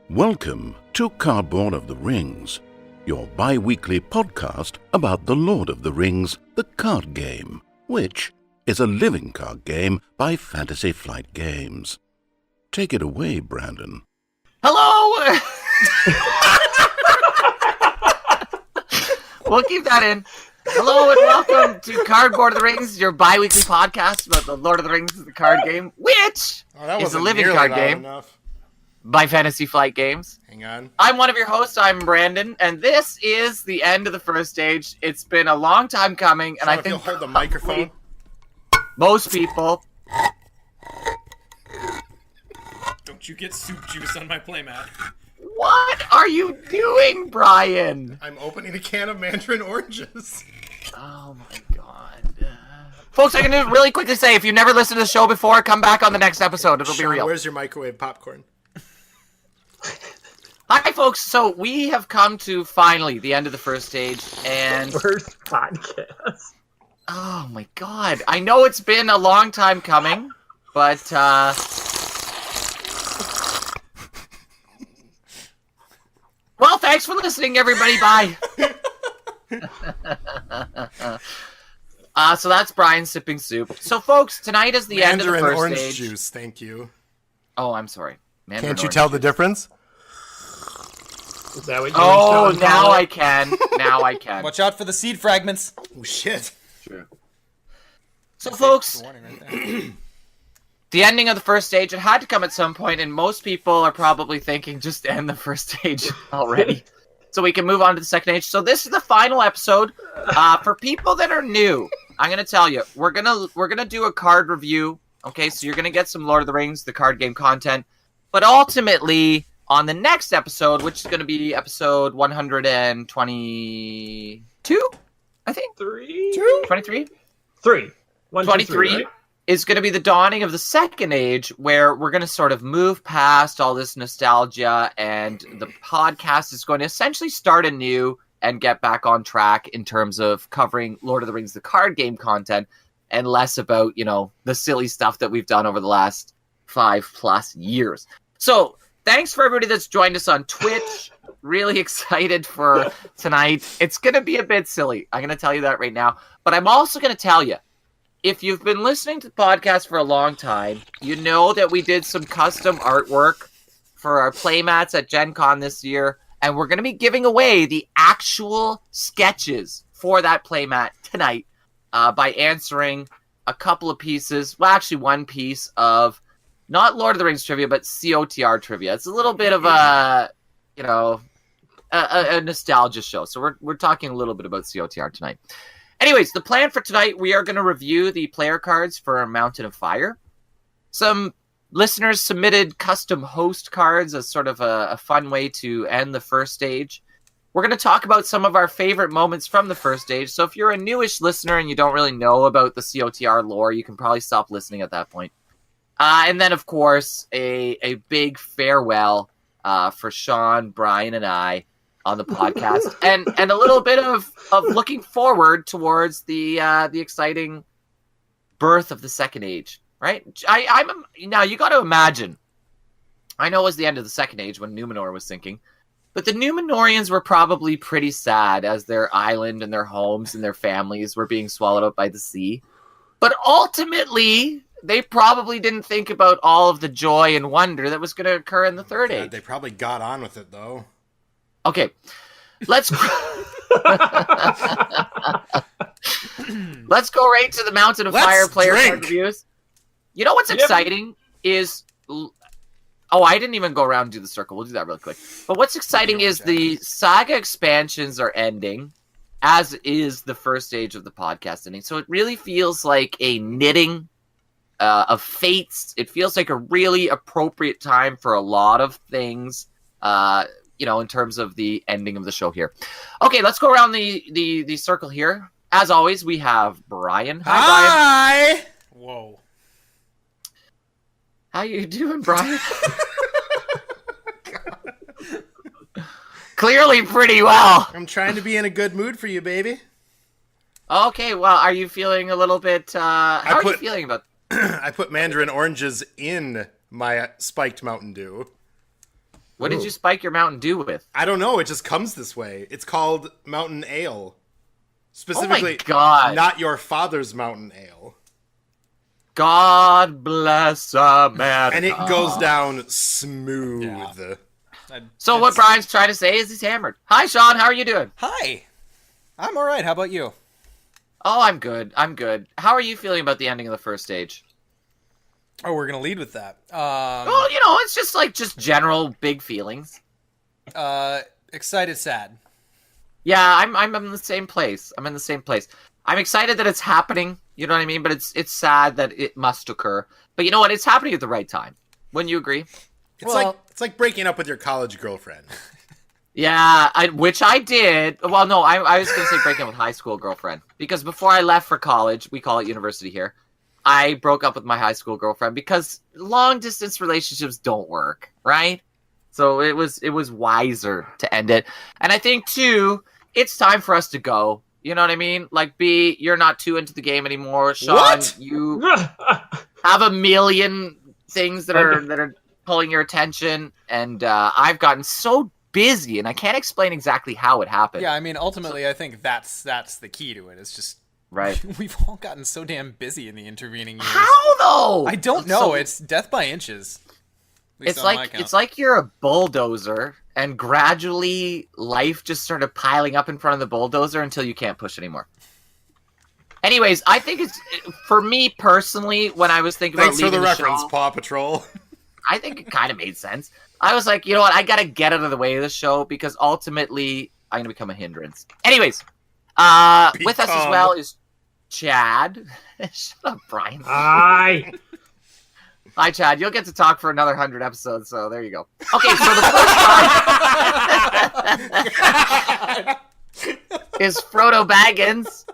Welcome to Cardboard of the Rings, your bi-weekly podcast about the Lord of the Rings, the card game, which is a living card game by Fantasy Flight Games. Take it away, Brandon. Hello! We'll keep that in. Hello and welcome to Cardboard of the Rings, your bi-weekly podcast about the Lord of the Rings, the card game, which is a living card game by Fantasy Flight Games. Hang on. I'm one of your hosts, I'm Brandon, and this is the end of the first stage. It's been a long time coming, and I think you'll hold the microphone. Most people... Don't you get soup juice on my playmat. What are you doing, Brian? I'm opening a can of mandarin oranges. Oh my god. Folks, I can just really quickly say, if you've never listened to the show before, come back on the next episode. It'll be real. Where's your microwave popcorn? Hi, folks. So we have come to, finally, the end of the first stage, and... First podcast. Oh my god. I know it's been a long time coming, but, well, thanks for listening, everybody. Bye. So that's Brian sipping soup. So, folks, tonight is the end of the Mandarin first orange stage. juice, thank you. Oh, I'm sorry. Mandarin Can't you orange tell juice. the difference? Is that what you Oh, were now I can. Now I can. Watch out for the seed fragments. Oh, shit. So, folks, Warning right there. the ending of the first stage, it had to come at some point, and most people are probably thinking, just end the first stage already, so we can move on to the second stage. So this is the final episode. For people that are new, I'm gonna tell you, we're gonna do a card review. Okay, so you're gonna get some Lord of the Rings, the card game content, but ultimately on the next episode, which is gonna be episode 122, I think, 23. 23 right? is going to be the dawning of the second age, where we're going to sort of move past all this nostalgia, and the podcast is going to essentially start anew and get back on track in terms of covering Lord of the Rings, the card game content, and less about, the silly stuff that we've done over the last 5+ years. So thanks for everybody that's joined us on Twitch. Really excited for tonight. It's going to be a bit silly. I'm going to tell you that right now. But I'm also going to tell you, if you've been listening to the podcast for a long time, you know that we did some custom artwork for our playmats at Gen Con this year, and we're going to be giving away the actual sketches for that playmat tonight by answering a couple of pieces, well, actually one piece of not Lord of the Rings trivia, but COTR trivia. It's a little bit of a nostalgia show, so we're talking a little bit about COTR tonight. Anyways, the plan for tonight, we are going to review the player cards for Mountain of Fire. Some listeners submitted custom host cards as sort of a fun way to end the first stage. We're going to talk about some of our favorite moments from the first stage. So if you're a newish listener and you don't really know about the COTR lore, you can probably stop listening at that point. And then, of course, a big farewell for Sean, Brian, and I on the podcast, and a little bit of looking forward towards the exciting birth of the second age, right? Now you got to imagine. I know it was the end of the second age when Numenor was sinking, but the Numenorians were probably pretty sad as their island and their homes and their families were being swallowed up by the sea. But ultimately, they probably didn't think about all of the joy and wonder that was going to occur in the third age. They probably got on with it, though. Okay, let's go right to the Mountain of Fire player card reviews. You know what's exciting is... Oh, I didn't even go around and do the circle. We'll do that real quick. But what's exciting is the Saga expansions are ending, as is the first stage of the podcast ending. So it really feels like a knitting of fates. It feels like a really appropriate time for a lot of things, in terms of the ending of the show here. Okay, let's go around the circle here. As always, we have Brian. Hi, Brian. Whoa. How you doing, Brian? Clearly pretty well. I'm trying to be in a good mood for you, baby. Okay, well, are you feeling a little bit... how are you feeling about... I put mandarin oranges in my spiked Mountain Dew. What did Ooh. you spike your Mountain Dew with? I don't know. It just comes this way. It's called Mountain Ale. Specifically, God. not your father's Mountain Ale. God bless America. And it goes down smooth. Yeah. So what Brian's trying to say is he's hammered. Hi, Sean. How are you doing? Hi. I'm all right. How about you? Oh, I'm good. I'm good. How are you feeling about the ending of the first stage? Oh, we're gonna lead with that. Well, it's just general big feelings. Excited, sad. Yeah, I'm in the same place. I'm in the same place. I'm excited that it's happening. You know what I mean? But it's sad that it must occur. But you know what? It's happening at the right time. Wouldn't you agree? It's like breaking up with your college girlfriend. Yeah, which I did. Well, no, I was going to say breaking up with high school girlfriend. Because before I left for college, we call it university here, I broke up with my high school girlfriend because long-distance relationships don't work, right? So it was wiser to end it. And I think, too, it's time for us to go. You know what I mean? Like, B, you're not too into the game anymore. Sean, What? you have a million things that are pulling your attention. And I've gotten so busy, and I can't explain exactly how it happened. Yeah, I mean, ultimately, I think that's the key to it. It's just Right. we've all gotten so damn busy in the intervening years. How though? I don't know. It's death by inches. At least It's on my like count. you're a bulldozer, and gradually life just started piling up in front of the bulldozer until you can't push anymore. Anyways, I think it's for me personally when I was thinking Thanks about for the leaving reference, show, Paw Patrol. I think it kind of made sense. I was like, you know what? I gotta get out of the way of the show because ultimately I'm gonna become a hindrance. Anyways, with us as Become. well is Chad. Shut up, Brian. Hi. Hi, Chad. You'll get to talk for another 100 episodes, so there you go. Okay, so the first card is Frodo Baggins.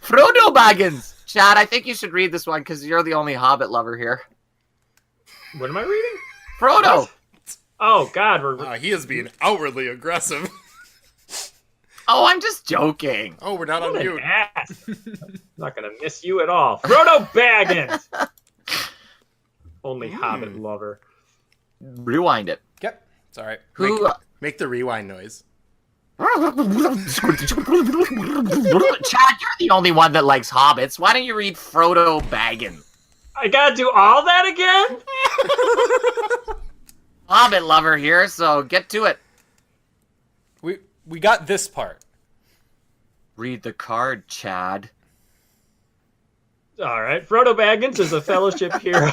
Frodo Baggins! Chad, I think you should read this one because you're the only Hobbit lover here. What am I reading? Frodo! Oh, God. He is being outwardly aggressive. Oh, I'm just joking. Oh, we're not on What an mute. ass. I'm not going to miss you at all. Frodo Baggins. Only Hobbit lover. Rewind it. Yep, it's all right. Who... Make the rewind noise. Chad, you're the only one that likes hobbits. Why don't you read Frodo Baggins? I got to do all that again? Hobbit lover here, so get to it. We got this part. Read the card, Chad. All right. Frodo Baggins is a fellowship hero.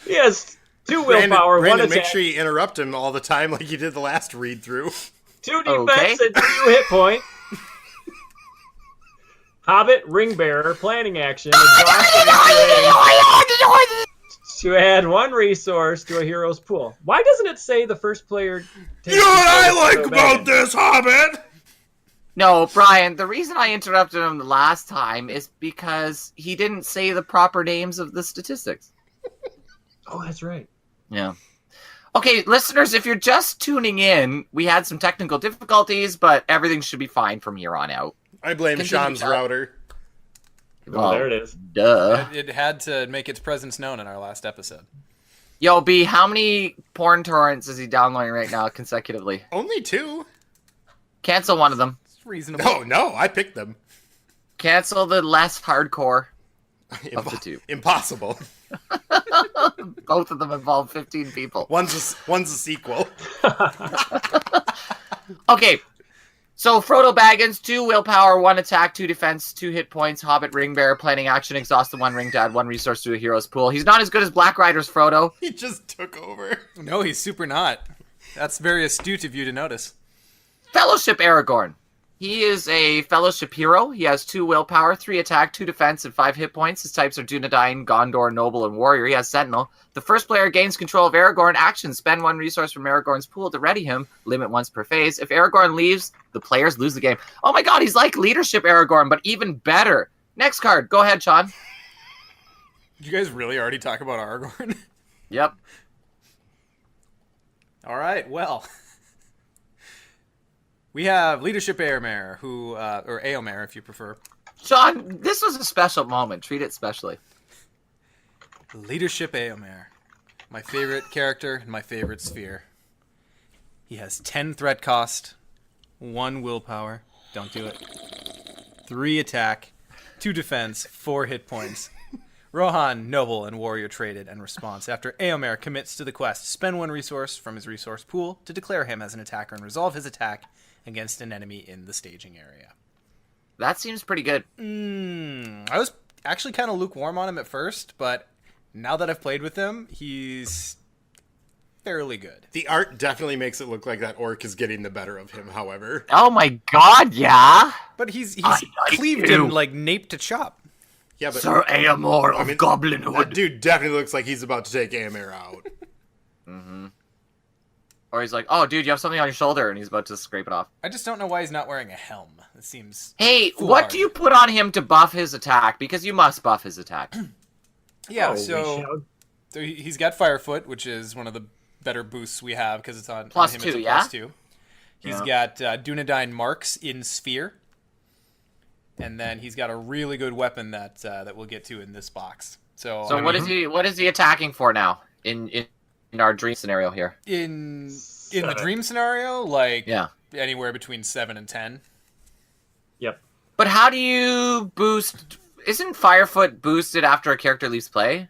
He has 2 willpower, 1 Brandon, attack, make sure you interrupt him all the time like you did the last read-through. 2 Okay. defense, and 2 hit point. Hobbit Ring Bearer, planning action, exhausted to add 1 resource to a hero's pool. Why doesn't it say the first player takes You know what I control of like Frodo about Baggins? this, Hobbit? No, Brian, the reason I interrupted him the last time is because he didn't say the proper names of the statistics. Oh, that's right. Yeah. Okay, listeners, if you're just tuning in, we had some technical difficulties, but everything should be fine from here on out. I blame Continue, Sean's Chad. router. Oh, there it is. Duh. It had to make its presence known in our last episode. Yo, B, how many porn torrents is he downloading right now consecutively? Only 2? Cancel one of them. It's reasonable. No, I picked them. Cancel the less hardcore of the 2. Impossible. Both of them involve 15 people. One's a sequel. Okay, so Frodo Baggins, 2 willpower, 1 attack, 2 defense, 2 hit points, Hobbit Ring Bearer, planning action, exhaust the 1 ring to add 1 resource to a hero's pool. He's not as good as Black Rider's Frodo. He just took over. No, he's super not. That's very astute of you to notice. Fellowship Aragorn. He is a Fellowship hero. He has 2 willpower, 3 attack, 2 defense, and 5 hit points. His types are Dunedain, Gondor, Noble, and Warrior. He has Sentinel. The first player gains control of Aragorn. Action, spend 1 resource from Aragorn's pool to ready him. Limit once per phase. If Aragorn leaves, the players lose the game. Oh my god, he's like Leadership Aragorn, but even better. Next card. Go ahead, Sean. Did you guys really already talk about Aragorn? Yep. All right, well. We have Leadership Aemir, who, or Eomer if you prefer. Sean, this was a special moment. Treat it specially. Leadership Eomer. my favorite character in my favorite sphere. He has 10 threat cost, 1 willpower. Don't do it. 3 attack, 2 defense, 4 hit points. Rohan, noble and warrior traded and response. After Eomer commits to the quest, spend 1 resource from his resource pool to declare him as an attacker and resolve his attack against an enemy in the staging area. That seems pretty good. I was actually kind of lukewarm on him at first, but now that I've played with him, he's fairly good. The art definitely makes it look like that orc is getting the better of him, however. Oh my god, yeah. But he's I like cleaved you. him like nape to chop. Yeah, but Sir Eomer of that Goblinhood. dude definitely looks like he's about to take Eomer out. Or he's like, oh, dude, you have something on your shoulder, and he's about to scrape it off. I just don't know why he's not wearing a helm. It seems... Hey, foolhardy. what do you put on him to buff his attack? Because you must buff his attack. Yeah, Oh, so he's got Firefoot, which is one of the better boosts we have because it's on Plus on him. 2, It's a yeah? plus 2. He's got Dunedain Marks in Sphere. And then he's got a really good weapon that we'll get to in this box. So What is he attacking for now in our dream scenario here? in the dream scenario, like Yeah. anywhere between 7 and 10. Yep. But how do you boost? Isn't Firefoot boosted after a character leaves play?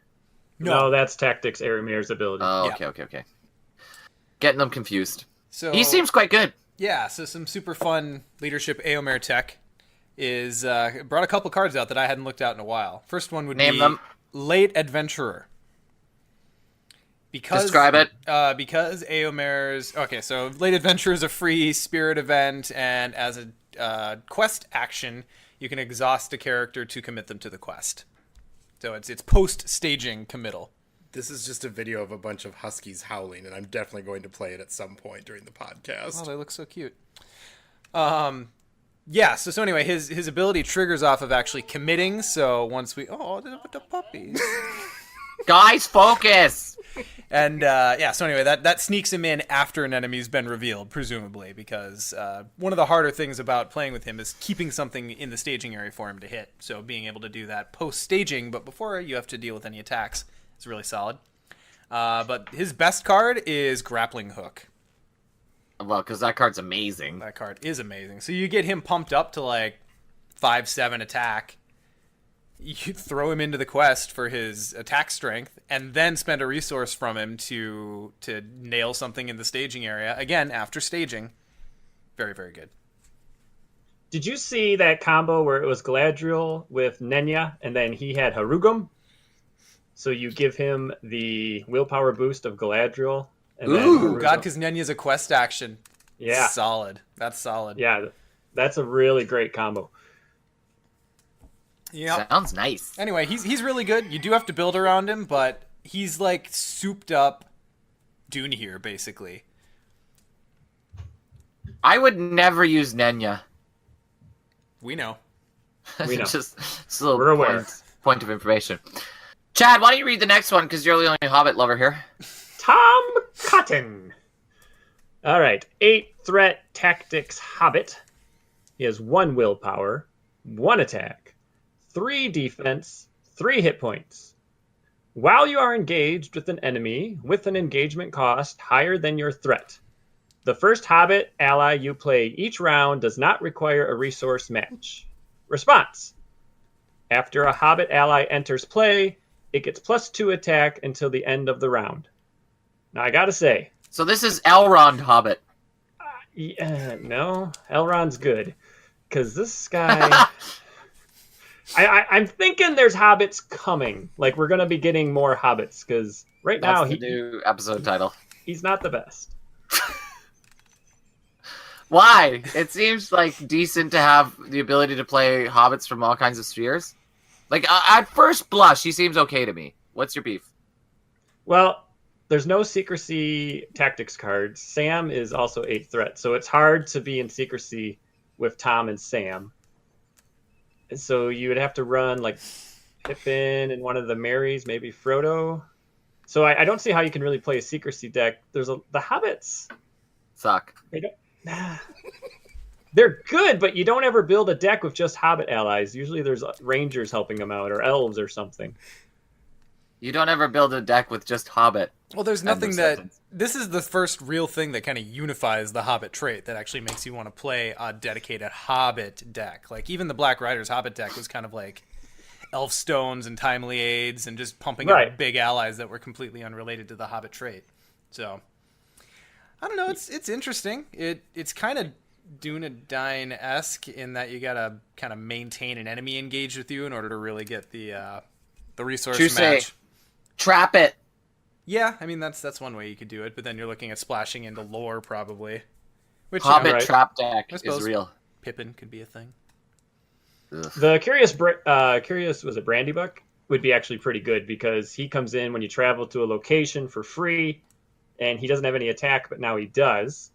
No, that's Tactics Aramir's ability. Oh, Yeah. okay. Getting them confused. So He seems quite good. yeah. So some super fun leadership Eomer tech is brought a couple cards out that I hadn't looked at in a while. First one would Name be them. Late Adventurer. Because Describe it. Because Eomer's... Okay, so Late Adventure is a free spirit event, and as a quest action, you can exhaust a character to commit them to the quest. So it's post-staging committal. This is just a video of a bunch of huskies howling, and I'm definitely going to play it at some point during the podcast. Oh, they look so cute. Yeah, so anyway, his ability triggers off of actually committing, so once we... Oh, the puppies. Guys, focus! And so anyway, that sneaks him in after an enemy's been revealed, presumably, because one of the harder things about playing with him is keeping something in the staging area for him to hit. So being able to do that post-staging, but before you have to deal with any attacks, is really solid. But his best card is Grappling Hook. Well, because that card's amazing. That card is amazing. So you get him pumped up to like 5-7 attack. You throw him into the quest for his attack strength, and then spend a resource from him to nail something in the staging area. Again, after staging. Very, very good. Did you see that combo where it was Galadriel with Nenya, and then he had Harugum? So you give him the willpower boost of Galadriel. And then Ooh, Harugum. God, because Nenya's a quest action. Yeah. Solid. That's solid. Yeah, that's a really great combo. Yeah. Sounds nice. Anyway, he's really good. You do have to build around him, but he's like souped up Dune here, basically. I would never use Nenya. We know. We know. Just a little We're aware. point of information. Chad, why don't you read the next one, because you're the only Hobbit lover here. Tom Cotton. All right. 8 threat tactics Hobbit. He has 1 willpower, 1 attack, 3 defense, 3 hit points. While you are engaged with an enemy with an engagement cost higher than your threat, the first Hobbit ally you play each round does not require a resource match. Response. After a Hobbit ally enters play, it gets +2 attack until the end of the round. Now, I gotta say... So this is Elrond Hobbit. No, Elrond's good. Because this guy... I'm thinking there's hobbits coming. Like, we're going to be getting more hobbits. Because right That's now, the new episode title. he's not the best. Why? It seems like decent to have the ability to play hobbits from all kinds of spheres. Like, at first blush, he seems okay to me. What's your beef? Well, there's no secrecy tactics cards. Sam is also 8 threat. So it's hard to be in secrecy with Tom and Sam. And so you would have to run, like, Pippin and one of the Marys, maybe Frodo. So I don't see how you can really play a secrecy deck. The hobbits... Suck. They're good, but you don't ever build a deck with just Hobbit allies. Usually there's rangers helping them out, or elves or something. You don't ever build a deck with just Hobbit. Well, there's End of nothing that... sentence. This is the first real thing that kind of unifies the Hobbit trait that actually makes you want to play a dedicated Hobbit deck. Like, even the Black Riders Hobbit deck was kind of like Elf Stones and Timely Aids and just pumping out big allies that were completely unrelated to the Hobbit trait. So, I don't know. It's interesting. It's kind of Dunedain-esque in that you gotta kind of maintain an enemy engaged with you in order to really get the resource True match. say. Trap it. Yeah, I mean that's one way you could do it, but then you're looking at splashing into lore probably. Which Hobbit right. trap deck I is suppose. real. Pippin could be a thing. The curious was it Brandybuck would be actually pretty good because he comes in when you travel to a location for free, and he doesn't have any attack, but now he does.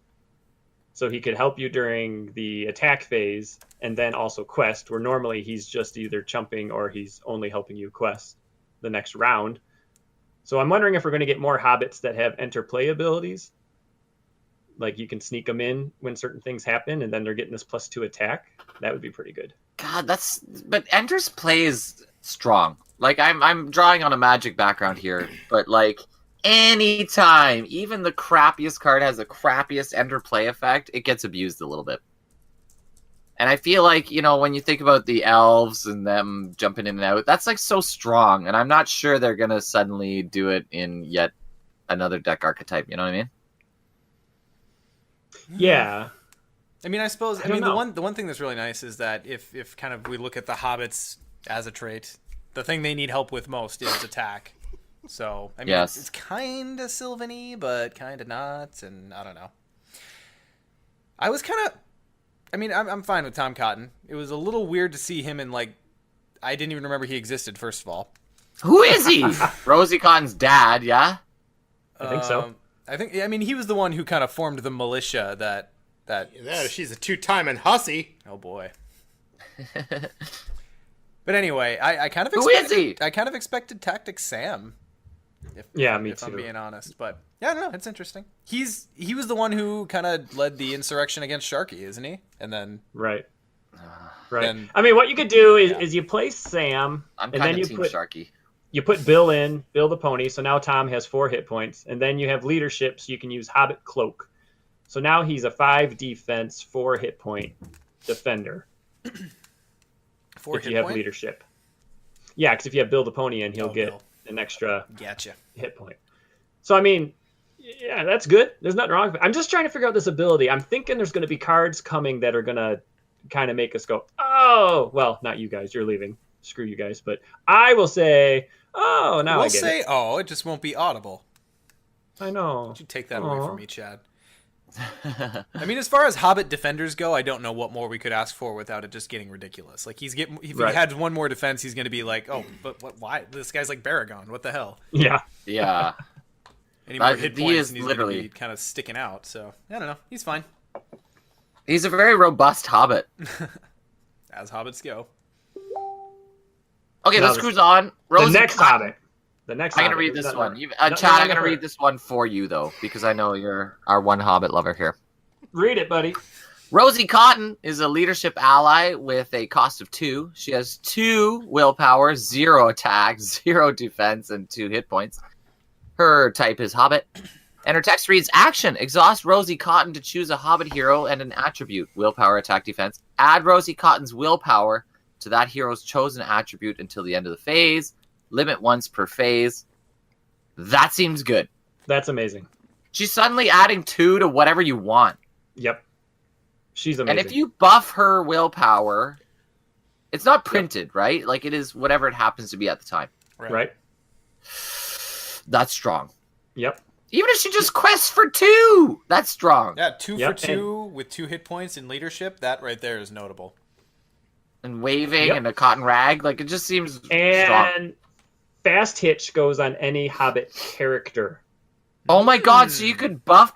So he could help you during the attack phase and then also quest, where normally he's just either chumping or he's only helping you quest the next round. So I'm wondering if we're going to get more hobbits that have interplay abilities. Like you can sneak them in when certain things happen, and then they're getting this +2 attack. That would be pretty good. God, but Enter's play is strong. Like I'm drawing on a Magic background here, but like anytime even the crappiest card has the crappiest Enter play effect, it gets abused a little bit. And I feel like, when you think about the elves and them jumping in and out, that's like so strong. And I'm not sure they're going to suddenly do it in yet another deck archetype. You know what I mean? Yeah. I mean, I suppose. don't know. The one thing that's really nice is that if kind of we look at the hobbits as a trait, the thing they need help with most is attack. So I mean, Yes. it's kind of Sylvan-y, but kind of not, and I don't know. I was kind of. I mean, I'm fine with Tom Cotton. It was a little weird to see him in I didn't even remember he existed. First of all, Who is he? Rosie Cotton's dad, yeah? I think so. I mean, he was the one who kind of formed the militia that. Yeah, she's a 2-time hussy. Oh boy. But anyway, I kind of Who is he? I kind of expected Tactic Sam. Me if too. I'm being honest, but yeah, no, it's interesting. He was the one who kind of led the insurrection against Sharky, isn't he? And then Right. then I mean, what you could do is you play Sam, I'm and kind then of you Team put Sharky. you put Bill in, Bill the pony. So now Tom has 4 hit points, and then you have leadership, so you can use Hobbit Cloak. So now he's a 5 defense, 4 hit point defender. 4 if hit you have point? leadership. Yeah, because if you have Bill the pony in, he'll get Bill. an extra Gotcha. hit point. So I mean, yeah, that's good. There's nothing wrong with it. I'm just trying to figure out this ability. I'm thinking there's going to be cards coming that are going to kind of make us go, oh, well, not you guys. You're leaving. Screw you guys. But I will say, oh, now I We'll get say, it. oh, it just won't be audible. I know. Don't you take that away Aw. from me, Chad. I mean, as far as Hobbit defenders go, I don't know what more we could ask for without it just getting ridiculous. Like if Right. he had one more defense, he's going to be like, oh, but what? Why? This guy's like Baragon. What the hell? Yeah. Yeah. Any more hit he points, is and he's literally- going to be kind of sticking out. So I don't know. He's fine, He's a very robust Hobbit. as hobbits go. Okay, Now let's the- cruise on. Rosie The next Cotton. Hobbit. The next I'm going to Hobbit. read this There's one. nothing- Chad, nothing I'm wrong going to with read her. this one for you, though, because I know you're our one Hobbit lover here. Read it, buddy. Rosie Cotton is a leadership ally with a cost of 2. She has 2 willpower, 0 attack, 0 defense, and 2 hit points. Her type is Hobbit. And her text reads, Action. Exhaust Rosie Cotton to choose a Hobbit hero and an attribute. Willpower, attack, defense. Add Rosie Cotton's willpower to that hero's chosen attribute until the end of the phase. Limit once per phase. That seems good. That's amazing. She's suddenly adding 2 to whatever you want. Yep. She's amazing. And if you buff her willpower, it's not printed, right? Like it is whatever it happens to be at the time. Right? That's strong. Yep. Even if she just quests for 2, that's strong. Yeah, 2 Yep, for 2 with 2 hit points in leadership. That right there is notable. And waving Yep. and a cotton rag, like it just seems strong. And fast hitch goes on any Hobbit character. Oh my god, so you could buff?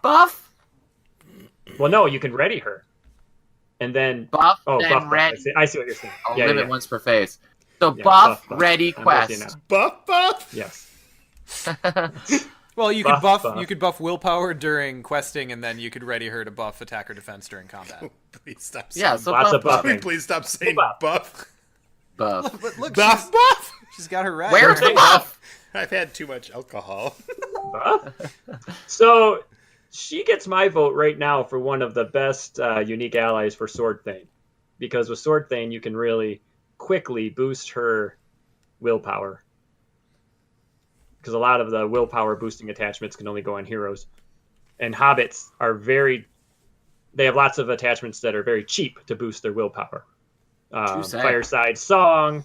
Well, no, you can ready her. And then Buff, oh, then buff. ready. I see what you're saying. Oh, Yeah, limit yeah. once per phase. So Yeah, buff, buff. ready, I'm with you quest. now. Buff. Yes. Well, you Buff, could buff. buff. You could buff willpower during questing, and then you could ready her to buff attack or defense during combat. Please stop saying Yeah, so Lots of buff. buffing. Please stop saying Buff. buff. Buff. But look, Buff. she's got her rag. Where's the buff? I've had too much alcohol. So she gets my vote right now for one of the best unique allies for Sword Thane. Because with Sword Thane, you can really quickly boost her willpower. Because a lot of the willpower boosting attachments can only go on heroes. And hobbits are they have lots of attachments that are very cheap to boost their willpower. Fireside Song,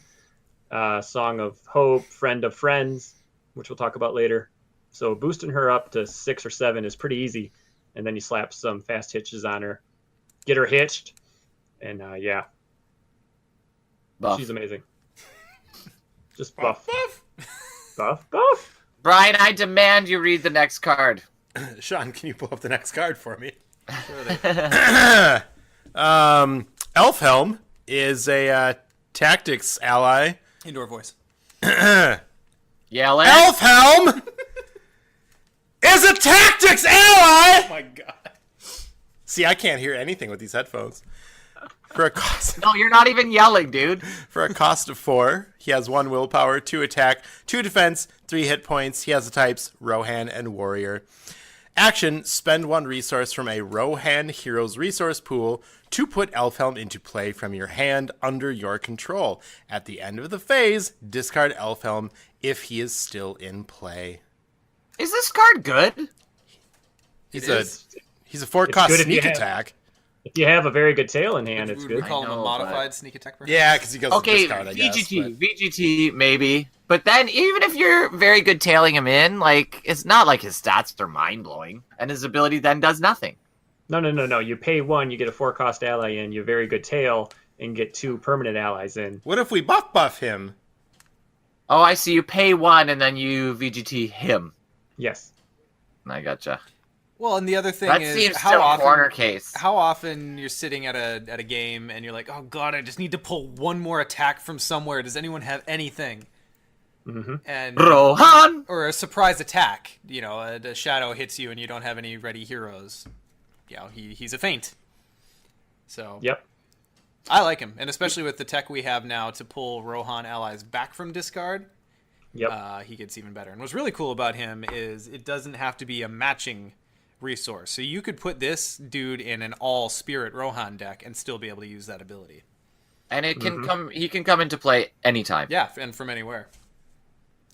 Song of Hope, Friend of Friends, which we'll talk about later. So boosting her up to 6 or 7 is pretty easy. And then you slap some fast hitches on her, get her hitched, and Buff. she's amazing. Just buff. Buff. Brian, I demand you read the next card. Sean, can you pull up the next card for me? Elfhelm is a tactics ally. Indoor voice. Yell it. Elfhelm is a tactics ally! Oh my god. See, I can't hear anything with these headphones. For a cost No, you're not even yelling, dude. of 4, he has 1 willpower, 2 attack, 2 defense, 3 hit points. He has the types Rohan and Warrior. Action, spend 1 resource from a Rohan Heroes resource pool to put Elfhelm into play from your hand under your control. At the end of the phase, discard Elfhelm if he is still in play. Is this card good? He's a 4-cost good if you sneak have- attack. If you have a very good tail in hand, it's Would we good. call him I a know, modified sneak attack? Perhaps? Yeah, because he goes to Okay, discard, I guess. VGT, maybe. But then, even if you're very good tailing him in, like, it's not like his stats are mind-blowing. And his ability then does nothing. No. You pay 1, you get a 4-cost ally in, you have very good tail, and get 2 permanent allies in. What if we buff him? Oh, I see. You pay 1, and then you VGT him. Yes. I gotcha. Well, and the other thing That is seems how still often corner case. how often you're sitting at a game and you're like, oh god, I just need to pull 1 more attack from somewhere. Does anyone have anything? Mm-hmm. And Rohan! or a surprise attack. You know, a shadow hits you and you don't have any ready heroes. You know, he's a feint. So Yep. I like him, and especially with the tech we have now to pull Rohan allies back from discard. Yep. He gets even better. And what's really cool about him is it doesn't have to be a matching resource. So you could put this dude in an all spirit Rohan deck and still be able to use that ability. And it can he can come into play anytime. Yeah, and from anywhere.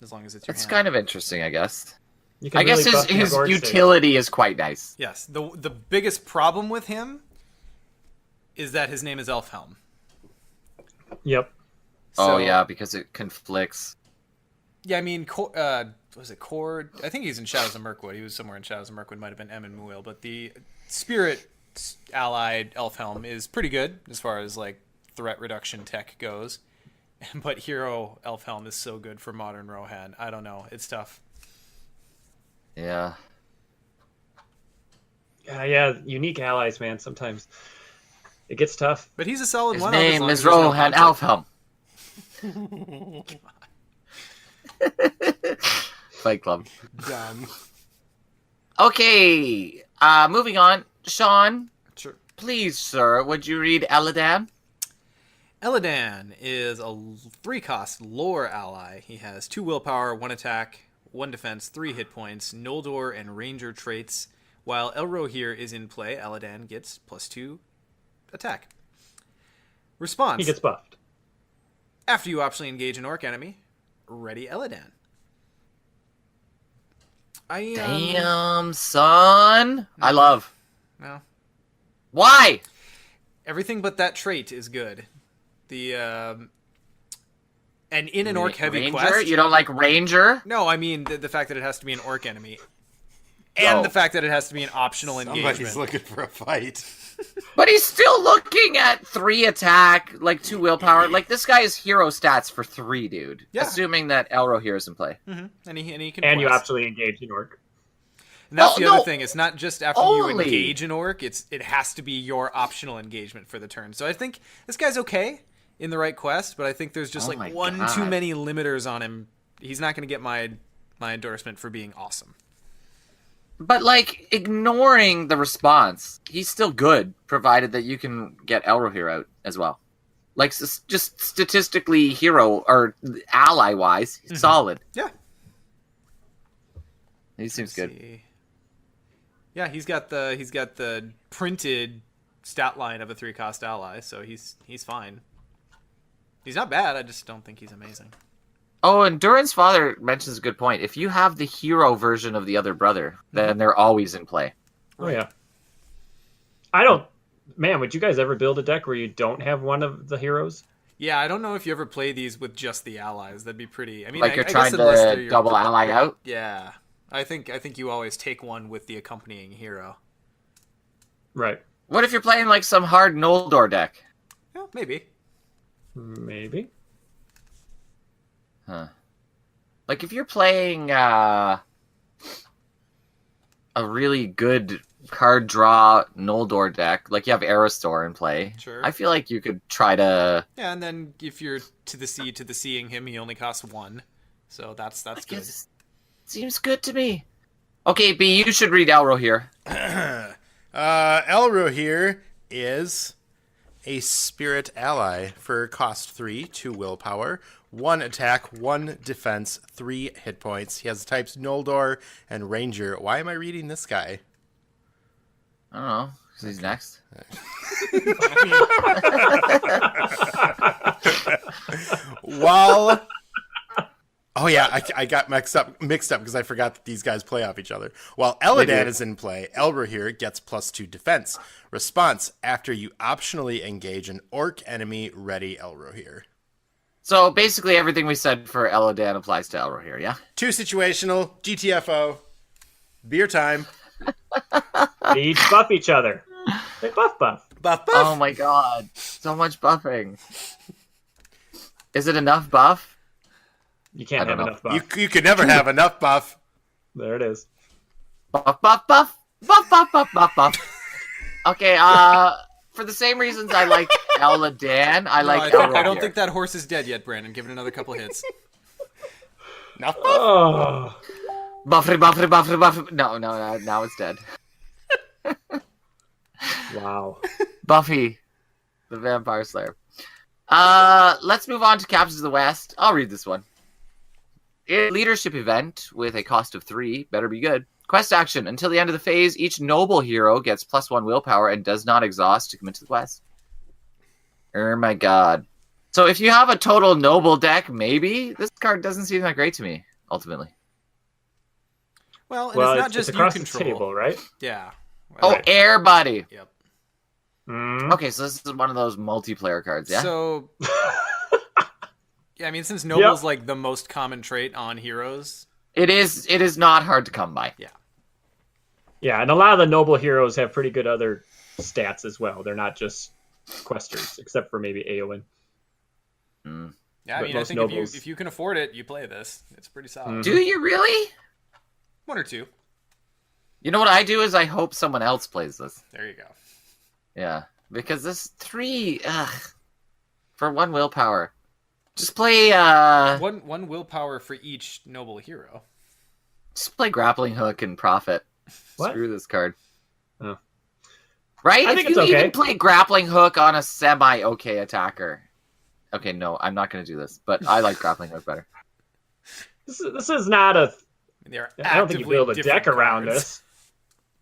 As long as it's your It's hand. kind of interesting, I guess. You can I guess really buff his Nagor's utility is quite nice. Yes. The biggest problem with him is that his name is Elfhelm. sale. Yep. Oh, So- yeah, because it conflicts. Yeah, I mean, was it Cord? I think he's in Shadows of Mirkwood. He was somewhere in Shadows of Mirkwood. Might have been Em and Muil. But the Spirit allied Elfhelm is pretty good as far as like threat reduction tech goes. But Hero Elfhelm is so good for modern Rohan. I don't know. It's tough. Yeah. Yeah. Unique allies, man. Sometimes it gets tough. But he's a solid His one. as name long as is there's no Rohan conflict. Alfhelm. Fight Club. Done. Okay, moving on. Sean, Sure. please, sir, would you read Eladan? Eladan is a 3-cost lore ally. He has 2 willpower, 1 attack, 1 defense, 3 hit points, Noldor and Ranger traits. While Elrohir is in play, Eladan gets +2 attack. Response. He gets buffed. After you optionally engage an orc enemy, ready Eladan. Damn, son. I love. No. Why? Everything but that trait is good. The and in an orc heavy Ranger? quest. You don't like Ranger? No, I mean the fact that it has to be an orc enemy. And Oh. the fact that it has to be an optional Somebody's engagement. looking for a fight. But he's still looking at 3 attack, like 2 willpower. Like, this guy is hero stats for 3, dude. Yeah. Assuming that Elrohir is in play. Mm-hmm. And he can And you quest. optionally engage an orc. And that's Oh, the other no. thing. It's not just after you Only. engage an orc. It has to be your optional engagement for the turn. So I think this guy's okay in the right quest, but I think there's just Oh my like one God. too many limiters on him. He's not going to get my endorsement for being awesome. But, like, ignoring the response, he's still good, provided that you can get Elrohir out as well. Like, just statistically, hero, or ally-wise, solid. Yeah. He seems Let's good. see. Yeah, he's got the printed stat line of a 3-cost ally, so he's fine. He's not bad. I just don't think he's amazing. Oh, and Duran's father mentions a good point. If you have the hero version of the other brother, then they're always in play. Oh yeah. I don't. Man, would you guys ever build a deck where you don't have one of the heroes? Yeah, I don't know if you ever play these with just the allies. That'd be pretty. I mean, Like you're I trying guess unless they're to your... double ally out. Yeah, I think you always take one with the accompanying hero. Right. What if you're playing like some hard Noldor deck? Yeah, maybe. Maybe. Huh. Like if you're playing a really good card draw Noldor deck, like you have Aerostor in play. Sure. I feel like you could try to. Yeah, and then if you're to the seeing him, he only costs 1, so that's good. Guess, seems good to me. Okay, B, you should read Elro here. Elro here is a spirit ally for cost 3, 2 willpower, 1 attack, 1 defense, 3 hit points. He has the types Noldor and Ranger. Why am I reading this guy? I don't know. 'Cause he's next. While... Oh yeah, I got mixed up because I forgot that these guys play off each other. While Eladan is in play, Elro here gets +2 defense. Response, after you optionally engage an orc enemy, ready Elro here. So basically everything we said for Elodan applies to Elro here, yeah? 2 situational, GTFO, beer time. They each buff each other. They buff. Buff, buff. Oh my god. So much buffing. Is it enough buff? You can't I don't have know. enough buff. You could never have enough buff. There it is. Buff, buff, buff. Buff, buff, buff, buff, buff. Okay, for the same reasons I like Eladan, I like Elro I don't here. think that horse is dead yet, Brandon. Give it another couple hits. Enough buff? Oh. Buffy, buffy, buffy, buffy. No, now it's dead. Wow. Buffy, the Vampire Slayer. Let's move on to Captains of the West. I'll read this one. A leadership event with a cost of 3. Better be good. Quest action. Until the end of the phase, each noble hero gets +1 willpower and does not exhaust to commit to the quest. Oh my god. So if you have a total noble deck, maybe this card doesn't seem that great to me, ultimately. Well, and Well, it's not just it's you across control. the table, right? Yeah. Oh, Right. Air Buddy. Yep. Mm. Okay, so this is one of those multiplayer cards, yeah? So, yeah, I mean, since Noble's like the most common trait on heroes, It is not hard to come by. Yeah, and a lot of the noble heroes have pretty good other stats as well. They're not just questers, except for maybe Eowyn. yeah, I But mean, I most think nobles- if you can afford it, you play this. It's pretty solid. Do you really? 1 or 2. You know what I do is I hope someone else plays this. There you go. Yeah, because this 3, for 1 willpower. Just play, One willpower for each noble hero. just play Grappling Hook and Profit. What? Screw this card. Oh. Right? I If think you it's okay. even play Grappling Hook on a semi-okay attacker. Okay, no, I'm not going to do this, but I like Grappling Hook better. This is not a. They're I don't think you actively build a different deck around cards. this.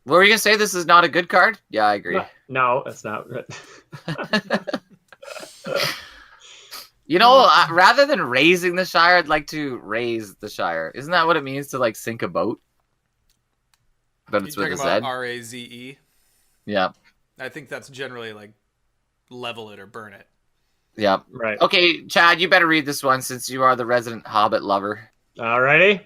What were you going to say? This is not a good card? Yeah, I agree. No, that's not. You know, rather than raising the Shire, I'd like to raise the Shire. Isn't that what it means to, like, sink a boat? But it's You're with a talking Z? about RAZE. Yeah, I think that's generally like level it or burn it. yeah. Right. Okay, Chad, you better read this one since you are the resident Hobbit lover. Alrighty.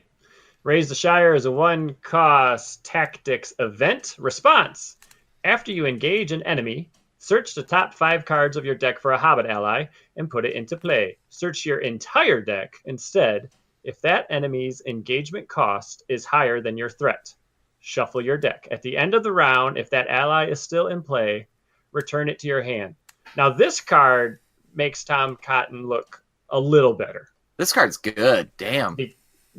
Raise the Shire is a 1-cost tactics event. Response. After you engage an enemy, search the top 5 cards of your deck for a Hobbit ally and put it into play. Search your entire deck instead if that enemy's engagement cost is higher than your threat. Shuffle your deck. At the end of the round, if that ally is still in play, return it to your hand. Now, this card makes Tom Cotton look a little better. This card's good. Damn.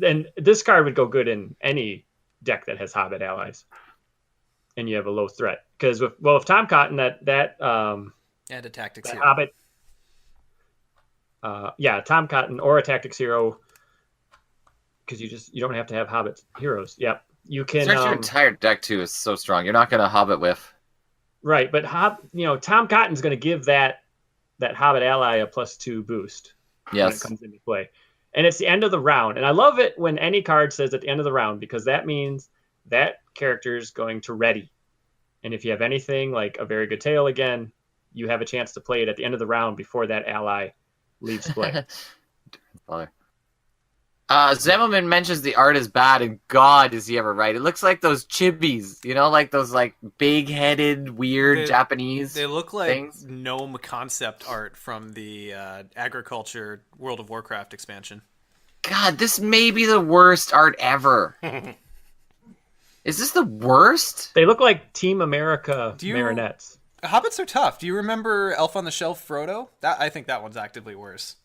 And this card would go good in any deck that has Hobbit allies, and you have a low threat. Because with Tom Cotton, that And a tactics hero. Hobbit, Tom Cotton or a tactics hero, because you don't have to have Hobbit heroes. Yep, You can Search your entire deck too is so strong. You're not going to Hobbit whiff. right, but Tom Cotton's going to give that Hobbit ally a +2 boost when it Yes. comes into play. And it's the end of the round. And I love it when any card says at the end of the round, because that means that character's going to ready. And if you have anything like a very good tail again, you have a chance to play it at the end of the round before that ally leaves play. Father. Zemelman mentions the art is bad, and God, is he ever right? It looks like those chibis, like those like big-headed, weird Japanese. They look like things. gnome concept art from the agriculture World of Warcraft expansion. God, this may be the worst art ever. Is this the worst? They look like Team America marionettes. Hobbits are tough. Do you remember Elf on the Shelf Frodo? I think that one's actively worse.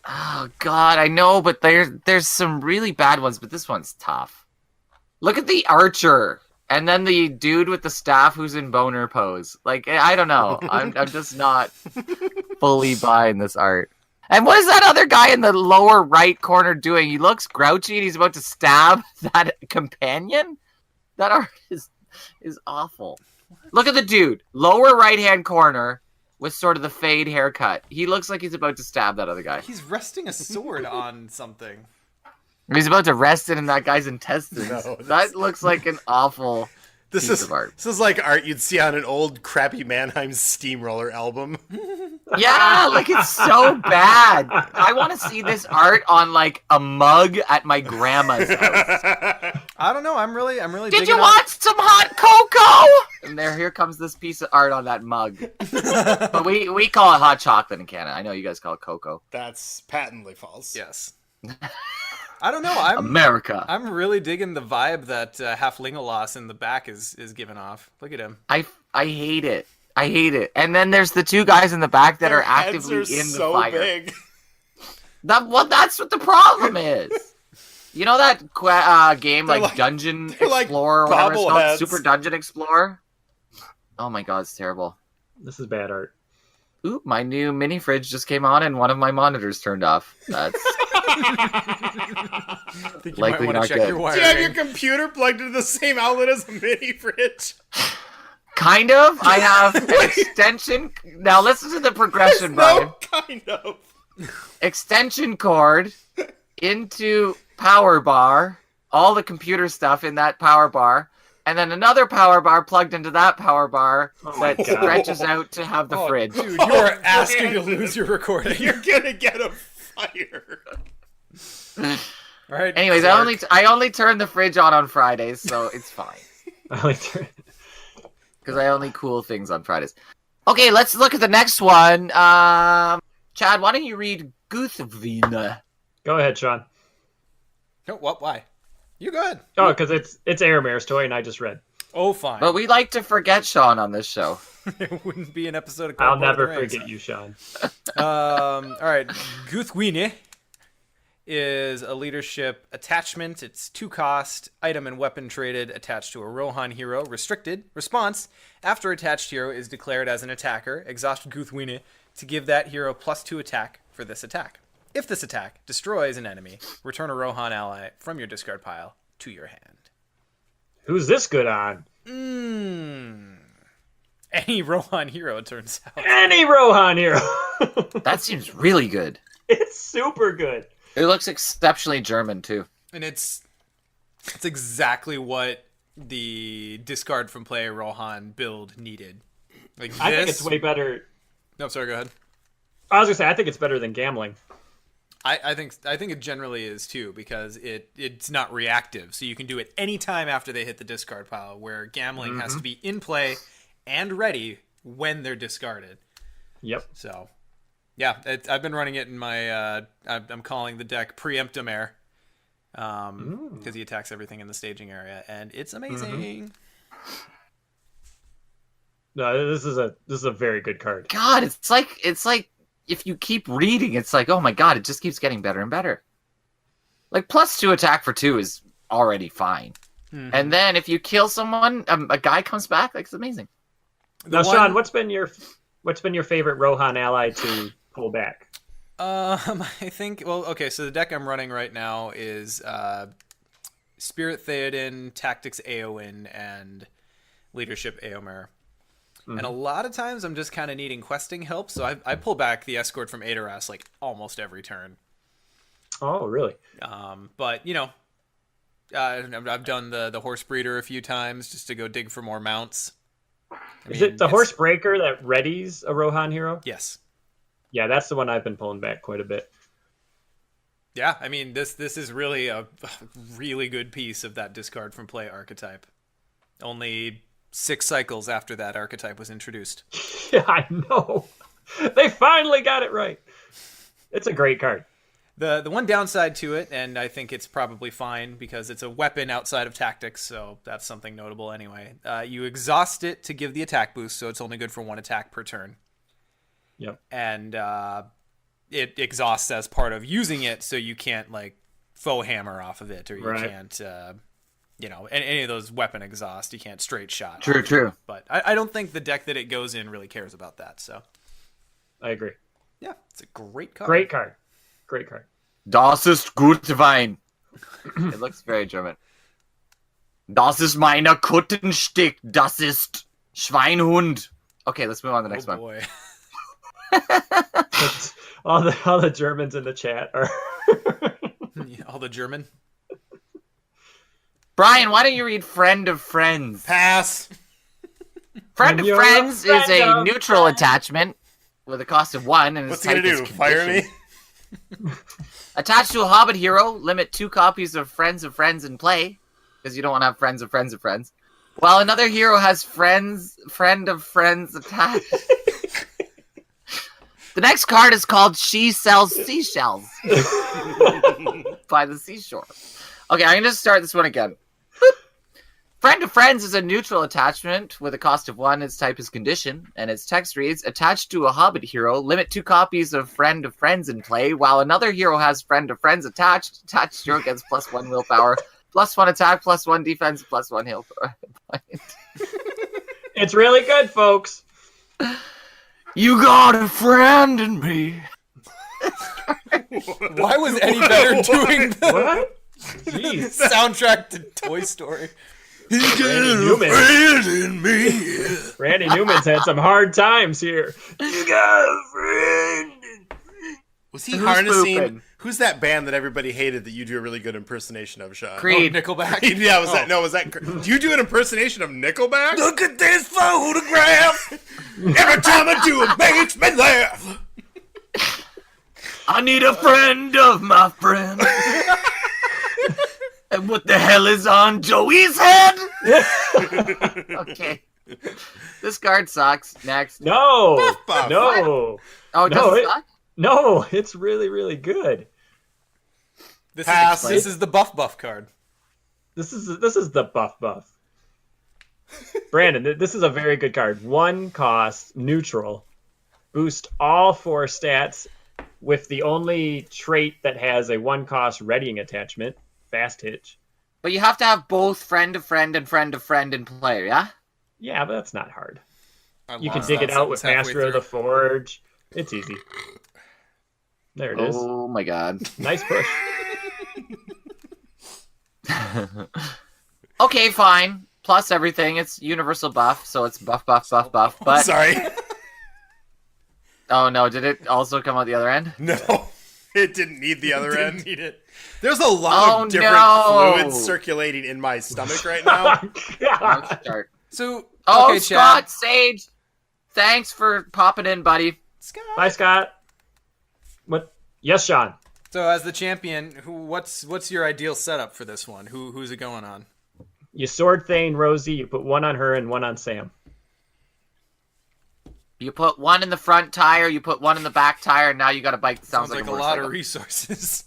Oh God, I know, but there's some really bad ones, but this one's tough. Look at the archer, and then the dude with the staff who's in boner pose. Like, I don't know. I'm just not fully buying this art. And what is that other guy in the lower right corner doing? He looks grouchy, and he's about to stab that companion. That art is awful. Look at the dude, lower right hand corner. With sort of the fade haircut. He looks like he's about to stab that other guy. He's resting a sword on something. He's about to rest it in that guy's intestines. No, that looks like an awful piece of art. This is like art you'd see on an old crappy Mannheim Steamroller album. Yeah, like it's so bad. I want to see this art on like a mug at my grandma's house. I don't know. I'm really. Did you want some hot cocoa? And here comes this piece of art on that mug. But we call it hot chocolate in Canada. I know you guys call it cocoa. That's patently false. Yes. I don't know. America. I'm really digging the vibe that Halflingalos in the back is giving off. Look at him. I hate it. I hate it. And then there's the two guys in the back that Their are actively heads are in the so fire. big. That's what the problem is. You know that game like Dungeon Explorer or whatever it's called? bobbleheads. Super Dungeon Explorer? Oh my god, it's terrible. This is bad art. Oop, my new mini fridge just came on and one of my monitors turned off. That's I think you Likely might want not to check good. your Do wiring. you have your computer plugged into the same outlet as a mini fridge? kind of. I have an extension. Now listen to the progression, Brian. No, kind of. Extension cord into power bar, all the computer stuff in that power bar, and then another power bar plugged into that power bar that God. stretches out to have the fridge. Dude, you are asking to lose your recording. You're gonna get a fire. All right. Anyways, Clark. I only turn the fridge on Fridays, so it's fine because I only cool things on Fridays. Okay, let's look at the next one. Chad, why don't you read Guthvina? Go ahead, Sean. No, what? Why? You good? Oh, because it's Airmare's toy, and I just read. Oh, fine. But we like to forget Sean on this show. It wouldn't be an episode of I'll Lord of the never Rings. forget you, Sean. All right. Guthwine is a leadership attachment. It's 2 cost, item and weapon traded, attached to a Rohan hero. Restricted. Response. After attached hero is declared as an attacker, exhaust Guthwine to give that hero +2 attack for this attack. If this attack destroys an enemy, return a Rohan ally from your discard pile to your hand. Who's this good on? Any Rohan hero, it turns out. Any Rohan hero. That seems really good. It's super good. It looks exceptionally German too. And it's exactly what the discard from play Rohan build needed. Like this... I think it's way better. No, sorry, go ahead. I was gonna say I think it's better than gambling. I think it generally is too, because it's not reactive, so you can do it any time after they hit the discard pile, where gambling has to be in play and ready when they're discarded. Yep. So, yeah, I've been running it in my I'm calling the deck Preemptomare, because he attacks everything in the staging area, and it's amazing. No, this is a very good card. God, it's like if you keep reading, it's like, oh my god, it just keeps getting better and better. Like +2 attack for 2 is already fine, and then if you kill someone, a guy comes back. Like it's amazing. Now, Sean, what's been your favorite Rohan ally to pull back? I think, well, okay, so the deck I'm running right now is Spirit Theoden, Tactics Eowyn, and Leadership Eomer. And a lot of times I'm just kind of needing questing help, so I pull back the Escort from Adoras like almost every turn. Oh, really? But, you know, I've done the Horse Breeder a few times just to go dig for more mounts. Is it the Horse Breaker that readies a Rohan hero? Yes. Yeah, that's the one I've been pulling back quite a bit. Yeah, I mean, this is really a really good piece of that discard from play archetype. Only 6 cycles after that archetype was introduced. Yeah, I know. They finally got it right. It's a great card. The one downside to it, and I think it's probably fine because it's a weapon outside of tactics, so that's something notable anyway. You exhaust it to give the attack boost, so it's only good for 1 attack per turn. Yep. And it exhausts as part of using it, so you can't like faux hammer off of it, or you can't, any of those weapon exhaust. You can't straight shot. True. But I don't think the deck that it goes in really cares about that. So I agree. Yeah, it's a great card. Great card. Das ist gut Wein. It looks very German. Das ist meine Kuttenstick. Das ist Schweinhund. Okay, let's move on to the next one. Boy. all the Germans in the chat are All the German. Brian, why don't you read Friend of Friends? Pass. Friend of You're Friends a is friend a of neutral attachment with a cost of 1 and What's its he type gonna is do? Fire me? condition. Attached to a Hobbit hero, limit 2 copies of Friends in play, because you don't want to have Friends of Friends. While another hero has Friend of Friends attached. The next card is called She Sells Seashells by the seashore. Okay, I'm going to start this one again. Friend of Friends is a neutral attachment with a cost of 1. Its type is condition, and its text reads, attached to a Hobbit hero, limit 2 copies of Friend of Friends in play, while another hero has Friend of Friends attached. Attached hero gets +1 willpower, +1 attack, +1 defense, +1 heal point. It's really good, folks. You got a friend in me. Why was Eddie Vedder doing the What? Jeez. soundtrack to Toy Story? Randy Newman's had some hard times here. You got a friend. Was he Who's harnessing? pooping? Who's that band that everybody hated that you do a really good impersonation of, Sean? Creed. Nickelback. Yeah, was that? Do you do an impersonation of Nickelback? Look at this photograph. Every time I do, it makes me laugh. I need a friend of my friend. And what the hell is on Joey's head? Okay. This card sucks. Next. No. Buff. No. Oh, it No, doesn't it- suck? No, it's really, really good. Pass. This is the buff card. This is the buff. Brandon, this is a very good card. 1 cost, neutral. Boost all 4 stats with the only trait that has a 1 cost readying attachment. Fast hitch. But you have to have both friend of friend and friend of friend in play, yeah? Yeah, but that's not hard. I You can lost dig that it out with sentence halfway Master of the through. Forge. It's easy. There it is. Oh my god. Nice push. Okay, fine. Plus everything. It's universal buff, so it's buff. But Sorry. oh no, did it also come out the other end? No, it didn't need the other Didn't end. need it. There's a lot Oh, of different no. fluids circulating in my stomach right now. Let's start. So Oh, okay, Scott chat. Sage, thanks for popping in, buddy. Bye, Scott. What? Yes, Sean. So as the champion, what's your ideal setup for this one? Who's it going on? You sword Thane Rosie. You put 1 on her and 1 on Sam. You put 1 in the front tire, you put 1 in the back tire, and now you got a bike that Sounds sounds like a a lot of motorcycle. resources.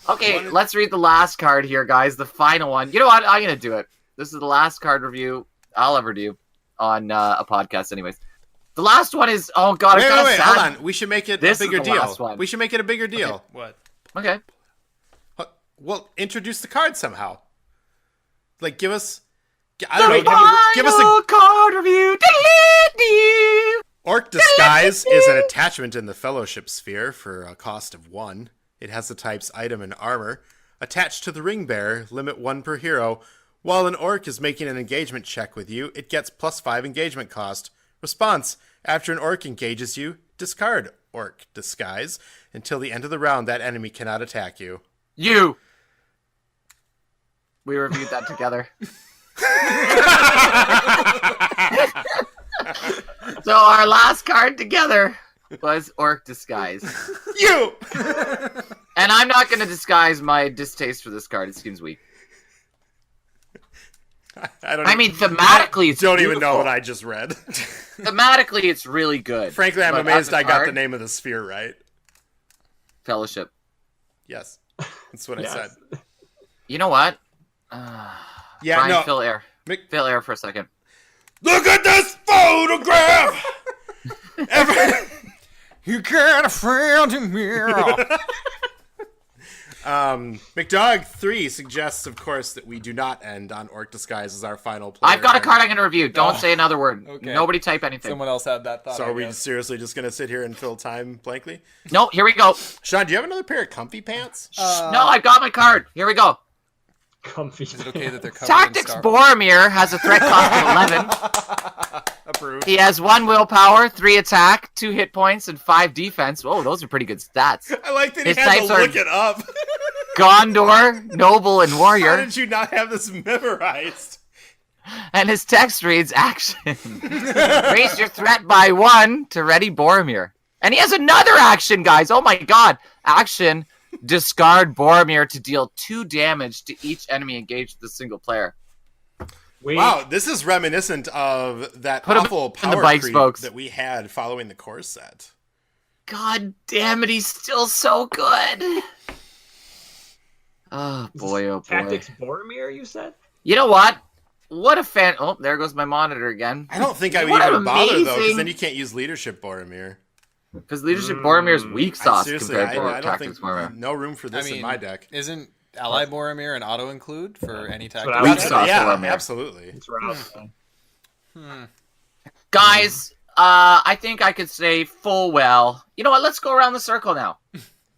Okay, let's read the last card here, guys. The final one. You know what? I'm going to do it. This is the last card review I'll ever do on a podcast anyways. The last one is... Oh, God, I'm kind of Wait, sad. hold on. We should make it This a is bigger the deal. last one. We should make it a bigger deal. What? Okay. Well, introduce the card somehow. Like, give us... I don't know. Give us a... card review. Orc Disguise is an attachment in the Fellowship Sphere for a cost of 1. It has the types item and armor. Attached to the ring bearer, limit 1 per hero. While an orc is making an engagement check with you, it gets +5 engagement cost. Response: after an orc engages you, discard Orc Disguise. Until the end of the round, that enemy cannot attack you. You. We reviewed that together. So our last card together was Orc Disguise. You! And I'm not going to disguise my distaste for this card. It seems weak. I mean, thematically, it's don't even know beautiful. what I just read. Thematically, it's really good. Frankly, I'm But amazed as a I got card, the name of the sphere right. Fellowship. Yes, that's what I Yes. said. You know what? Yeah, Brian, no. fill air. Mick- Fill air for a second. Look at this photograph! You got a friend in me. McDog3 suggests, of course, that we do not end on Orc Disguise as our final player. I've got a card I'm going to review. Don't say another word. Okay. Nobody type anything. Someone else had that thought. So I are we guess. seriously just going to sit here and fill time blankly? No, here we go. Sean, do you have another pair of comfy pants? No, I've got my card. Here we go. Comfy. Is it okay that they're covered Tactics in Star Boromir has a threat cost of 11. Approved. He has 1 willpower, 3 attack, 2 hit points, and 5 defense. Oh, those are pretty good stats. I like that he His had to types are- look it up. Gondor, Noble, and How Warrior. did you not have this memorized? And his text reads, action. Raise your threat by 1 to ready Boromir. And he has another action, guys. Oh my god. Action, discard Boromir to deal 2 damage to each enemy engaged with a single player. Wow, this is reminiscent of that Put him awful in the power bike creep spokes. that we had following the core set. God damn it, he's still so good. Oh boy, oh boy. Tactics Boromir, you said? You know what? What a fan. Oh, there goes my monitor again. I don't think I would What even bother, though, because amazing- then you can't use Leadership Boromir. Because Leadership Boromir's weak sauce Seriously, compared to I don't Tactics think Boromir. no room for this I mean, in my deck. Isn't Ally Boromir an auto include for any what tactic? I Weak was sauce yeah, Boromir. absolutely. It's Rouse. Guys, I think I could say full well. You know what? Let's go around the circle now.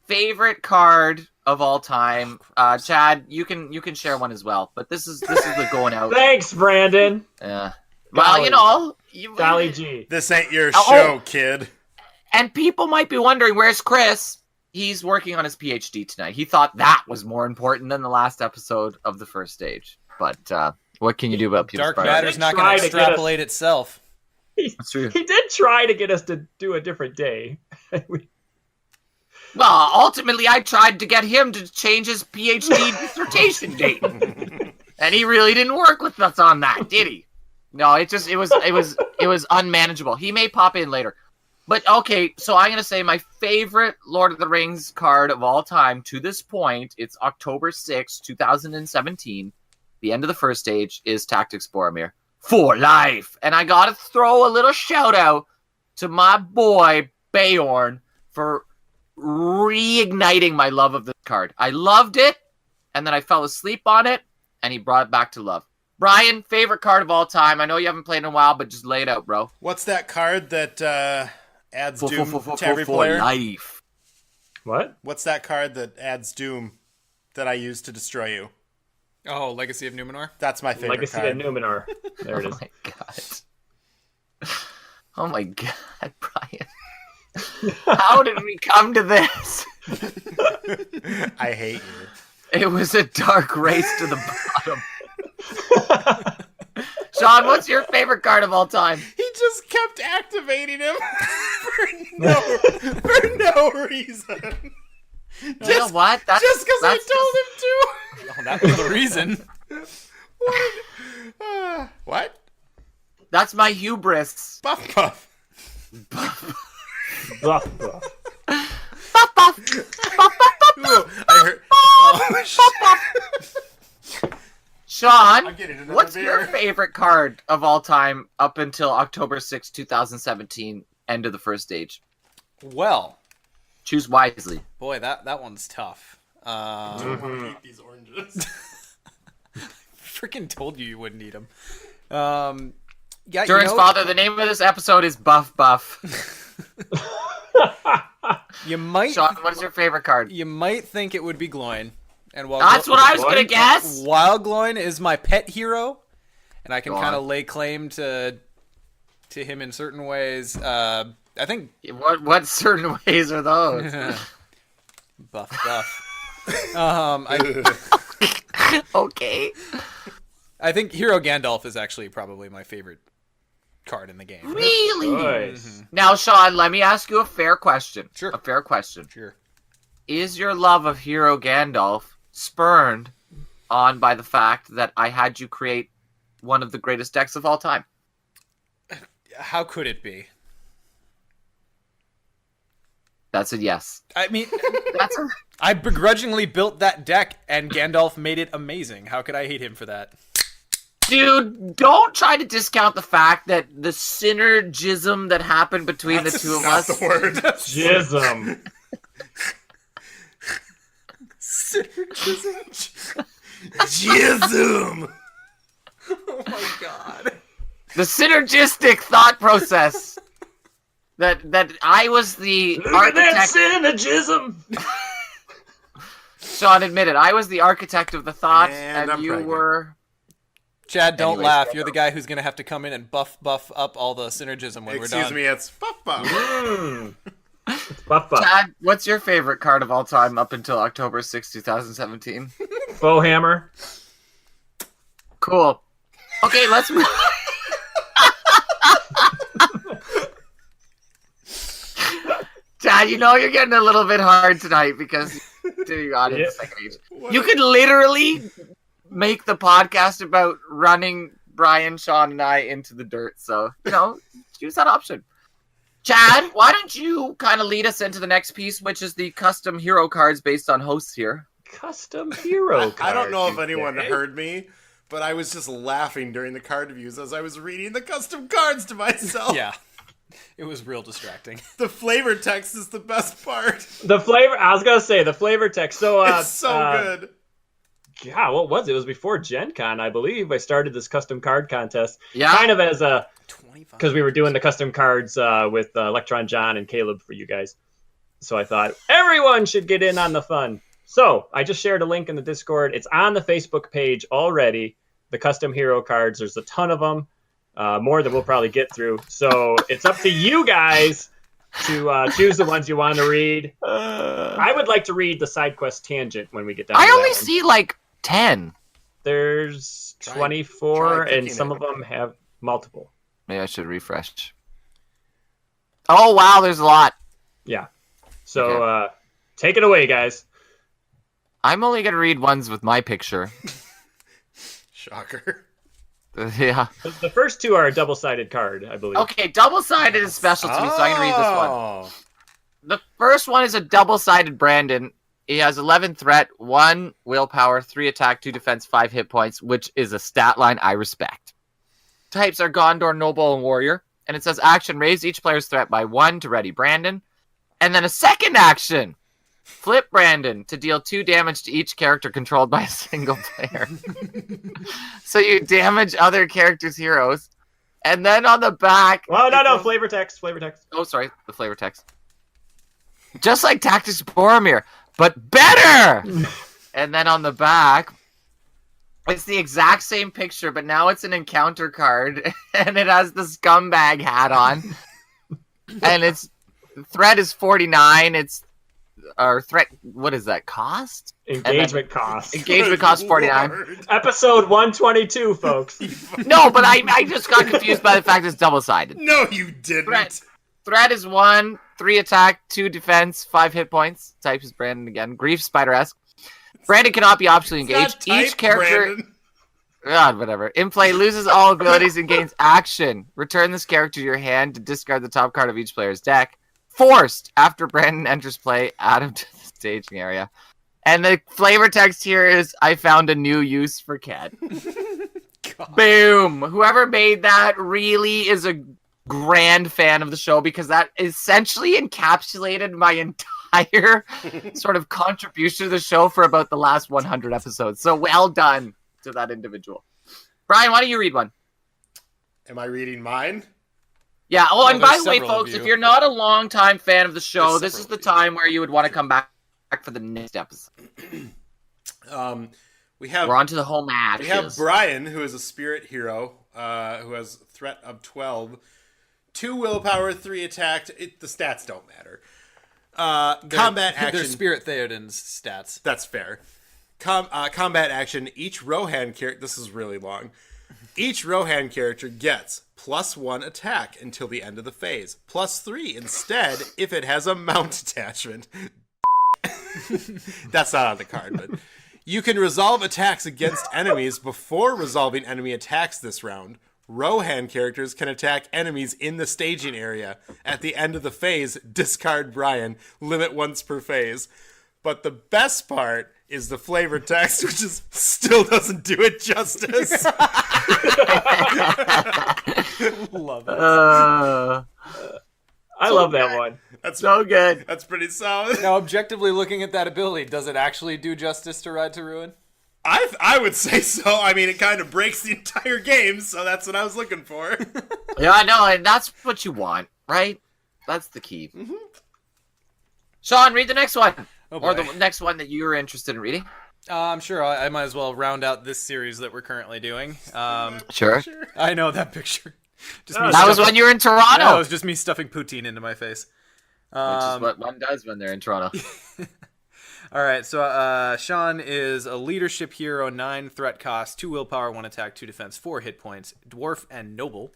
Favorite card of all time. Chad, you can share one as well. But this is the going out. Thanks, Brandon. Well, Golly. you know, Golly G. This ain't your Oh. show, kid. and people might be wondering, where's Chris? He's working on his PhD tonight. He thought that was more important than the last episode of the first stage. But what can you do about people's Dark priorities? matter's not Try going to to get us- extrapolate itself. That's true. He did try to get us to do a different day. Well, ultimately, I tried to get him to change his PhD dissertation date, and he really didn't work with us on that, did he? No, it was unmanageable. He may pop in later, but okay. So I'm gonna say my favorite Lord of the Rings card of all time to this point. It's October 6, 2017. The end of the first stage is Tactics Boromir for life, and I gotta throw a little shout out to my boy Beorn for reigniting my love of this card. I loved it, and then I fell asleep on it, and he brought it back to love. Brian, favorite card of all time. I know you haven't played in a while, but just lay it out, bro. What's that card that adds Doom For to every player? life. What? What's that card that adds Doom that I use to destroy you? Oh, Legacy of Numenor? That's my favorite Legacy card. of Numenor. There it is. Oh my god. Oh my god, Brian. How did we come to this? I hate you. It was a dark race to the bottom. Sean, what's your favorite card of all time? He just kept activating him for no reason. You know what? That's, Just because I that's told him to. Oh, that was the reason. What? That's my hubris. Buff buff. Buff, buff. Buff, buff. Buff, buff, buff, Ooh, I heard. Oh, shit. Sean, I'm getting another what's beer. your favorite card of all time up until October 6, 2017, end of the first stage? Well, Choose wisely. boy, that one's tough. I don't want to eat these oranges. Freaking told you wouldn't eat them. Yeah, Durin's father, the name of this episode is Buff Buff. You might Sean, what is your favorite card? You might think it would be Gloin, And while That's what I was gonna guess. Wildgloin is my pet hero, and Wildgloin is my pet hero, and I can kind of lay claim to him in certain ways. I think What certain ways are those? buff. Okay. I think Hero Gandalf is actually probably my favorite card in the game. Really? Nice. Now, Sean, let me ask you a fair question. Sure. A fair question. Sure. Is your love of Hero Gandalf spurned on by the fact that I had you create one of the greatest decks of all time? How could it be? That's a yes. I mean, That's a... I begrudgingly built that deck, and Gandalf made it amazing. How could I hate him for that? Dude, don't try to discount the fact that the synergism that happened between the two of Not us. the word. Jism. Synergism. Jism. Oh my god. The synergistic thought process. That I was the Look at that architect. synergism. Sean admitted I was the architect of the thought, And and I'm you pregnant. were. Chad, don't Anyways, laugh. You're the guy who's gonna have to come in and buff up all the synergism when we're Excuse done. me, it's Buff Buff. Buff buff. Chad, what's your favorite card of all time up until October 6, 2017? Bowhammer. Cool. Okay, let's move. Chad, you know you're getting a little bit hard tonight because to your audience second age. You could literally make the podcast about running Brian, Sean, and I into the dirt. So, choose that option. Chad, why don't you kind of lead us into the next piece, which is the custom hero cards based on hosts here. Custom hero card. I don't know if anyone okay? heard me, but I was just laughing during the card reviews as I was reading the custom cards to myself. Yeah. It was real distracting. The flavor text is the best part. The flavor. I was gonna say the flavor text. So It's so good. Yeah, what was it? It was before Gen Con, I believe. I started this custom card contest, Yeah. kind of as a 25. because we were doing the custom cards with Electron John and Caleb for you guys. So I thought everyone should get in on the fun. So I just shared a link in the Discord. It's on the Facebook page already. The custom hero cards. There's a ton of them. More than we'll probably get through. So it's up to you guys to choose the ones you want to read. I would like to read the side quest tangent when we get down to I that only one. see like 10. There's Try 24, and picking some it. of them have multiple. Maybe I should refresh. Oh, wow, there's a lot. Yeah. So take it away, guys. I'm only going to read ones with my picture. Shocker. Yeah. The first two are a double-sided card, I believe. Okay, double-sided is special to me, so I'm going to read this one. Oh. The first one is a double-sided Brandon. He has 11 threat, 1 willpower, 3 attack, 2 defense, 5 hit points, which is a stat line I respect. Types are Gondor, Noble, and Warrior. And it says action, raise each player's threat by 1 to ready Brandon. And then a second action, flip Brandon to deal 2 damage to each character controlled by a single player. So you damage other characters' heroes. And then on the back... Well, no, it goes- flavor text. Oh, sorry, the flavor text. Just like Tactics Boromir, but better! And then on the back, it's the exact same picture, but now it's an encounter card, and it has the scumbag hat on. And its threat is 49, or threat, what is that, cost? Engagement cost. Engagement cost 49. Lord. Episode 122, folks. No, but I just got confused by the fact it's double-sided. No, you didn't. Threat is 1, 3 attack, 2 defense, 5 hit points. Type is Brandon again. Grief, Spider-esque. Brandon cannot be optionally It's not engaged. Each type, character... Brandon. God, whatever. In play, loses all abilities and gains action. Return this character to your hand to discard the top card of each player's deck. Forced after Brandon enters play, add him to the staging area. And the flavor text here is, I found a new use for Cat. Boom. Whoever made that really is a grand fan of the show because that essentially encapsulated my entire sort of contribution to the show for about the last 100 episodes. So well done to that individual. Brian, why don't you read one? Am I reading mine? Yeah. Oh, and Well, by there's the way, several of folks, you. if you're not a longtime fan of the show, There's this is several the of you. time where you would want to come back for the next episode. We're on to the whole match. We have Brian, who is a spirit hero, who has threat of 12, 2 willpower, 3 attack. The stats don't matter. Combat action. They're Spirit Theoden's stats. That's fair. Combat action. Each Rohan character. This is really long. Each Rohan character gets +1 attack until the end of the phase. +3 instead if it has a mount attachment. That's not on the card, but you can resolve attacks against enemies before resolving enemy attacks this round. Rohan characters can attack enemies in the staging area. At the end of the phase, discard Brian. Limit once per phase. But the best part is the flavor text, which still doesn't do it justice. Love it. I love that one. That's So good. That's pretty solid. Now, objectively looking at that ability, does it actually do justice to Ride to Ruin? I would say so. I mean, it kind of breaks the entire game, so that's what I was looking for. Yeah, I know, and that's what you want, right? That's the key. Mm-hmm. Sean, read the next one. Or the next one that you were interested in reading. I'm sure I might as well round out this series that we're currently doing. Sure. I know that picture. That was when you were in Toronto. No, it was just me stuffing poutine into my face. Which is what one does when they're in Toronto. All right, so Sean is a leadership hero, 9 threat cost, 2 willpower, 1 attack, 2 defense, 4 hit points, dwarf and noble.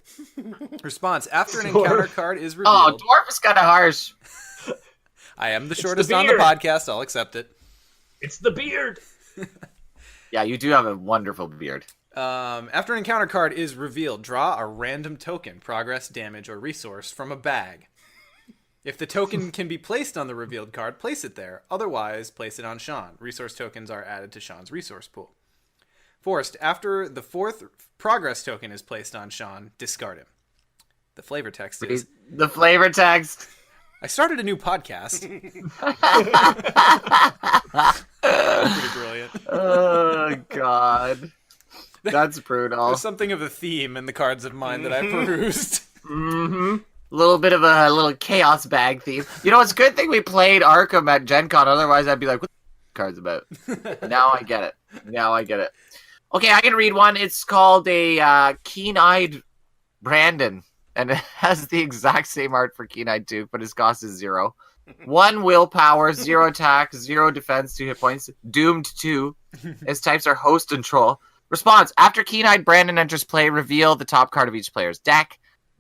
Response: after an encounter card is revealed. Oh, dwarf is kind of harsh. I am the shortest on the podcast. I'll accept it. It's the beard. Yeah, you do have a wonderful beard. After an encounter card is revealed, draw a random token, progress, damage, or resource from a bag. If the token can be placed on the revealed card, place it there. Otherwise, place it on Sean. Resource tokens are added to Sean's resource pool. Forced, after the 4th progress token is placed on Sean, discard him. The flavor text is... The flavor text. I started a new podcast. Pretty brilliant. Oh, God. That's brutal. There's something of a theme in the cards of mine that I perused. Mm-hmm. A little bit of a little chaos bag theme. You know, it's a good thing we played Arkham at Gen Con. Otherwise, I'd be like, what the cards about? Now I get it. Okay, I can read one. It's called a Keen-Eyed Brandon. And it has the exact same art for Keen-Eyed too, but his cost is 0. 1 willpower, 0 attack, 0 defense, 2 hit points. Doomed 2. His types are host and troll. Response: after Keen-Eyed Brandon enters play, reveal the top card of each player's deck.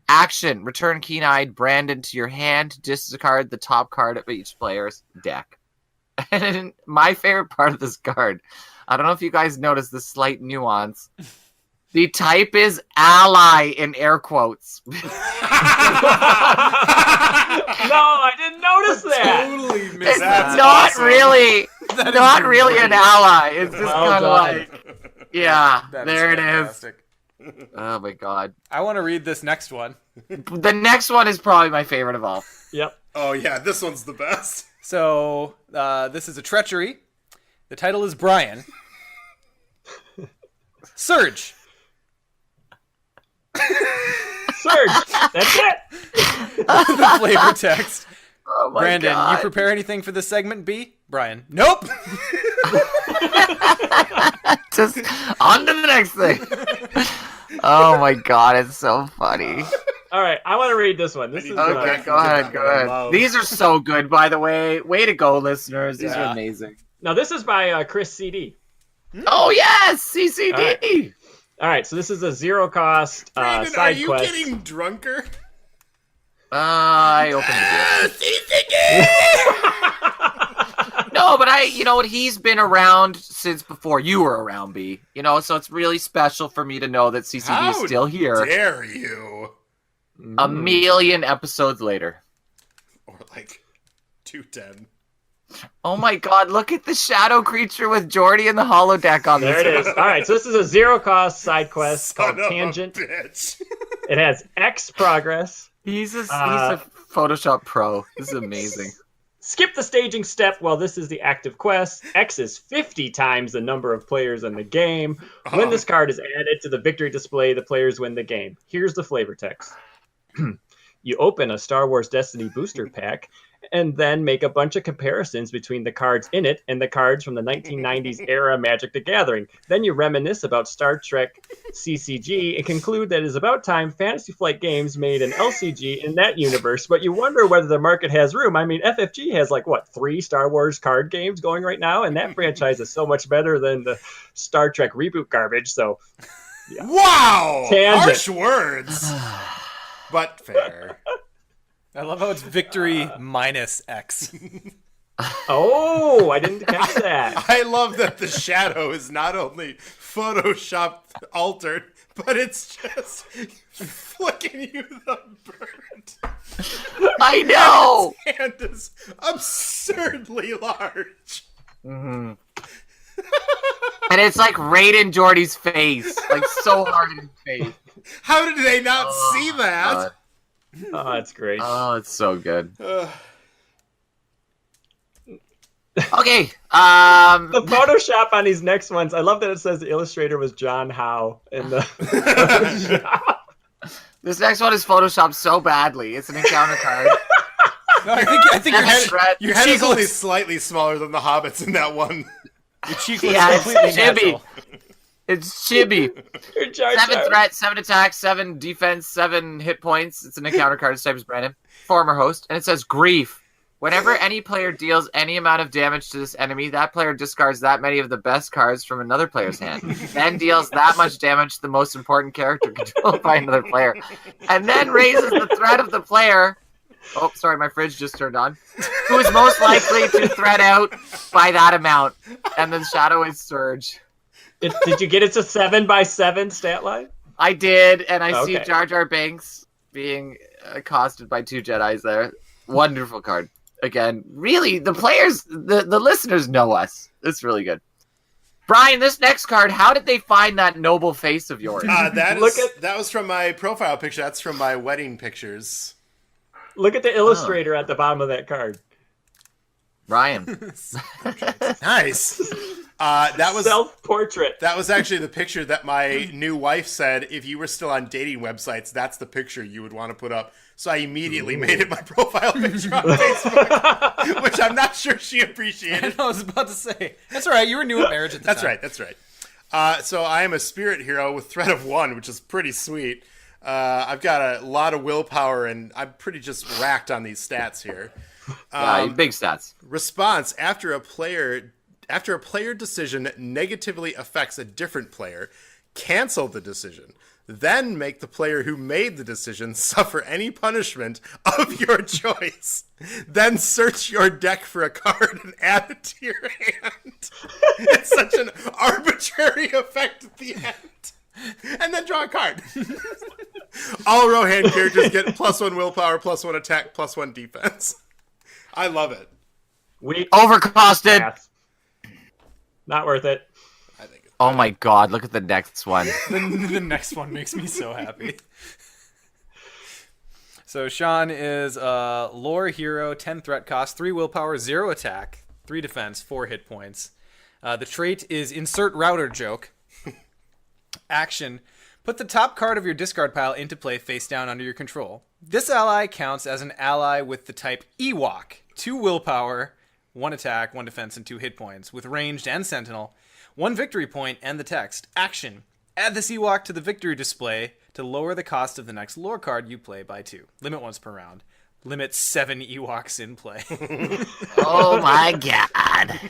Action: return Keen-Eyed Brandon to your hand. Discard the top card of each player's deck. And my favorite part of this card, I don't know if you guys noticed the slight nuance. The type is ally in air quotes. No, I didn't notice that. Totally missed It's that. not awesome. really, not really an ally. It's just Well kind of done. like, yeah, That there it is. fantastic. Oh my God. I want to read this next one. The next one is probably my favorite of all. Yep. Oh, yeah, this one's the best. So, this is a treachery. The title is Brian. Surge. Surge. That's it. The flavor text. Oh my Brandon, God. you prepare anything for this segment, B? Brian, nope. Just on to the next thing. Oh my God, it's so funny. All right, I want to read this one. This is Okay, go ahead. These are so good, by the way. Way to go, listeners. These are amazing. Now this is by Chris CD. Oh yes, CCD. All right, so this is a 0 cost Brandon, side are you quest. getting drunker? I opened it. No, but you know what? He's been around since before you were around, B. You know, so it's really special for me to know that CCD is still here. Dare you? A million episodes later. Or like 210. Oh my God! Look at the shadow creature with Jordy and the holodeck on There this. it is. All right, so this is a 0 cost side quest Son called of Tangent. a bitch. It has X progress. He's a Photoshop pro. This is amazing. Skip the staging step while this is the active quest. X is 50 times the number of players in the game. When this card is added to the victory display, the players win the game. Here's the flavor text. You open a Star Wars Destiny booster pack and then make a bunch of comparisons between the cards in it and the cards from the 1990s era Magic the Gathering. Then you reminisce about Star Trek CCG and conclude that it is about time Fantasy Flight Games made an LCG in that universe, but you wonder whether the market has room. I mean, FFG has 3 Star Wars card games going right now, and that franchise is so much better than the Star Trek reboot garbage, so... Yeah. Wow! Tangent. Harsh words, but fair. I love how it's victory minus X. Oh, I didn't catch that. I love that the shadow is not only Photoshopped altered, but it's just flicking you the bird. I know! His hand is absurdly large. Mm-hmm. And it's right in Jordy's face. So hard in his face. How did they not see that? God. Oh, that's great. Oh, it's so good. Ugh. Okay. The Photoshop on these next ones, I love that it says the illustrator was John Howe in the This next one is photoshopped so badly. It's an encounter card. No, I think Your head is only slightly smaller than the hobbits in that one. your cheek looks Yeah, it's completely chibi. natural. It's chibi. Jar 7 Jar. threat, 7 attack, 7 defense, 7 hit points. It's an encounter card. Its type is Brandon. Former host. And it says grief. Whenever any player deals any amount of damage to this enemy, that player discards that many of the best cards from another player's hand. Then deals that much damage to the most important character controlled by another player. And then raises the threat of the player. Oh, sorry, my fridge just turned on. Who is most likely to threat out by that amount. And then Shadow is Surge. Did you get it to 7x7 stat line? I did, and I see Okay. Jar Jar Binks being accosted by 2 Jedis there. Wonderful card. Again, really, the players, the listeners know us. It's really good. Brian, this next card, how did they find that noble face of yours? That was from my profile picture. That's from my wedding pictures. Look at the illustrator at the bottom of that card. Brian. Nice. That was Self-portrait. That was actually the picture that my new wife said if you were still on dating websites, that's the picture you would want to put up. So I immediately made it my profile picture on Facebook, which I'm not sure she appreciated. I was about to say. That's all right. You were new at marriage at the time. That's right. So I am a spirit hero with threat of 1, which is pretty sweet. I've got a lot of willpower, and I'm pretty just racked on these stats here. Big stats. Response: after a player decision negatively affects a different player, cancel the decision. Then make the player who made the decision suffer any punishment of your choice. Then search your deck for a card and add it to your hand. It's such an arbitrary effect at the end. And then draw a card. All Rohan characters get +1 willpower, +1 attack, +1 defense. I love it. Overcosted. Pass. Not worth it. I think it's Oh my god, look at the next one. The next one makes me so happy. So Sean is a lore hero, 10 threat cost, 3 willpower, 0 attack, 3 defense, 4 hit points. The trait is insert router joke. Action: put the top card of your discard pile into play face down under your control. This ally counts as an ally with the type Ewok. 2 willpower, 1 attack, 1 defense, and 2 hit points, with ranged and sentinel, 1 victory point, and the text. Action: add this Ewok to the victory display to lower the cost of the next lore card you play by 2. Limit once per round. Limit 7 Ewoks in play. Oh my god.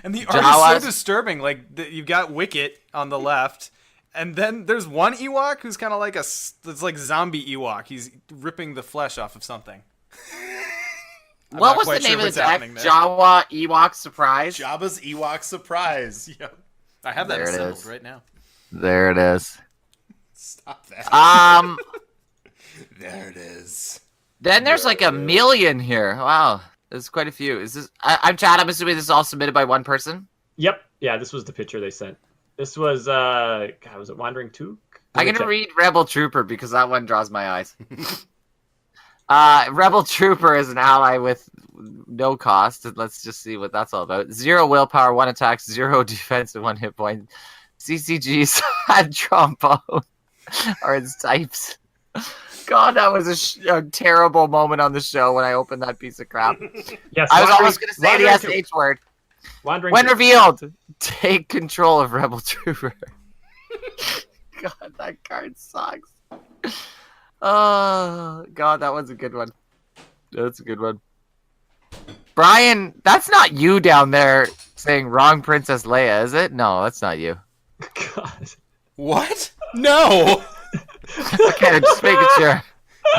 And the art is so disturbing. You've got Wicket on the left, and then there's one Ewok who's kind of like it's like zombie Ewok. He's ripping the flesh off of something. What was the name of the deck? Jawa Ewok Surprise? Jabba's Ewok Surprise. Yep. I have that There it assembled is. right now. There it is. Stop that. There it is. Then there's like a million here. Wow. There's quite a few. Is this I'm Chad, I'm assuming this is all submitted by one person? Yep. Yeah, this was the picture they sent. This was, God, was it Wandering Took? I'm going to read Rebel Trooper because that one draws my eyes. Rebel Trooper is an ally with no cost. Let's just see what that's all about. 0 willpower, 1 attack, 0 defense, and 1 hit point. CCG's had trombone are its types. God, that was a terrible moment on the show when I opened that piece of crap. Yes, I was almost going to say the SH word. Wandering When to- revealed, take control of Rebel Trooper. God, that card sucks. Oh, God, that was a good one. That's a good one. Brian, that's not you down there saying wrong Princess Leia, is it? No, that's not you. God. What? No. Okay, just making sure.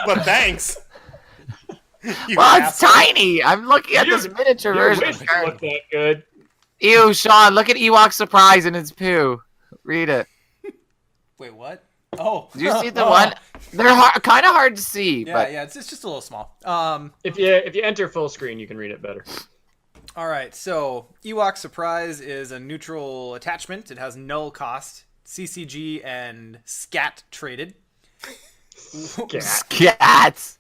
But thanks. You Well, it's asshole. tiny. I'm looking at this miniature You version wish of the it card. looked that good. Ew, Sean, look at Ewok Surprise in its poo. Read it. Wait, what? Oh, Do you see the one? They're kind of hard to see, Yeah, but yeah, it's just a little small. If you enter full screen, you can read it better. All right, so Ewok Surprise is a neutral attachment. It has null cost, CCG, and SCAT traded. cats.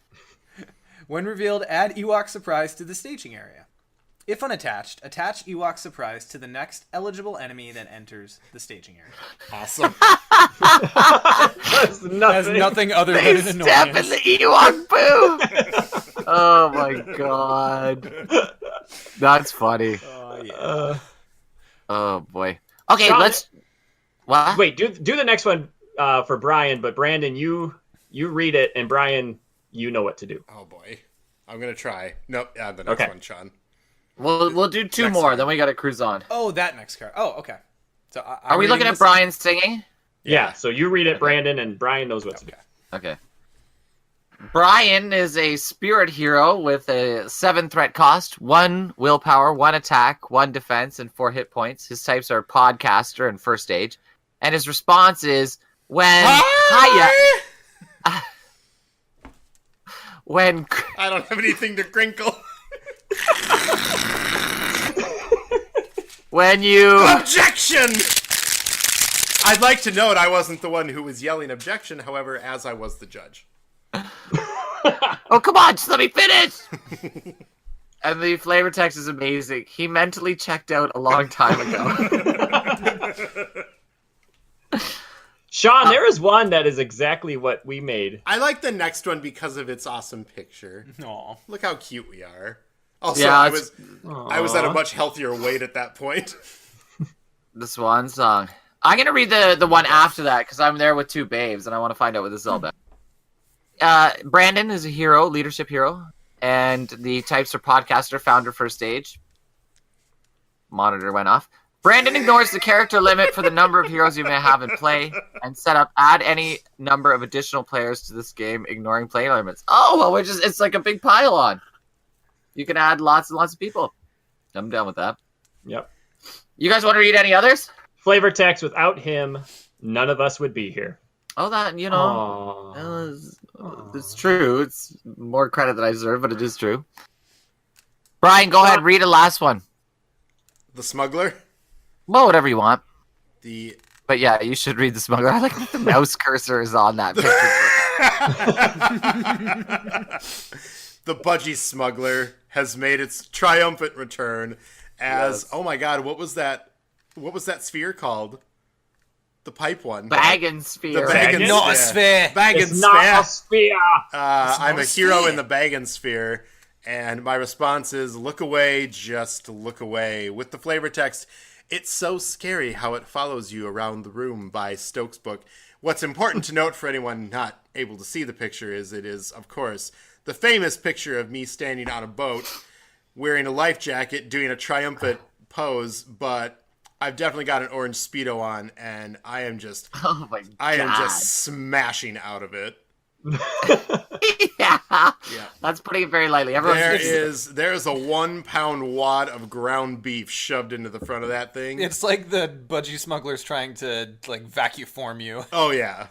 When revealed, add Ewok Surprise to the staging area. If unattached, attach Ewok Surprise to the next eligible enemy that enters the staging area. Awesome. That's Has nothing. nothing other They than an step in annoyance. the Ewok poo. Oh my god. That's funny. Oh, yeah. Oh boy. Okay, Sean, let's. What? Wait, do the next one for Brian, but Brandon, you read it, and Brian, you know what to do. Oh boy. I'm gonna try. Nope. Add the next Okay. one, Sean. We'll do two Next more, time. then we gotta cruise on. Oh, that next card. Oh, okay. So Are we looking at Brian singing? Yeah, so you read it, Brandon, and Brian knows what to do. Okay. Brian is a spirit hero with a 7 threat cost, 1 willpower, 1 attack, 1 defense, and 4 hit points. His types are podcaster and first stage. And his response is when when I don't have anything to crinkle. when you Objection! I'd like to note I wasn't the one who was yelling objection, however, as I was the judge. Oh, come on, just let me finish! And the flavor text is amazing. He mentally checked out a long time ago. Sean, there is one that is exactly what we made. I like the next one because of its awesome picture. Aw. Look how cute we are. Also, Yeah, I it's- was at a much healthier weight at that point. The swan song. I'm going to read the one after that because I'm there with 2 babes and I want to find out what this is all about. Brandon is a hero, leadership hero, and the types are podcaster, founder, first stage. Monitor went off. Brandon ignores the character limit for the number of heroes you may have in play and set up add any number of additional players to this game, ignoring play limits. Oh, well, it's like a big pile on. You can add lots and lots of people. I'm down with that. Yep. You guys want to read any others? Flavor text, without him, none of us would be here. Oh, that, you know, it's true. It's more credit than I deserve, but it is true. Brian, go ahead, read a last one. The smuggler. Well, whatever you want. The But yeah, you should read the smuggler. I like that the mouse cursor is on that picture. the budgie smuggler has made its triumphant return as oh my god, what was that sphere called? The pipe one. Baggin sphere. The Baggin Not a sphere. sphere. Baggin It's not a sphere. sphere. I'm a hero in the Baggin sphere, and my response is look away, just look away. With the flavor text, it's so scary how it follows you around the room by Stokes' book. What's important to note for anyone not able to see the picture is it is, of course, the famous picture of me standing on a boat, wearing a life jacket, doing a triumphant pose, but I've definitely got an orange Speedo on, and I am just Oh my god. I am just smashing out of it. yeah. Yeah. That's putting it very lightly. Everyone's There's a 1 pound wad of ground beef shoved into the front of that thing. It's like the budgie smugglers trying to like vacuform you. Oh yeah.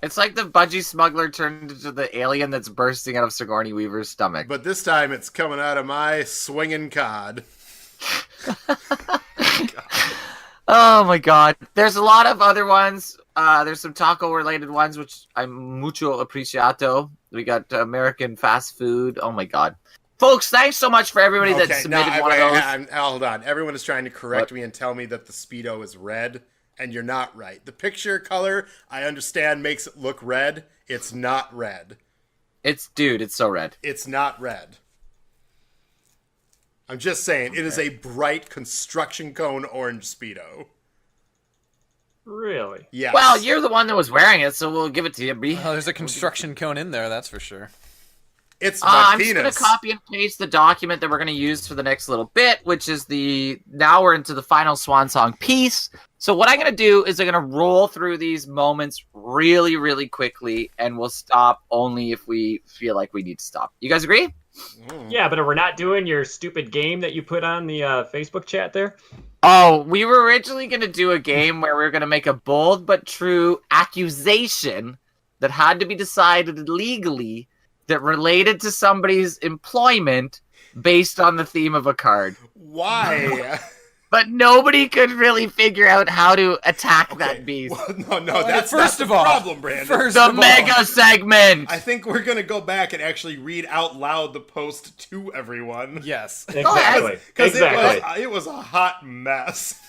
It's like the budgie smuggler turned into the alien that's bursting out of Sigourney Weaver's stomach. But this time it's coming out of my swinging cod. Oh my god. There's a lot of other ones. There's some taco related ones, which I'm mucho apreciato. We got American fast food. Oh my god. Folks, thanks so much for everybody that submitted one of those. Hold on. Everyone is trying to correct me and tell me that the Speedo is red and you're not right. The picture color, I understand, makes it look red. It's not red. It's so red. It's not red. I'm just saying, it is a bright construction cone orange Speedo. Really? Yes. Well, you're the one that was wearing it, so we'll give it to you, B. Oh, there's a construction cone in there, that's for sure. It's my I'm penis. just going to copy and paste the document that we're going to use for the next little bit, which is now we're into the final swan song piece. So what I'm going to do is I'm going to roll through these moments really, really quickly, and we'll stop only if we feel like we need to stop. You guys agree? Yeah, but we're not doing your stupid game that you put on the Facebook chat there? Oh, we were originally going to do a game where we were going to make a bold but true accusation that had to be decided legally that related to somebody's employment based on the theme of a card. Why? But nobody could really figure out how to attack that beast. Well, no, that's First not of the all, problem, Brandon. The mega segment! I think we're going to go back and actually read out loud the post to everyone. Yes. Exactly. Because Exactly. it was a hot mess.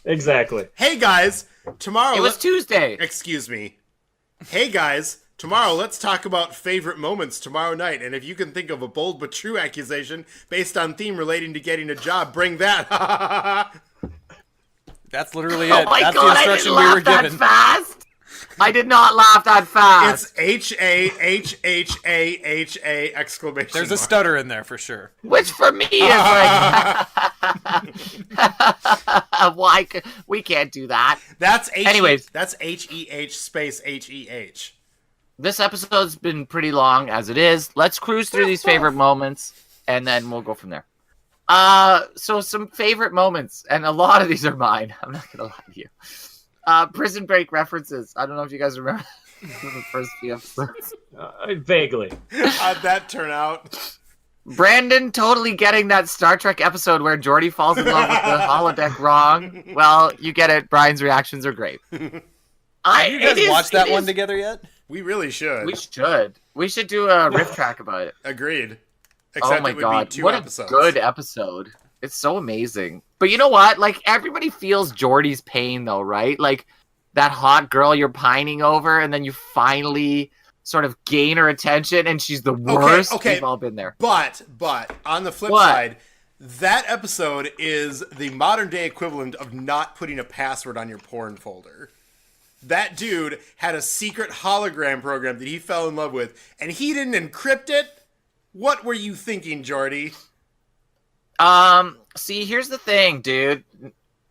Exactly. Hey, guys. Tomorrow... It was Tuesday. Excuse me. Hey, guys. Tomorrow, let's talk about favorite moments tomorrow night. And if you can think of a bold but true accusation based on theme relating to getting a job, bring that. That's literally it. Oh my That's god, the I didn't instruction we were laugh that given. fast! I did not laugh that fast! It's HAHHAHA exclamation There's a mark. stutter in there for sure. Which for me is like... Why? We can't do that. That's Anyways. That's HEH space HEH. This episode's been pretty long as it is. Let's cruise through these favorite moments, and then we'll go from there. So some favorite moments, and a lot of these are mine. I'm not gonna lie to you. Prison Break references. I don't know if you guys remember the first few episodes. Vaguely. How'd that turn out? Brandon totally getting that Star Trek episode where Geordi falls in love with the holodeck wrong. Well, you get it. Brian's reactions are great. Have you guys watched that one together yet? We really should. We should. We should do a riff track about it. Agreed. Except Oh my it would god, be 2 what episodes. a good episode. It's so amazing. But you know what? Like, everybody feels Geordi's pain, though, right? Like, that hot girl you're pining over, and then you finally sort of gain her attention, and she's the worst. Okay. We've all been there. But on the flip What? side, that episode is the modern day equivalent of not putting a password on your porn folder. That dude had a secret hologram program that he fell in love with, and he didn't encrypt it? What were you thinking, Jordy? See, here's the thing, dude.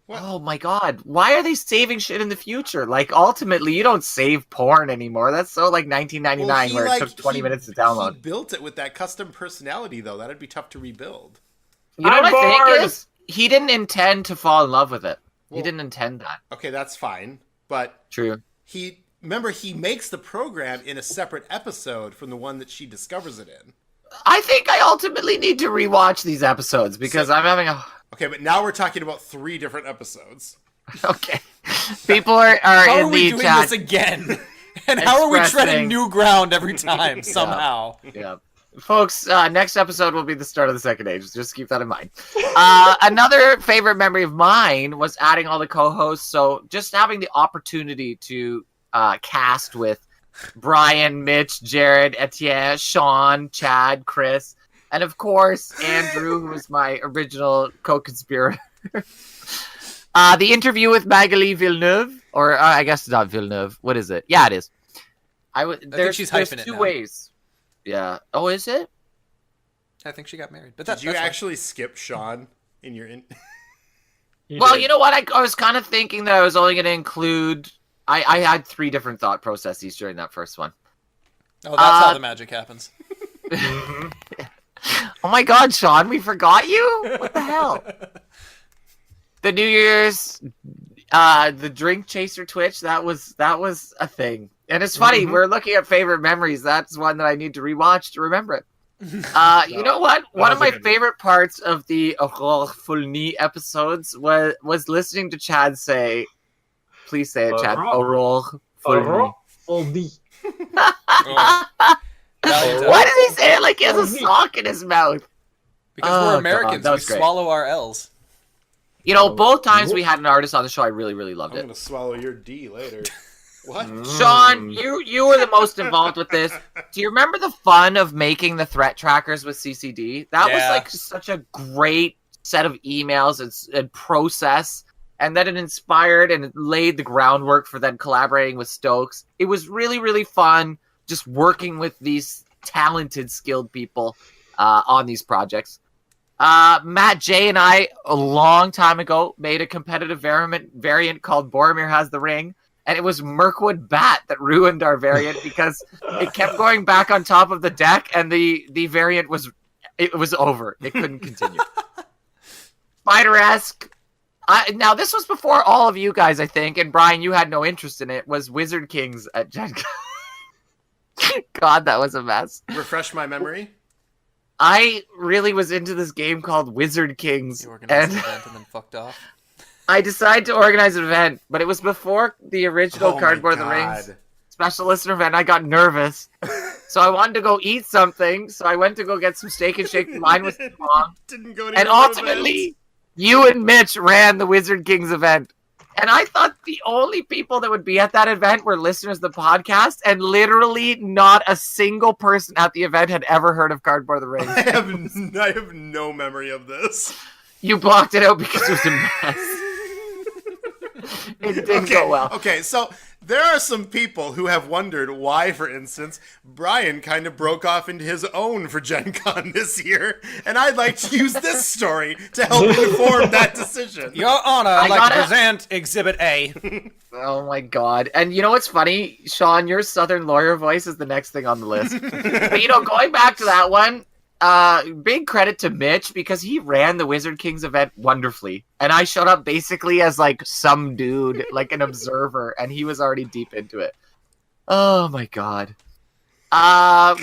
What? Oh my god, why are they saving shit in the future? Like, ultimately, you don't save porn anymore. That's so, like, 1999, where it took 20 minutes to download. He built it with that custom personality, though. That'd be tough to rebuild. You know I'm what I bored. think is? He didn't intend to fall in love with it. Well- He didn't intend that. Okay, that's fine. But True. he makes the program in a separate episode from the one that she discovers it in. I think I ultimately need to rewatch these episodes because I'm having a... Okay, but now we're talking about 3 different episodes. Okay. People are How are in we the doing chat. this again? And how are we Expressing- treading new ground every time, somehow? Yeah. Folks, next episode will be the start of the second age. Just keep that in mind. Another favorite memory of mine was adding all the co-hosts. So just having the opportunity to cast with Brian, Mitch, Jared, Etienne, Sean, Chad, Chris, and of course, Andrew, who was my original co-conspirator. The interview with Magali Villeneuve, or I guess it's not Villeneuve. What is it? Yeah, it is. think she's hyping it 2 now. ways. Yeah. Oh, is it? I think she got married. But Did you that's fine. actually skip Sean in your... Well, you know what? I was kind of thinking that I was only going to include... I had 3 different thought processes during that first one. Oh, that's how the magic happens. Oh my god, Sean, we forgot you? What the hell? The New Year's... the Drink Chaser Twitch, that was a thing. And it's funny, we're looking at favorite memories. That's one that I need to rewatch to remember it. You know what? One of my favorite parts of the Aurore Fulni episodes was listening to Chad say, please say it, Chad, Aurore Fulni. Why does he say it like he has a sock in his mouth? Because Oh, we're God, Americans. that We was great. swallow our L's. You know, both times we had an artist on the show, I really, really loved I'm it. gonna swallow your D later. What? Sean, you were the most involved with this. Do you remember the fun of making the threat trackers with CCD? That was like such a great set of emails and process, and then it inspired and it laid the groundwork for then collaborating with Stokes. It was really, really fun just working with these talented, skilled people on these projects. Matt J and I, a long time ago, made a competitive variant called Boromir Has the Ring, and it was Mirkwood Bat that ruined our variant because it kept going back on top of the deck, and the variant was over. It couldn't continue. Spider-esque. Now, this was before all of you guys, I think, and Brian, you had no interest in it, was Wizard Kings at Gen Con. God, that was a mess. Refresh my memory. I really was into this game called Wizard Kings. You organized an event and then fucked off. I decided to organize an event, but it was before the original Cardboard of the Rings special listener event. I got nervous. So I wanted to go eat something, so I went to go get some Steak and Shake. Mine was long. Didn't go to And your ultimately, you and Mitch ran the Wizard Kings event. And I thought the only people that would be at that event were listeners of the podcast, and literally not a single person at the event had ever heard of Cardboard of the Rings. I have no memory of this. You blocked it out because it was a mess. It didn't go well. Okay, so there are some people who have wondered why, for instance, Brian kind of broke off into his own for Gen Con this year, and I'd like to use this story to help inform that decision. Your Honor, I'd like to present Exhibit A. Oh my god. And you know what's funny? Sean, your Southern lawyer voice is the next thing on the list. But going back to that one, big credit to Mitch because he ran the Wizard Kings event wonderfully. And I showed up basically as like some dude, like an observer, and he was already deep into it. Oh my god.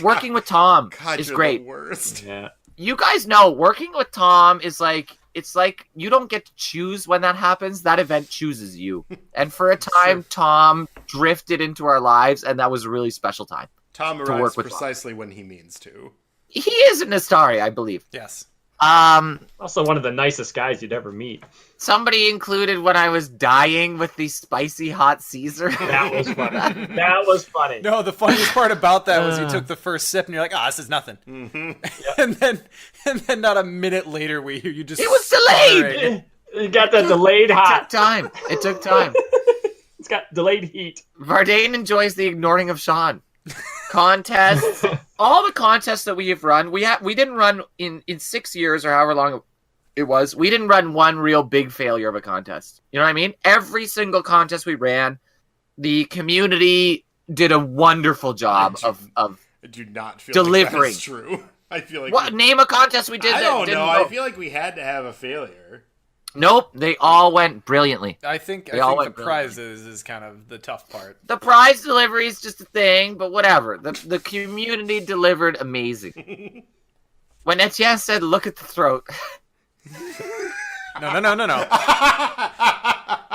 Working with Tom is great. The worst. Yeah. You guys know working with Tom is like, it's like you don't get to choose when that happens. That event chooses you. And for a time, Tom drifted into our lives, and that was a really special time. Tom arrives precisely when he means to. He is an Astari, I believe. Yes. Also one of the nicest guys you'd ever meet. Somebody included when I was dying with the spicy hot Caesar. That was funny. That was funny. No, the funniest part about that was you took the first sip and you're like, this is nothing. Mm-hmm. Yep. and then not a minute later we hear you just. It was delayed. You got that delayed hot. It took time. It's got delayed heat. Vardain enjoys the ignoring of Sean. Contests, all the contests that we have run, we didn't run in 6 years or however long it was. We didn't run one real big failure of a contest. You know what I mean? Every single contest we ran, the community did a wonderful job of I do not feel delivering. Like that's true. I feel like name a contest we did. I don't know. I feel like we had to have a failure. Nope, they all went brilliantly. I think the brilliantly. prizes is kind of the tough part. The prize delivery is just a thing, but whatever. The community delivered amazing. When Etienne said, "Look at the throat," No.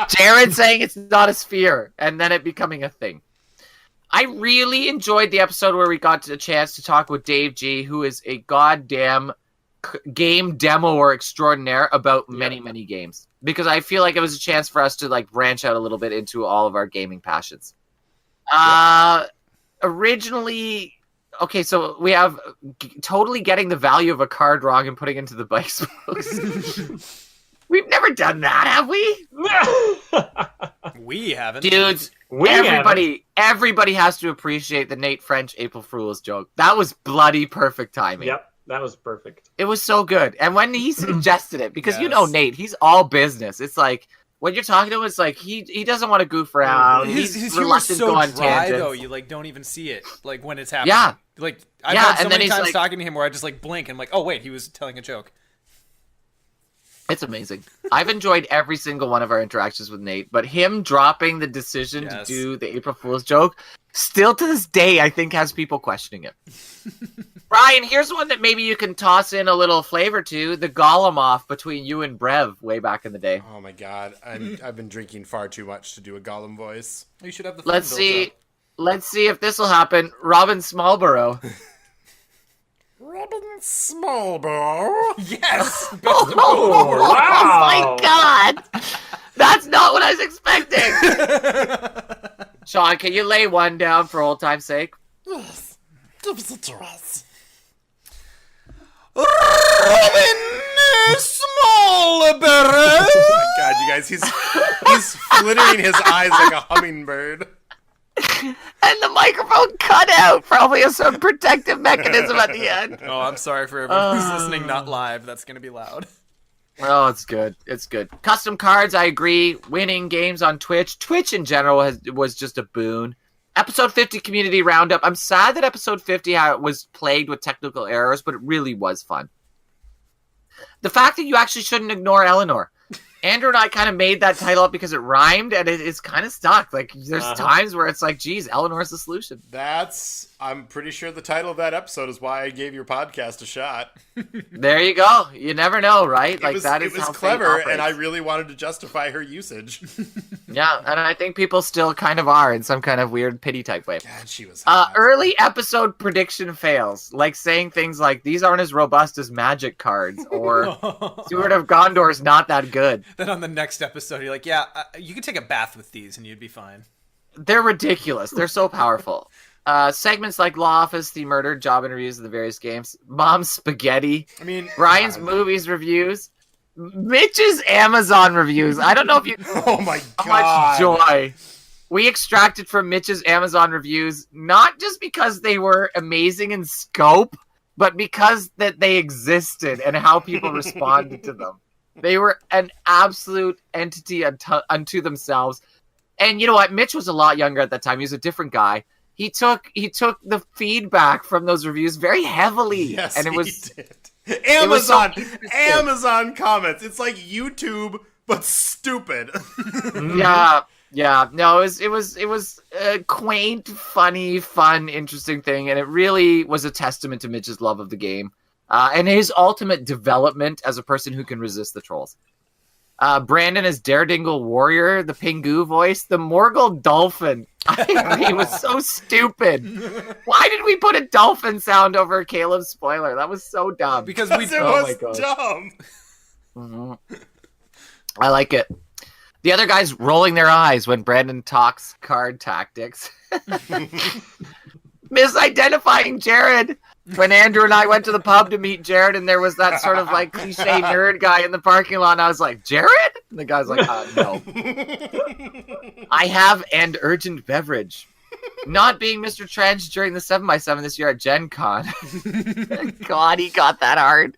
Jared saying it's not a sphere, and then it becoming a thing. I really enjoyed the episode where we got a chance to talk with Dave G, who is a goddamn game demoer extraordinaire about many games, because I feel like it was a chance for us to like branch out a little bit into all of our gaming passions. Originally, okay, so we have totally getting the value of a card wrong and putting into the bike spokes. We've never done that, have we? We haven't. Dudes, everybody has to appreciate the Nate French April Fool's joke. That was bloody perfect timing. Yep. That was perfect. It was so good. And when he suggested it, because you know Nate, he's all business. It's like, when you're talking to him, it's like, he doesn't want to goof around. His He's humor's reluctant so to go on dry, tangents. though. You, like, don't even see it, like, when it's happening. Yeah. Like, I've had so and then many he's times like, talking to him where I just, like, blink and I'm like, oh, wait, he was telling a joke. It's amazing. I've enjoyed every single one of our interactions with Nate, but him dropping the decision to do the April Fool's joke, still to this day, I think has people questioning it. Brian, here's one that maybe you can toss in a little flavor to, the Gollum off between you and Brev way back in the day. Oh my god, I've been drinking far too much to do a Gollum voice. You should have the. Let's see if this will happen. Robin Smallborough. Robin Small bow. Yes. Oh, Oh wow. my god! That's not what I was expecting! Sean, can you lay one down for old time's sake? Yes. Give us a dress. Robin Smallberry. Oh my god, you guys, he's flittering his eyes like a hummingbird. And the microphone cut out, probably as some protective mechanism at the end. Oh, I'm sorry for everyone who's listening, not live. That's going to be loud. Oh, it's good. It's good. Custom cards, I agree. Winning games on Twitch. Twitch in general was just a boon. Episode 50 community roundup. I'm sad that episode 50 was plagued with technical errors, but it really was fun. The fact that you actually shouldn't ignore Eleanor. Andrew and I kind of made that title up because it rhymed, and it's kind of stuck. Like, there's times where it's like, geez, Eleanor's the solution. I'm pretty sure the title of that episode is why I gave your podcast a shot. There you go. You never know, right? It was how clever, fate and I operates. really wanted to justify her usage. Yeah, and I think people still kind of are in some kind of weird pity type way. God, she was hot. Early episode prediction fails, like saying things like, these aren't as robust as magic cards, or Steward of Gondor's not that good. Then on the next episode, you're like, yeah, you could take a bath with these and you'd be fine. They're ridiculous. They're so powerful. Segments like Law Office, The Murder, job interviews of the various games, Mom's Spaghetti, I mean, Ryan's God. movies reviews, Mitch's Amazon reviews. I don't know if you... Oh my How god. much joy we extracted from Mitch's Amazon reviews, not just because they were amazing in scope, but because that they existed and how people responded to them. They were an absolute entity unto themselves. And you know what? Mitch was a lot younger at that time. He was a different guy. He took the feedback from those reviews very heavily. Yes, and it was he did. was so Amazon, interesting. Amazon comments. It's like YouTube, but stupid. Yeah. No, it was a quaint, funny, fun, interesting thing, and it really was a testament to Mitch's love of the game and his ultimate development as a person who can resist the trolls. Brandon as Daredingle Warrior, the Pingu voice, the Morgul Dolphin. I agree, it was so stupid. Why did we put a dolphin sound over Caleb's spoiler? That was so dumb. Because It Oh my was God. dumb. Mhm. I like it. The other guys rolling their eyes when Brandon talks card tactics. Misidentifying Jared when Andrew and I went to the pub to meet Jared, and there was that sort of like cliche nerd guy in the parking lot, and I was like, Jared? And the guy's like, no. I have an urgent beverage. Not being Mr. Trench during the 7x7 this year at Gen Con. God, he got that hard.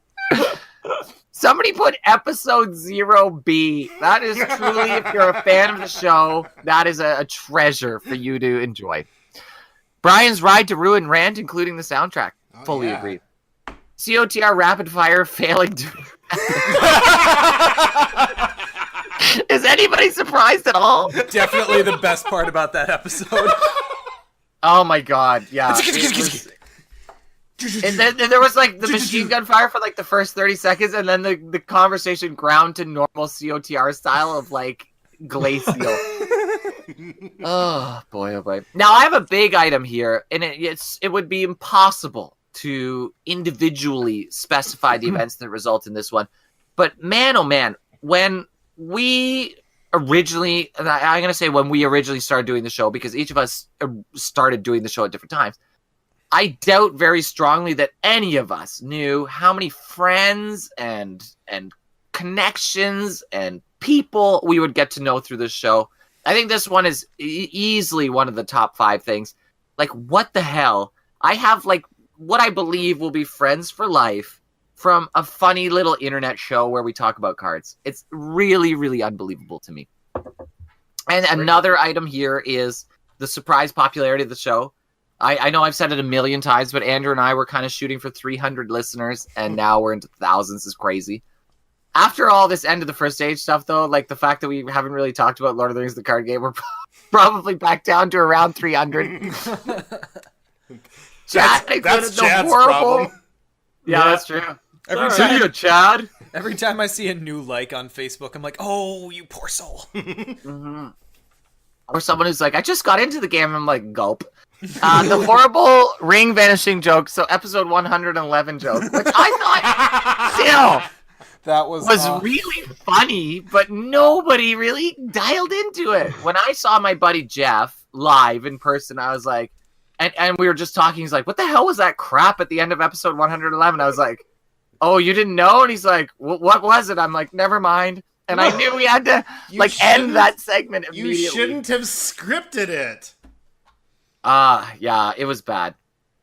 Somebody put episode 0B. That is truly, if you're a fan of the show, that is a treasure for you to enjoy. Brian's Ride to Ruin rant, including the soundtrack. Fully yeah. agree. COTR rapid fire failing to... Is anybody surprised at all? Definitely the best part about that episode. Oh my god, yeah. And then there was like the machine gun fire for like the first 30 seconds, and then the conversation ground to normal COTR style of like glacial. Oh boy. Now I have a big item here, and it would be impossible to individually specify the events that result in this one. But man, oh man, when we originally, and I'm going to say when we originally started doing the show, because each of us started doing the show at different times, I doubt very strongly that any of us knew how many friends and connections and people we would get to know through this show. I think this one is easily one of the top 5 things. Like, what the hell? I have, like, what I believe will be friends for life from a funny little internet show where we talk about cards. It's really, really unbelievable to me. And another item here is the surprise popularity of the show. I know I've said it a million times, but Andrew and I were kind of shooting for 300 listeners, and now we're into thousands is crazy. After all this end of the first stage stuff, though, like the fact that we haven't really talked about Lord of the Rings, the card game, we're probably back down to around 300. Chad, That's the Chad's horrible- problem. Yeah, that's true. Every See time, you, Chad. every time I see a new like on Facebook, I'm like, oh, you poor soul. Mm-hmm. or someone who's like, I just got into the game. I'm like, gulp. The horrible ring vanishing joke. So episode 111 joke, which I thought That was really funny, but nobody really dialed into it. When I saw my buddy Jeff live in person, I was like, and we were just talking. He's like, what the hell was that crap at the end of episode 111? I was like, oh, you didn't know? And he's like, what was it? I'm like, never mind. And I knew we had to end that segment immediately. You shouldn't have scripted it. Yeah, it was bad.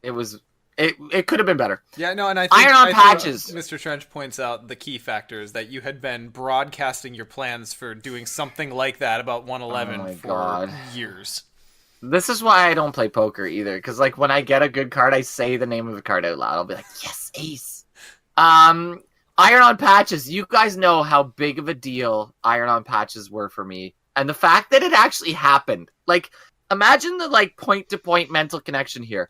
It could have been better. Yeah, no, and I think Iron on patches. Mr. Trench points out the key factors that you had been broadcasting your plans for doing something like that about 111 for years. This is why I don't play poker either, because like when I get a good card, I say the name of the card out loud. I'll be like, yes, ace. Iron on patches. You guys know how big of a deal iron on patches were for me, and the fact that it actually happened. Like, imagine the like point-to-point mental connection here.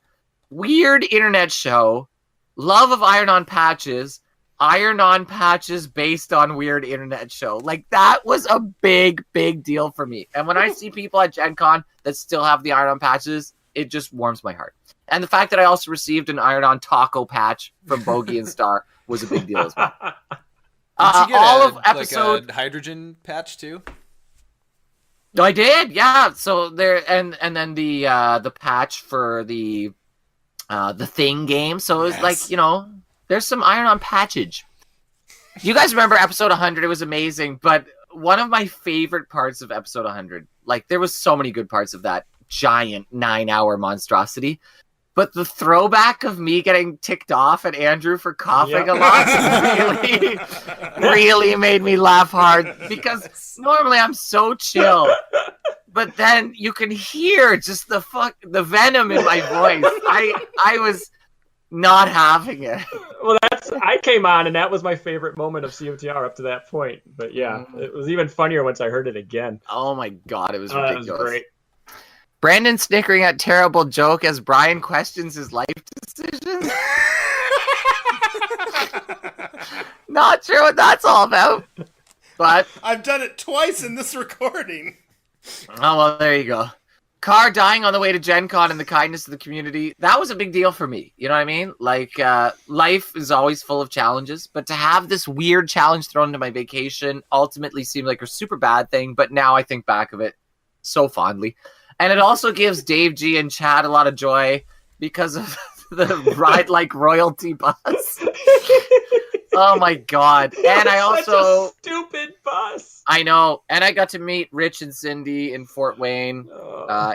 Weird internet show, love of iron on patches based on weird internet show. Like, that was a big, big deal for me. And when I see people at Gen Con that still have the iron on patches, it just warms my heart. And the fact that I also received an iron on taco patch from Bogey and Star was a big deal as well. Did you get all of episode like a hydrogen patch too? I did, yeah. So there, and then the patch for the Thing game. So it was like, you know, there's some iron on patchage. You guys remember episode 100? It was amazing. But one of my favorite parts of episode 100, like there was so many good parts of that giant 9-hour monstrosity. But the throwback of me getting ticked off at Andrew for coughing a lot really made me laugh hard, because normally I'm so chill. But then you can hear just the venom in my voice. I was not having it. Well, I came on, and that was my favorite moment of COTR up to that point. But yeah, it was even funnier once I heard it again. Oh my god, it was ridiculous. That was great. Brandon snickering at terrible joke as Brian questions his life decisions. Not sure what that's all about. But I've done it twice in this recording. Oh, well, there you go. Carr dying on the way to Gen Con and the kindness of the community. That was a big deal for me. You know what I mean? Like, life is always full of challenges, but to have this weird challenge thrown into my vacation ultimately seemed like a super bad thing, but now I think back of it so fondly. And it also gives Dave G and Chad a lot of joy because of the Ride Like Royalty bus. Oh my god. And I also... Such a stupid bus. I know. And I got to meet Rich and Cindy in Fort Wayne,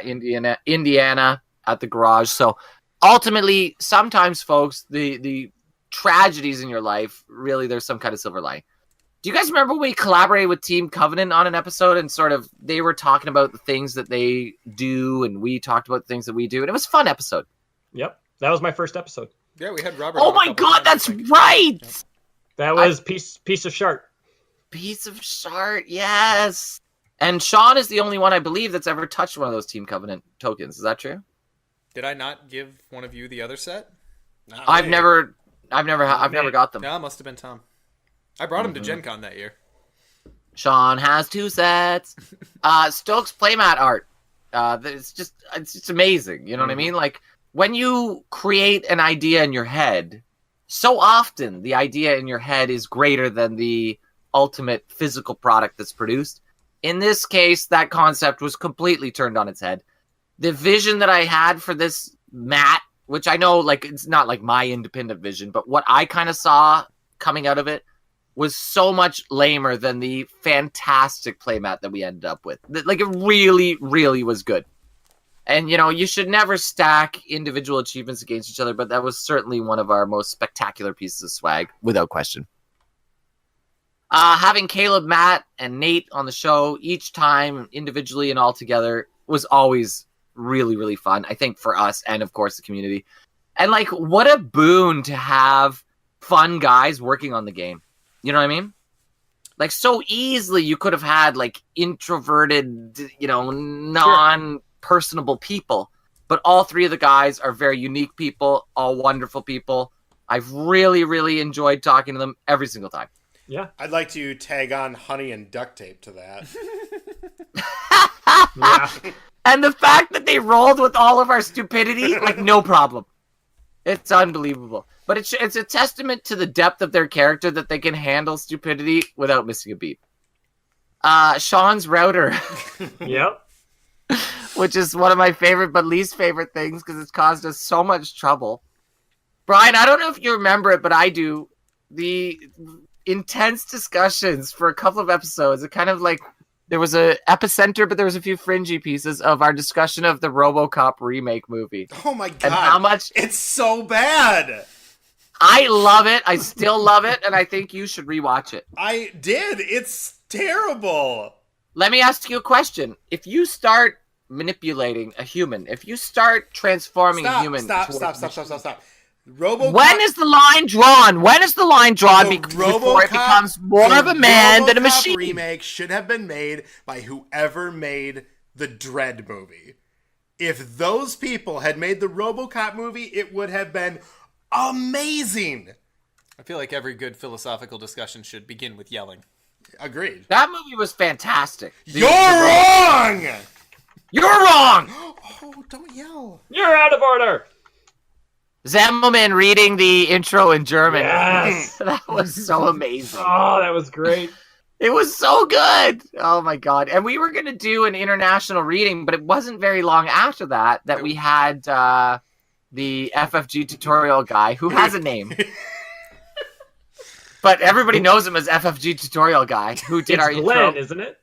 Indiana at the garage. So ultimately, sometimes folks, the tragedies in your life, really there's some kind of silver lining. Do you guys remember when we collaborated with Team Covenant on an episode and sort of they were talking about the things that they do and we talked about the things that we do? And it was a fun episode. Yep. That was my first episode. Yeah, we had Robert. Oh my god, that's right! Yep. That was piece of Shart. Piece of Shart, yes. And Sean is the only one, I believe, that's ever touched one of those Team Covenant tokens. Is that true? Did I not give one of you the other set? I've never got them. No, it must have been Tom. I brought him to Gen Con that year. Sean has 2 sets. Stokes playmat art. It's just amazing. You know what I mean? Like, when you create an idea in your head, so often the idea in your head is greater than the ultimate physical product that's produced. In this case, that concept was completely turned on its head. The vision that I had for this mat, which I know, like, it's not like my independent vision, but what I kind of saw coming out of it was so much lamer than the fantastic playmat that we ended up with. Like, it really, really was good. And, you know, you should never stack individual achievements against each other, but that was certainly one of our most spectacular pieces of swag, without question. Having Caleb, Matt, and Nate on the show each time, individually and all together, was always really, really fun, I think, for us and, of course, the community. And, like, what a boon to have fun guys working on the game. You know what I mean? Like, so easily you could have had, like, introverted, you know, non-personable people. But all 3 of the guys are very unique people, all wonderful people. I've really, really enjoyed talking to them every single time. Yeah. I'd like to tag on honey and duct tape to that. Yeah. And the fact that they rolled with all of our stupidity, like, no problem. It's unbelievable. But it's a testament to the depth of their character that they can handle stupidity without missing a beat. Sean's router, Yep. which is one of my favorite but least favorite things because it's caused us so much trouble. Brian, I don't know if you remember it, but I do. The intense discussions for a couple of episodes, it kind of like there was a epicenter, but there was a few fringy pieces of our discussion of the RoboCop remake movie. Oh my god. And how much It's so bad. I love it. I still love it, and I think you should rewatch it. I did. It's terrible. Let me ask you a question. If you start manipulating a human, if you start transforming a human... Stop. RoboCop. When is the line drawn? When is the line drawn before it becomes more of a man than a machine? The remake should have been made by whoever made the Dread movie. If those people had made the RoboCop movie, it would have been amazing. I feel like every good philosophical discussion should begin with yelling. Agreed. That movie was fantastic. You're wrong! You're wrong! Oh, don't yell. You're out of order. Zemmelman reading the intro in German. Yes. That was so amazing. Oh, that was great. It was so good. Oh my god. And we were going to do an international reading, but it wasn't very long after that we had the FFG tutorial guy who has a name. But everybody knows him as FFG tutorial guy who did our Glenn, intro. isn't it?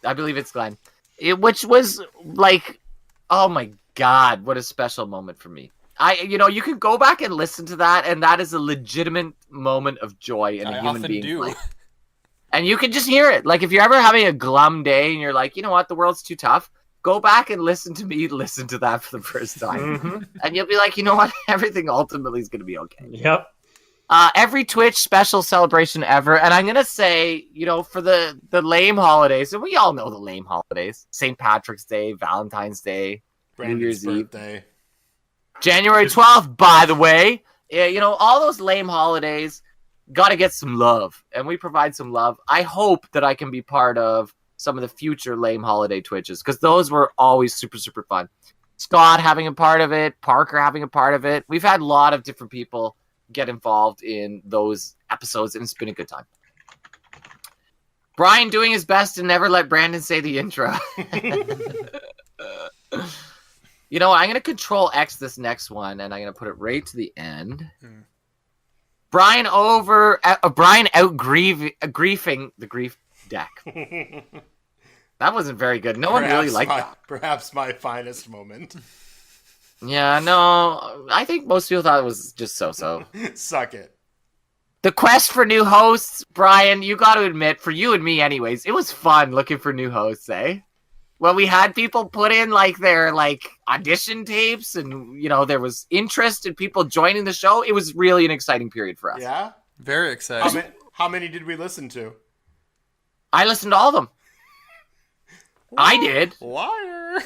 I believe it's Glenn. Which was like, oh my god, what a special moment for me. You can go back and listen to that, and that is a legitimate moment of joy in a human being's life. And you can just hear it. Like, if you're ever having a glum day and you're like, you know what, the world's too tough, go back and listen to me listen to that for the first time. Mm-hmm. And you'll be like, you know what, everything ultimately is going to be okay. Yep. Every Twitch special celebration ever, and I'm going to say, for the lame holidays, and we all know the lame holidays, St. Patrick's Day, Valentine's Day, New Year's birthday. Eve. January 12th, by the way. All those lame holidays got to get some love, and we provide some love. I hope that I can be part of some of the future lame holiday Twitches, because those were always super, super fun. Scott having a part of it, Parker having a part of it. We've had a lot of different people get involved in those episodes, and it's been a good time. Brian doing his best to never let Brandon say the intro. You know what? I'm going to Control X this next one, and I'm going to put it right to the end. Brian out griefing the grief deck. That wasn't very good. No one really liked that. Perhaps my finest moment. Yeah, no, I think most people thought it was just so-so. Suck it. The quest for new hosts, Brian, you got to admit, for you and me anyways, it was fun looking for new hosts, eh? When we had people put in their audition tapes, and there was interest in people joining the show, it was really an exciting period for us. Yeah? Very exciting. How many did we listen to? I listened to all of them. I did. Liar.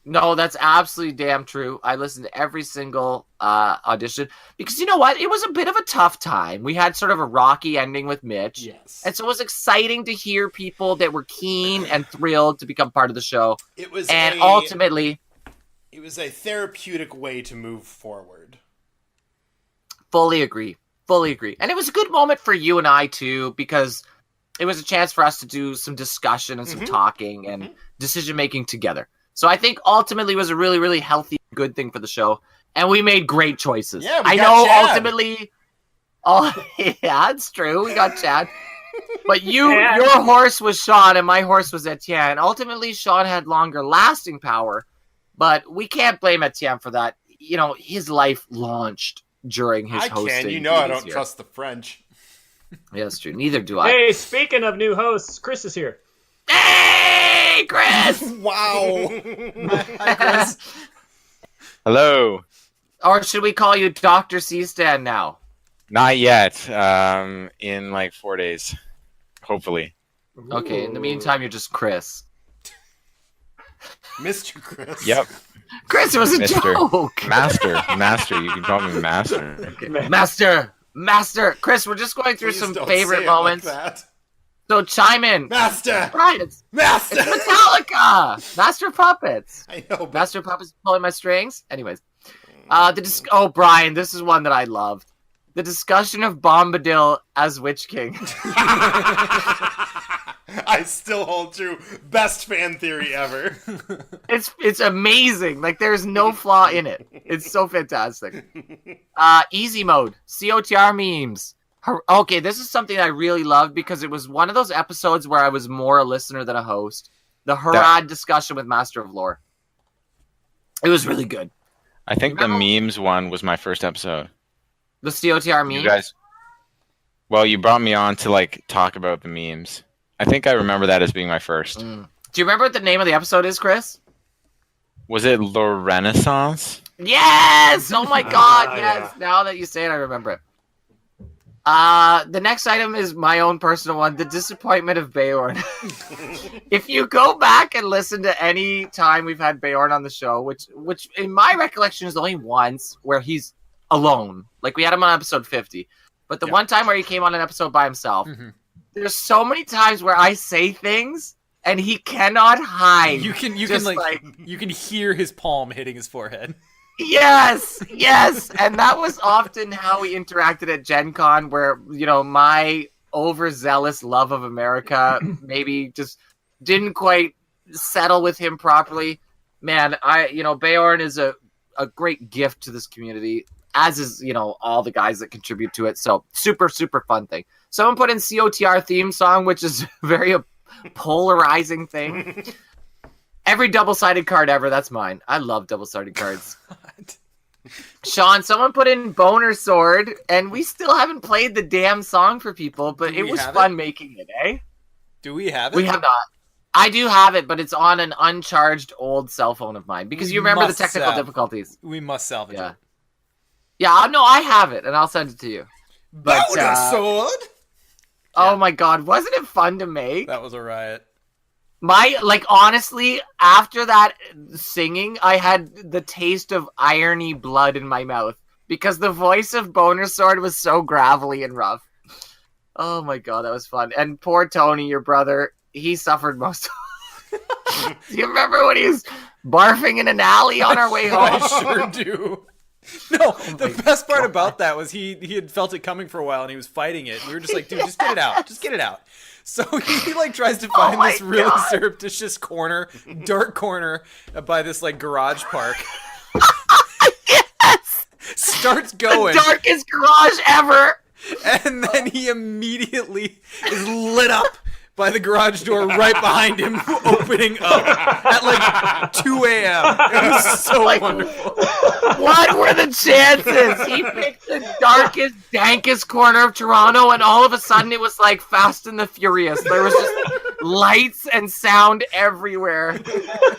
No, that's absolutely damn true. I listened to every single audition because you know what? It was a bit of a tough time. We had sort of a rocky ending with Mitch. Yes. And so it was exciting to hear people that were keen and thrilled to become part of the show. Ultimately, it was a therapeutic way to move forward. Fully agree. And it was a good moment for you and I too, because it was a chance for us to do some discussion and some talking and decision making together. So I think ultimately it was a really, really healthy, good thing for the show. And we made great choices. Yeah, I know Chad. Ultimately. Oh, yeah, it's true. We got Chad. But your horse was Sean and my horse was Etienne. Ultimately, Sean had longer lasting power. But we can't blame Etienne for that. His life launched during his hosting. I don't trust the French. Yeah, that's true. Neither do I. Hey, speaking of new hosts, Chris is here. Hey, Chris! Wow. Hi, Chris. Hello. Or should we call you Dr. C-Stan now? Not yet. In 4 days. Hopefully. Okay, in the meantime, you're just Chris. Mr. Chris. Yep. Chris, it was a joke. Master. You can call me Master. Okay. Master. Chris, we're just going through Please some don't favorite say it moments. like that. So chime in. Master! Right, it's Master! Metallica! Master of Puppets. I know, but Master of Puppets pulling my strings. Anyways. Oh, Brian, this is one that I love. The discussion of Bombadil as Witch King. I still hold true. Best fan theory ever. It's amazing. Like, there's no flaw in it. It's so fantastic. Easy mode. COTR memes. Okay, this is something I really love because it was one of those episodes where I was more a listener than a host. The Harad discussion with Master of Lore. It was really good. I think the memes one was my first episode. The COTR meme? You guys, well, you brought me on to like talk about the memes. I think I remember that as being my first. Do you remember what the name of the episode is, Chris? Was it La Renaissance? Yes! Oh my god, yes. Yeah. Now that you say it, I remember it. The next item is my own personal one, the disappointment of Bayorn. If you go back and listen to any time we've had Bayorn on the show, which in my recollection is only once, where he's alone. Like, we had him on episode 50. But the one time where he came on an episode by himself, there's so many times where I say things and he cannot hide. You can Just you can hear his palm hitting his forehead. Yes, and that was often how we interacted at Gen Con, where, you know, my overzealous love of America maybe just didn't quite settle with him properly. Man, Bayorn is a great gift to this community, as is, all the guys that contribute to it. So super, super fun thing. Someone put in COTR theme song, which is a very polarizing thing. Every double-sided card ever, that's mine. I love double-sided cards. Sean, someone put in Boner Sword, and we still haven't played the damn song for people, but it was fun making it, eh? Do we have it? We have not. I do have it, but it's on an uncharged old cell phone of mine, because you remember the technical difficulties. We must salvage it. Yeah, no, I have it, and I'll send it to you. But, Boner Sword! Oh my god, wasn't it fun to make? That was a riot. Honestly, after that singing, I had the taste of irony blood in my mouth because the voice of Boner Sword was so gravelly and rough. Oh my god, that was fun. And poor Tony, your brother, he suffered most. Do you remember when he was barfing in an alley on our way home? I sure do. No, the best part about that was he had felt it coming for a while and he was fighting it. We were just like, dude, just get it out. Just get it out. So he tries to find this really surreptitious dark corner by this like garage park. Yes! Starts going. The darkest garage ever! And then he immediately is lit up by the garage door right behind him, opening up at like 2 a.m. It was so wonderful. What were the chances? He picked the darkest, dankest corner of Toronto, and all of a sudden it was like Fast and the Furious. There was just lights and sound everywhere.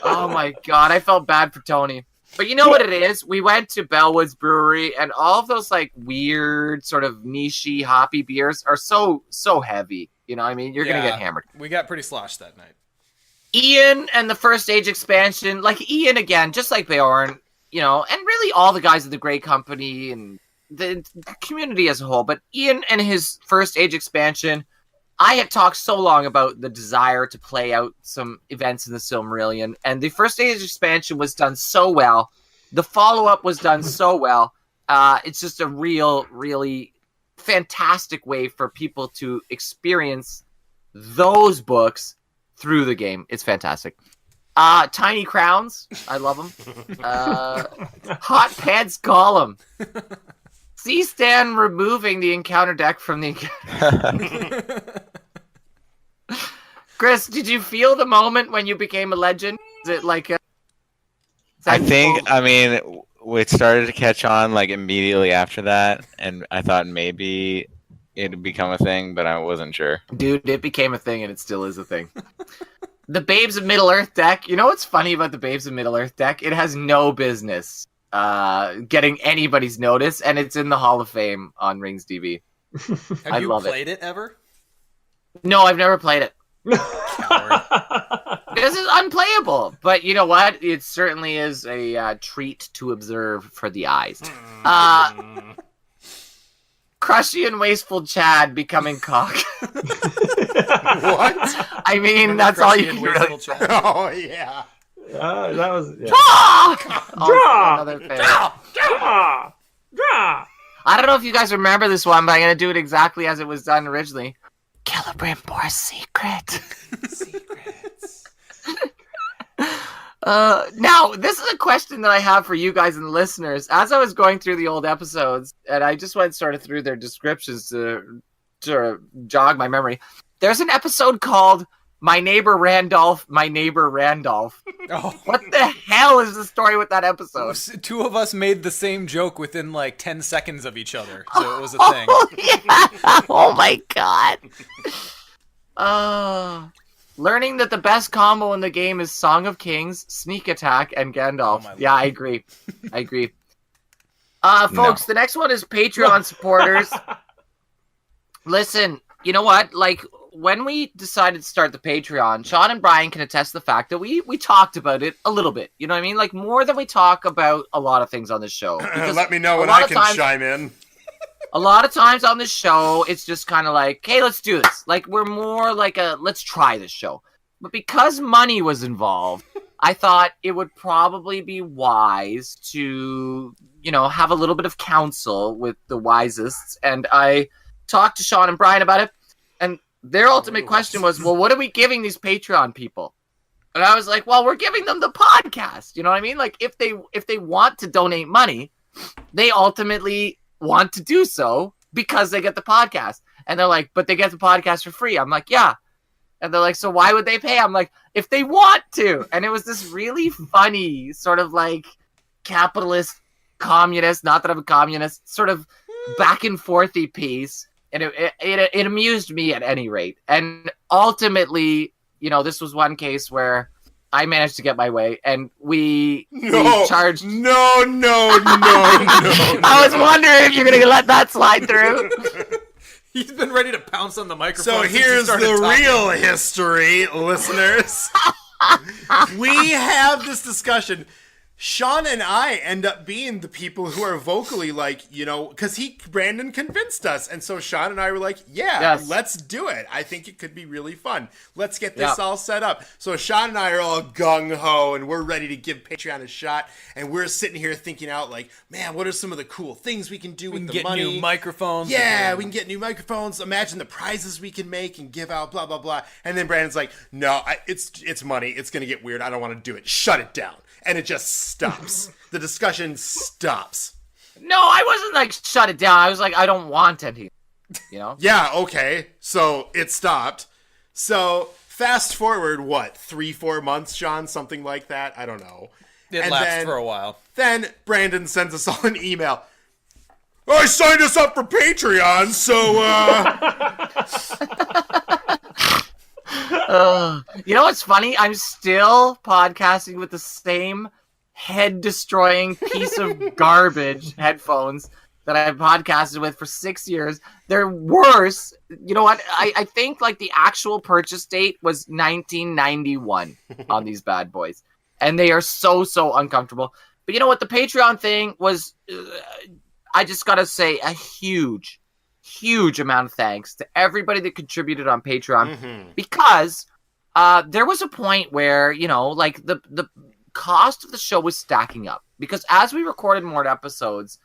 Oh my god, I felt bad for Tony. But you know what it is? We went to Bellwood's Brewery, and all of those like weird, sort of nichey, hoppy beers are so heavy. You know what I mean? You're going to get hammered. We got pretty sloshed that night. Ian and the First Age expansion, like Ian again, just like Bayorn, and really all the guys at the Great Company and the community as a whole. But Ian and his First Age expansion, I had talked so long about the desire to play out some events in the Silmarillion, and the First Age expansion was done so well. The follow-up was done so well. It's just a really fantastic way for people to experience those books through the game. It's fantastic. Tiny Crowns, I love them. Hot Pants Golem. C-Stan removing the encounter deck from the encounter. Chris, did you feel the moment when you became a legend? Is it like a... it started to catch on like immediately after that, and I thought maybe it'd become a thing, but I wasn't sure. Dude, it became a thing, and it still is a thing. The Babes of Middle-earth deck. You know what's funny about the Babes of Middle-earth deck? It has no business getting anybody's notice, and it's in the Hall of Fame on Rings DB. Have you played it ever? No, I've never played it. This is unplayable, but you know what? It certainly is a treat to observe for the eyes. Crushy and Wasteful Chad becoming cock. What? I mean, Remember that's all Krusty you and can Wade's really... little challenge? Oh yeah. That was yeah. Draw! Another fail. Draw! Draw! I don't know if you guys remember this one, but I'm going to do it exactly as it was done originally. Celebrimbor's secret. Now, this is a question that I have for you guys and the listeners. As I was going through the old episodes, and I just went sort of through their descriptions to jog my memory, there's an episode called My Neighbor Randolph, My Neighbor Randolph. Oh. What the hell is the story with that episode? Two of us made the same joke within like 10 seconds of each other, so it was a thing. Oh, yeah. Oh my god. Learning that the best combo in the game is Song of Kings, Sneak Attack, and Gandalf. Oh, my Yeah, Lord. I agree. Folks, the next one is Patreon supporters. Listen, you know what? Like, when we decided to start the Patreon, Sean and Brian can attest to the fact that we talked about it a little bit. You know what I mean? Like, more than we talk about a lot of things on this show. Because Let me know a when lot I of can times- chime in. A lot of times on this show, it's just kind of like, hey, let's do this. Like, we're more like let's try this show. But because money was involved, I thought it would probably be wise to, have a little bit of counsel with the wisest. And I talked to Sean and Brian about it. And their ultimate question was, well, what are we giving these Patreon people? And I was like, well, we're giving them the podcast. You know what I mean? Like, if they want to donate money, they ultimately want to do so because they get the podcast. And they're like, but they get the podcast for free. I'm like, yeah. And they're like, so why would they pay? I'm like, if they want to. And it was this really funny sort of like capitalist, communist, not that I'm a communist, sort of back and forthy piece. And it amused me at any rate. And ultimately, this was one case where I managed to get my way, and we charged. No. I was wondering if you're going to let that slide through. He's been ready to pounce on the microphone. So since he here's the started talking. real history, listeners. We have this discussion. Sean and I end up being the people who are vocally like, because Brandon convinced us. And so Sean and I were like, Yes. let's do it. I think it could be really fun. Let's get this all set up. So Sean and I are all gung-ho and we're ready to give Patreon a shot. And we're sitting here thinking out like, man, what are some of the cool things we can do with the Get money? new microphones. Yeah, we can get new microphones. Imagine the prizes we can make and give out, blah, blah, blah. And then Brandon's like, no, it's money. It's going to get weird. I don't want to do it. Shut it down. And it just stops. The discussion stops. No, I wasn't like, shut it down. I was like, I don't want any, Yeah, okay. So it stopped. So fast forward, 3-4 months, Sean? Something like that? I don't know. It lapsed for a while. Then Brandon sends us all an email. I signed us up for Patreon, so You know what's funny? I'm still podcasting with the same head-destroying piece of garbage headphones that I've podcasted with for 6 years. They're worse. You know what? I think like the actual purchase date was 1991 on these bad boys. And they are so uncomfortable. But you know what? The Patreon thing was, I just got to say, a huge amount of thanks to everybody that contributed on Patreon, because there was a point where, like the cost of the show was stacking up, because as we recorded more episodes,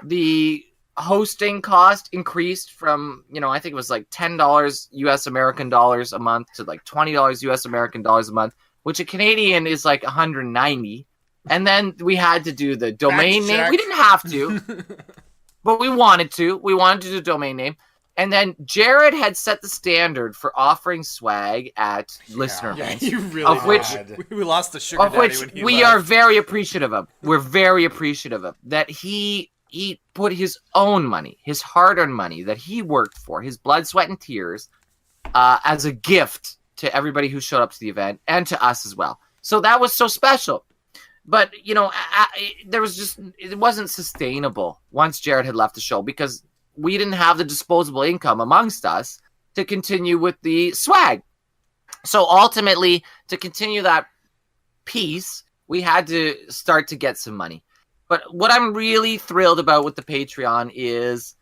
the hosting cost increased from, I think it was like $10 US American dollars a month to like $20 US American dollars a month, which a Canadian is like 190. And then we had to do the domain name. We didn't have to. But we wanted to. We wanted to do a domain name. And then Jared had set the standard for offering swag at listener events. You really Of which- we lost the sugar Of daddy which when he we left. are very appreciative of. We're very appreciative of. That he put his own money, his hard-earned money that he worked for, his blood, sweat, and tears, as a gift to everybody who showed up to the event, and to us as well. So that was so special. But, there was just, it wasn't sustainable once Jared had left the show, because we didn't have the disposable income amongst us to continue with the swag. So ultimately, to continue that piece, we had to start to get some money. But what I'm really thrilled about with the Patreon is,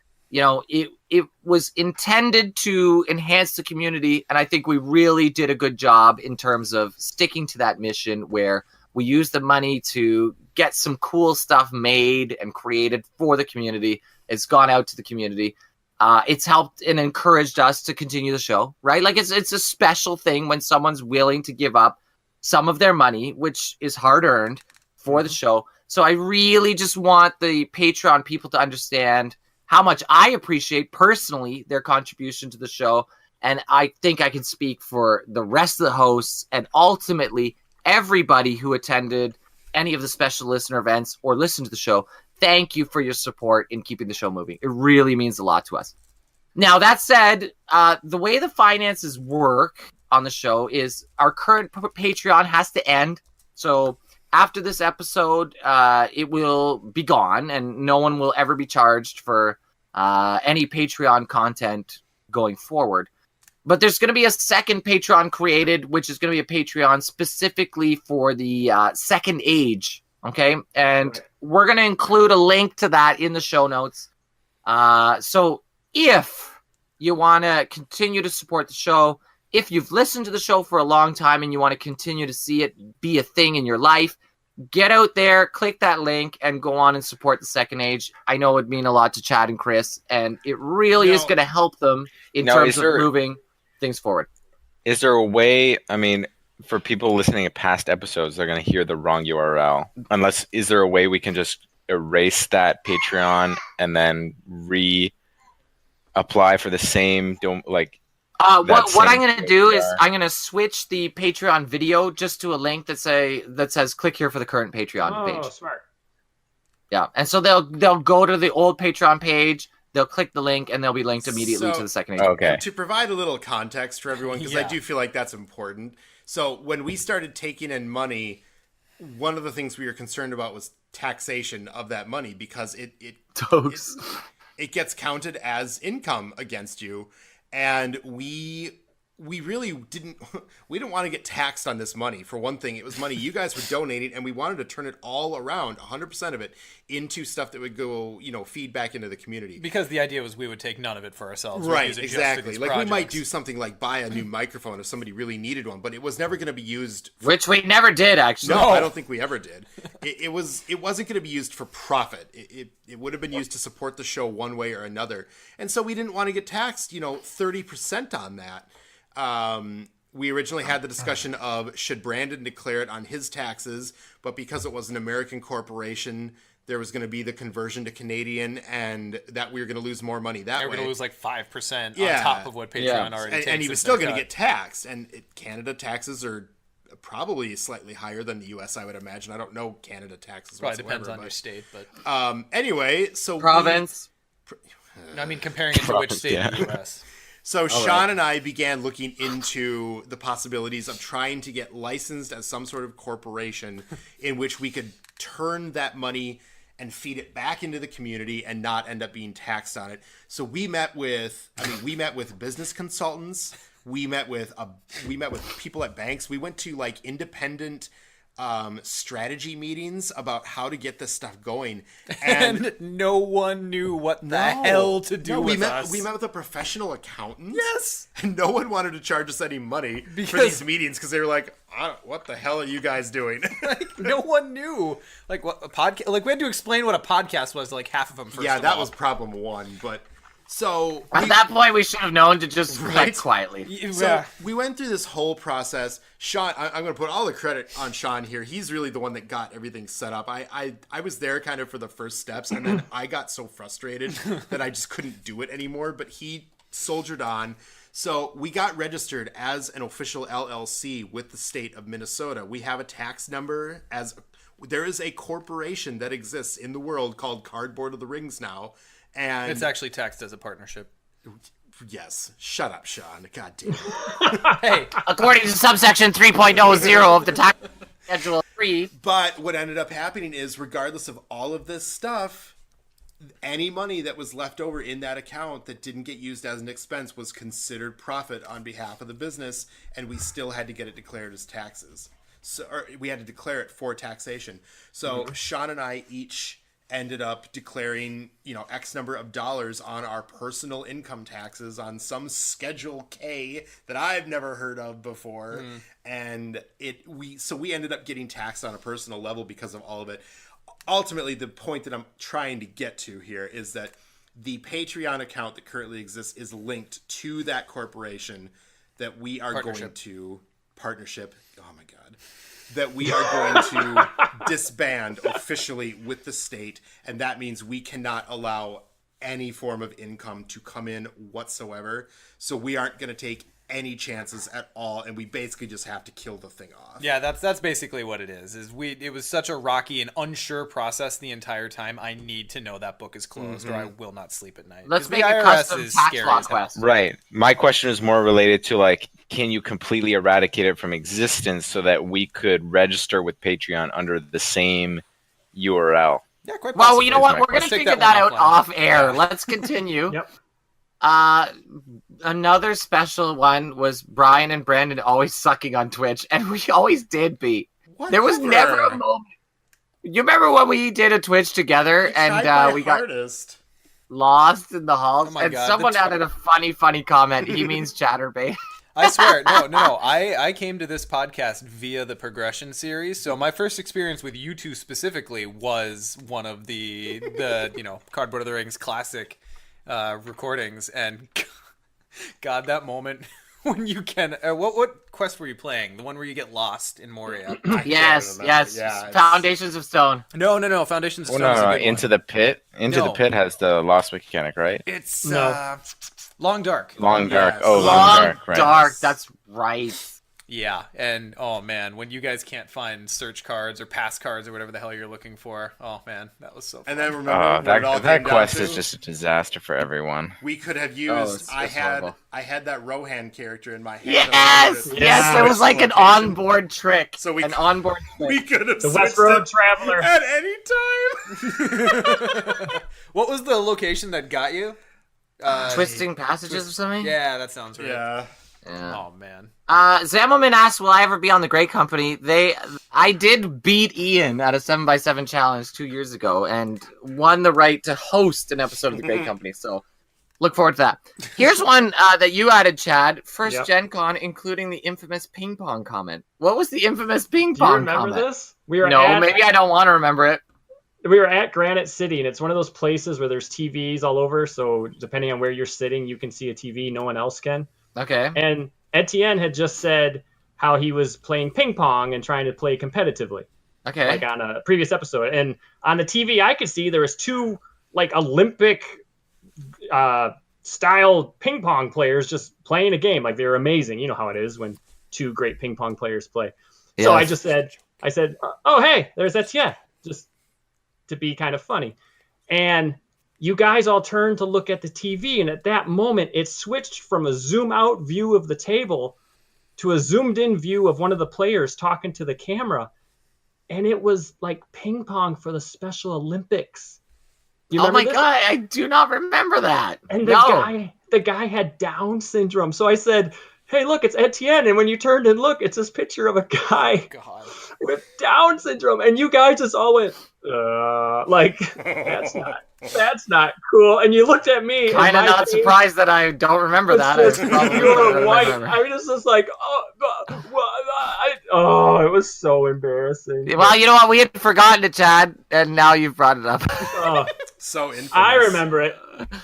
it was intended to enhance the community, and I think we really did a good job in terms of sticking to that mission where we used the money to get some cool stuff made and created for the community. It's gone out to the community. It's helped and encouraged us to continue the show, right? Like it's a special thing when someone's willing to give up some of their money, which is hard earned, for the show. So I really just want the Patreon people to understand how much I appreciate personally their contribution to the show. And I think I can speak for the rest of the hosts and ultimately everybody who attended any of the special listener events or listened to the show. Thank you for your support in keeping the show moving. It really means a lot to us. Now, that said, the way the finances work on the show is our current Patreon has to end. So after this episode, it will be gone and no one will ever be charged for any Patreon content going forward. But there's going to be a second Patreon created, which is going to be a Patreon specifically for the second age. Okay. And we're going to include a link to that in the show notes. So if you want to continue to support the show, if you've listened to the show for a long time and you want to continue to see it be a thing in your life, get out there, click that link, and go on and support the second age. I know it would mean a lot to Chad and Chris, and it really is going to help them in terms of moving things forward. Is there a way, I mean, for people listening to past episodes, they're going to hear the wrong URL. Is there a way we can just erase that Patreon and then apply for the same, what I'm going to do is I'm going to switch the Patreon video just to a link that says click here for the current Patreon page. Oh, smart. Yeah, and so they'll go to the old Patreon page, they'll click the link, and they'll be linked immediately to the second age. Okay. To provide a little context for everyone, because I do feel like that's important. So when we started taking in money, one of the things we were concerned about was taxation of that money, because it gets counted as income against you. And we really didn't want to get taxed on this money. For one thing, it was money you guys were donating, and we wanted to turn it all around, 100% of it, into stuff that would go, feed back into the community. Because the idea was we would take none of it for ourselves. Right, exactly. Like we might do something like buy a new microphone if somebody really needed one, but it was never going to be used. Which we never did, actually. No, I don't think we ever did. It wasn't going to be used for profit. It would have been used to support the show one way or another. And so we didn't want to get taxed, 30% on that. We originally had the discussion of should Brandon declare it on his taxes, but because it was an American corporation, there was going to be the conversion to Canadian, and that we were going to lose more money that way. We're going to lose like 5% on top of what Patreon already takes. And he was still going to get taxed, and Canada taxes are probably slightly higher than the U.S., I would imagine. I don't know Canada taxes probably whatsoever. Depends on your state, but... anyway, so... Province. Comparing it to which state in the U.S., So Sean and I began looking into the possibilities of trying to get licensed as some sort of corporation in which we could turn that money and feed it back into the community and not end up being taxed on it. So we met with business consultants. We met with people at banks. We went to independent strategy meetings about how to get this stuff going, and no one knew what the hell to do with us. We met with a professional accountant. Yes, and no one wanted to charge us any money for these meetings because they were like, "What the hell are you guys doing?" No one knew what a podcast. We had to explain what a podcast was to half of them first. Yeah, that was problem one, but. So at that point, we should have known to just write quietly. So we went through this whole process. Sean, I'm going to put all the credit on Sean here. He's really the one that got everything set up. I was there kind of for the first steps, and then I got so frustrated that I just couldn't do it anymore. But he soldiered on. So we got registered as an official LLC with the state of Minnesota. We have a tax number there is a corporation that exists in the world called Cardboard of the Rings now. And it's actually taxed as a partnership. Yes. Shut up, Sean. God damn it. Hey. According to subsection 3.00 of the tax schedule 3. But what ended up happening is, regardless of all of this stuff, any money that was left over in that account that didn't get used as an expense was considered profit on behalf of the business, and we still had to get it declared as taxes. So we had to declare it for taxation. So Sean and I each ended up declaring, X number of dollars on our personal income taxes on some Schedule K that I've never heard of before. And we ended up getting taxed on a personal level because of all of it. Ultimately, the point that I'm trying to get to here is that the Patreon account that currently exists is linked to that corporation that we are going to partnership. Oh my God. That we are going to disband officially with the state, and that means we cannot allow any form of income to come in whatsoever. So we aren't going to take any chances at all, and we basically just have to kill the thing off. Yeah, that's basically what it is. It was such a rocky and unsure process the entire time. I need to know that book is closed, or I will not sleep at night. Let's 'Cause make the a IRS custom is tax scary law as hell. quest. Right. My question is more related to can you completely eradicate it from existence so that we could register with Patreon under the same URL? Yeah, quite Well, possibly. you know what? We're going Let's to take figure that out offline. off air. Yeah. Let's continue. Yep. Another special one was Brian and Brandon always sucking on Twitch, and we always did beat. There was never a moment. You remember when we did a Twitch together and we got hardest. lost in the halls, Oh my and God, someone added a funny comment. He means Chatterbait. I swear, no. I came to this podcast via the Progression series, so my first experience with you two specifically was one of the Cardboard of the Rings classic recordings, and God, that moment when you can. What quest were you playing? The one where you get lost in Moria? Yes. Yeah, Foundations of Stone. No. Foundations of Stone. No, is a good Into one. the Pit. Into the Pit has the lost mechanic, right? It's No. Long Dark. Long Dark. Yes. Oh, Long Long Dark. Right. Dark. That's right. Yeah, and oh man, when you guys can't find search cards or pass cards or whatever the hell you're looking for, oh man, that was so fun. And then remember what it all That came down quest to? is just a disaster for everyone. We could have Oh, used. it's I horrible. had that Rohan character in my hand. Yes. There was like an onboard trick. So we an onboard trick. We could have The switched West Road it Traveler. at any time. What was the location that got you? Twisting passages or something. Yeah, that sounds right. Yeah. Yeah. Oh man. Zamelman asked, "Will I ever be on the Great Company?" I did beat Ian at a 7x7 challenge 2 years ago and won the right to host an episode of the Great Company. So, look forward to that. Here's one that you added, Chad. First Yep. Gen Con, including the infamous ping pong comment. What was the infamous ping Do you pong remember comment? this? We were Maybe I don't want to remember it. We were at Granite City, and it's one of those places where there's TVs all over. So depending on where you're sitting, you can see a TV. No one else can. Okay. And Etienne had just said how he was playing ping pong and trying to play competitively, Okay. like on a previous episode. And on the TV, I could see there was two like Olympic style ping pong players just playing a game. Like they were amazing. You know how it is when two great ping pong players play. So I said, "Oh hey, there's Etienne," just to be kind of funny. And you guys all turned to look at the TV, and at that moment, it switched from a zoom-out view of the table to a zoomed-in view of one of the players talking to the camera, and it was like ping pong for the Special Olympics. You Oh remember my this? god, I do not remember that. And No. the guy had Down syndrome. So I said, "Hey, look, it's Etienne." And when you turned and look, it's this picture of a guy God. with Down syndrome, and you guys just all went, like that's not cool. And you looked at me, and Kind of my not face surprised that I don't remember was that. just I probably pure don't white. remember. I was just like, it was so embarrassing. Well, you know what? We had forgotten it, Chad, and now you've brought it up. Oh, So infamous. I remember it.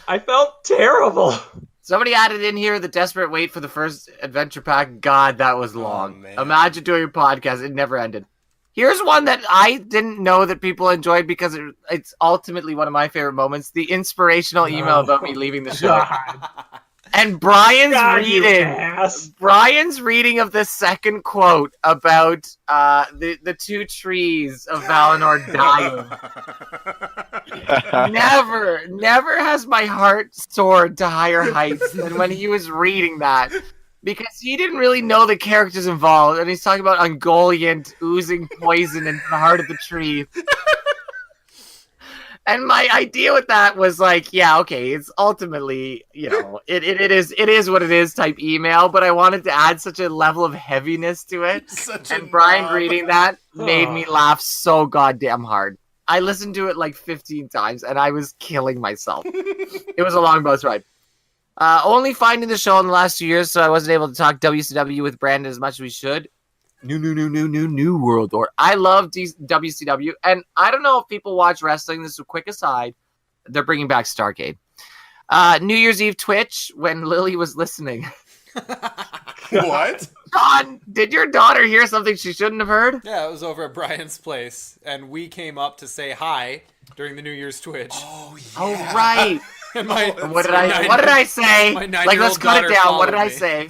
I felt terrible. Somebody added in here the desperate wait for the first adventure pack. God, that was long. man. Imagine doing a podcast. It never ended. Here's one that I didn't know that people enjoyed because it's ultimately one of my favorite moments. The inspirational email about me leaving the show. God, And Brian's God, you reading. ass. Brian's reading of the second quote about the two trees of Valinor dying. Never has my heart soared to higher heights than when he was reading that. Because he didn't really know the characters involved, and he's talking about Ungoliant oozing poison into the heart of the tree. And my idea with that was like, yeah, okay, it's ultimately, it is what it is type email, but I wanted to add such a level of heaviness to it. Such a And Brian knob. reading that made me laugh so goddamn hard. I listened to it like 15 times, and I was killing myself. It was a long bus ride. Only finding the show in the last 2 years, so I wasn't able to talk WCW with Brandon as much as we should. New World Order. I love WCW, and I don't know if people watch wrestling. This is a quick aside. They're bringing back Starrcade. New Year's Eve Twitch when Lily was listening. What? Don, did your daughter hear something she shouldn't have heard? Yeah, it was over at Brian's place, and we came up to say hi during the New Year's Twitch. Oh, yeah. Oh, right. And my, What did I say? my Like, let's 9-year-old cut it daughter down. What did followed I me. say?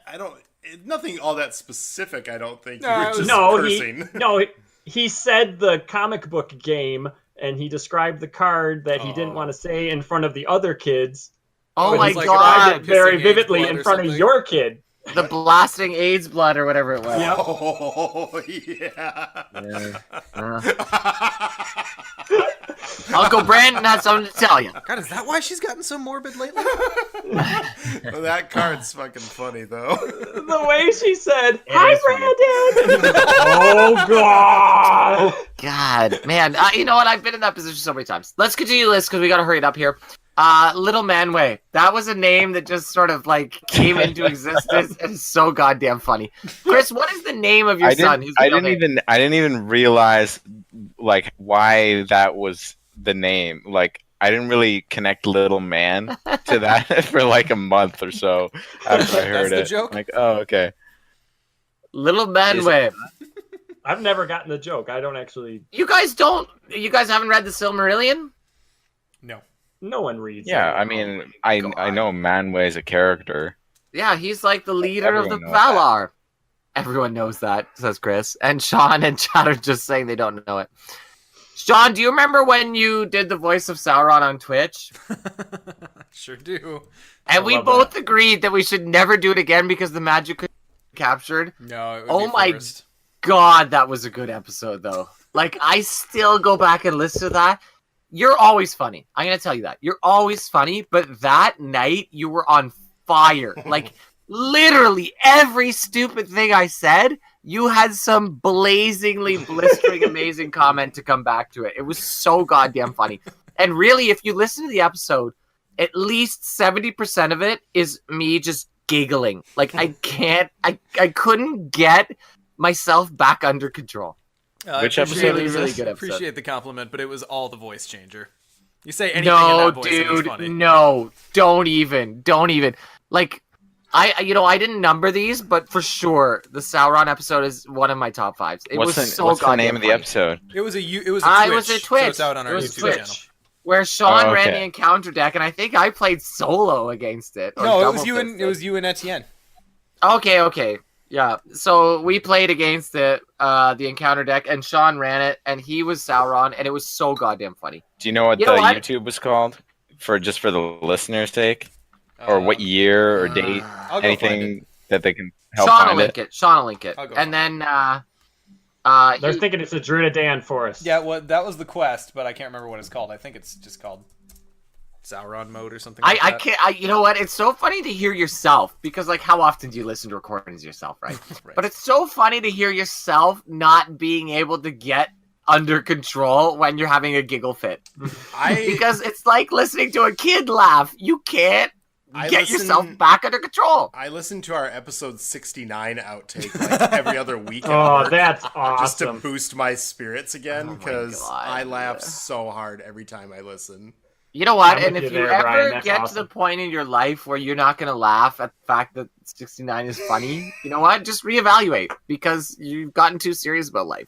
I don't. Nothing all that specific. I don't think. No, You it were was- just No, cursing. he said the comic book game, and he described the card that he didn't want to say in front of the other kids. Oh, but my he like described God. it very pissing AIDS vividly blood in or front of something. your kid. The blasting AIDS blood or whatever it was. Yep. Oh yeah. Uncle Brandon has something to tell you. God, is that why she's gotten so morbid lately? Well, that card's fucking funny though. The way she said, "Hi, is funny. Brandon." Oh God. God, man. You know what? I've been in that position so many times. Let's continue this because we got to hurry it up here. Little Manway. That was a name that just sort of like came into existence and it's so goddamn funny. Chris, what is the name of your son? I didn't even realize like why that was the name. Like I didn't really connect Little Man to that for like a month or so after I heard the it. joke? Like, oh, okay. Little Manway. I've never gotten the joke. I don't actually. You guys haven't read the Silmarillion? No. No one reads. Yeah, it. I mean, I know Manway is a character. Yeah, he's like the leader of the Everyone knows that. Valar. Everyone knows that, says Chris. And Sean and Chad are just saying they don't know it. Sean, do you remember when you did the voice of Sauron on Twitch? Sure do. And we love both agreed that we should never do it again because the magic could be captured. No, it would Oh be my forced. God, that was a good episode, though. Like, I still go back and listen to that. You're always funny. I'm going to tell you that. You're always funny, but that night you were on fire. Like, literally every stupid thing I said, you had some blazingly, blistering, amazing comment to come back to it. It was so goddamn funny. And really, if you listen to the episode, at least 70% of it is me just giggling. Like, I couldn't get myself back under control. Which I episode appreciate Really, it. really good episode. Appreciate the compliment, but it was all the voice changer. You say anything No, in that voice, and it's dude, funny. no, don't even. Like, I didn't number these, but for sure, the Sauron episode is one of my top fives. It What's was the name of the episode? It was a Twitch. It was a Twitch. So it's out on our It was YouTube Twitch, channel. where Sean Oh, ran okay. the encounter deck, and I think I played solo against it. or No, it double was you and fisted. it was you and Etienne. Okay. Yeah, so we played against it, the encounter deck, and Sean ran it, and he was Sauron, and it was so goddamn funny. Do you know what You know the what? YouTube was called? For the listeners' sake, or what year or date? I'll go find it. Anything that they can help Sean will find link it. it. Sean will link it. I'll go And find then, They're thinking it's a Druidadan forest. Yeah, well, that was the quest, but I can't remember what it's called. I think it's just called Sauron mode or something. I like that. can't. You know what? It's so funny to hear yourself because, like, how often do you listen to recordings yourself, right? Right. But it's so funny to hear yourself not being able to get under control when you're having a giggle fit because it's like listening to a kid laugh. You can't get yourself back under control. I listen to our episode 69 outtake like every other week. at Oh, work, that's just to awesome. boost my spirits again Oh my because God. I laugh so hard every time I listen. You know what? I'm And with if you you there, ever Brian. That's get to awesome. the point in your life where you're not going to laugh at the fact that 69 is funny, you know what? Just reevaluate because you've gotten too serious about life.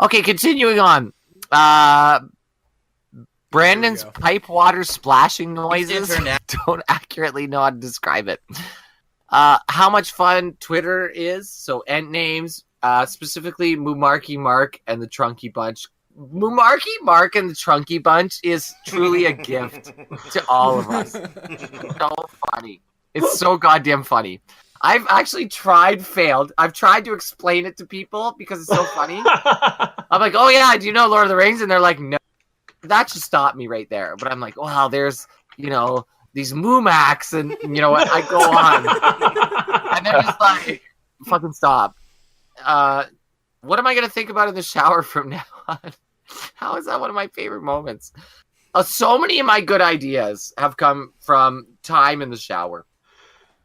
Okay, continuing on. Brandon's go. pipe water splashing noises Internet. don't accurately know how to describe it. How much fun Twitter is. So end names, specifically Mumarky Mark and the Trunky Bunch. Mumarky Mark and the Trunky Bunch is truly a gift to all of us. So funny. It's so goddamn funny. I've actually failed. I've tried to explain it to people because it's so funny. I'm like, oh yeah, do you know Lord of the Rings? And they're like, no. That should stop me right there. But I'm like, wow, there's, these Mumacs and, what? I go on. And they're just like, fucking stop. What am I going to think about in the shower from now on? How is that one of my favorite moments? So many of my good ideas have come from time in the shower.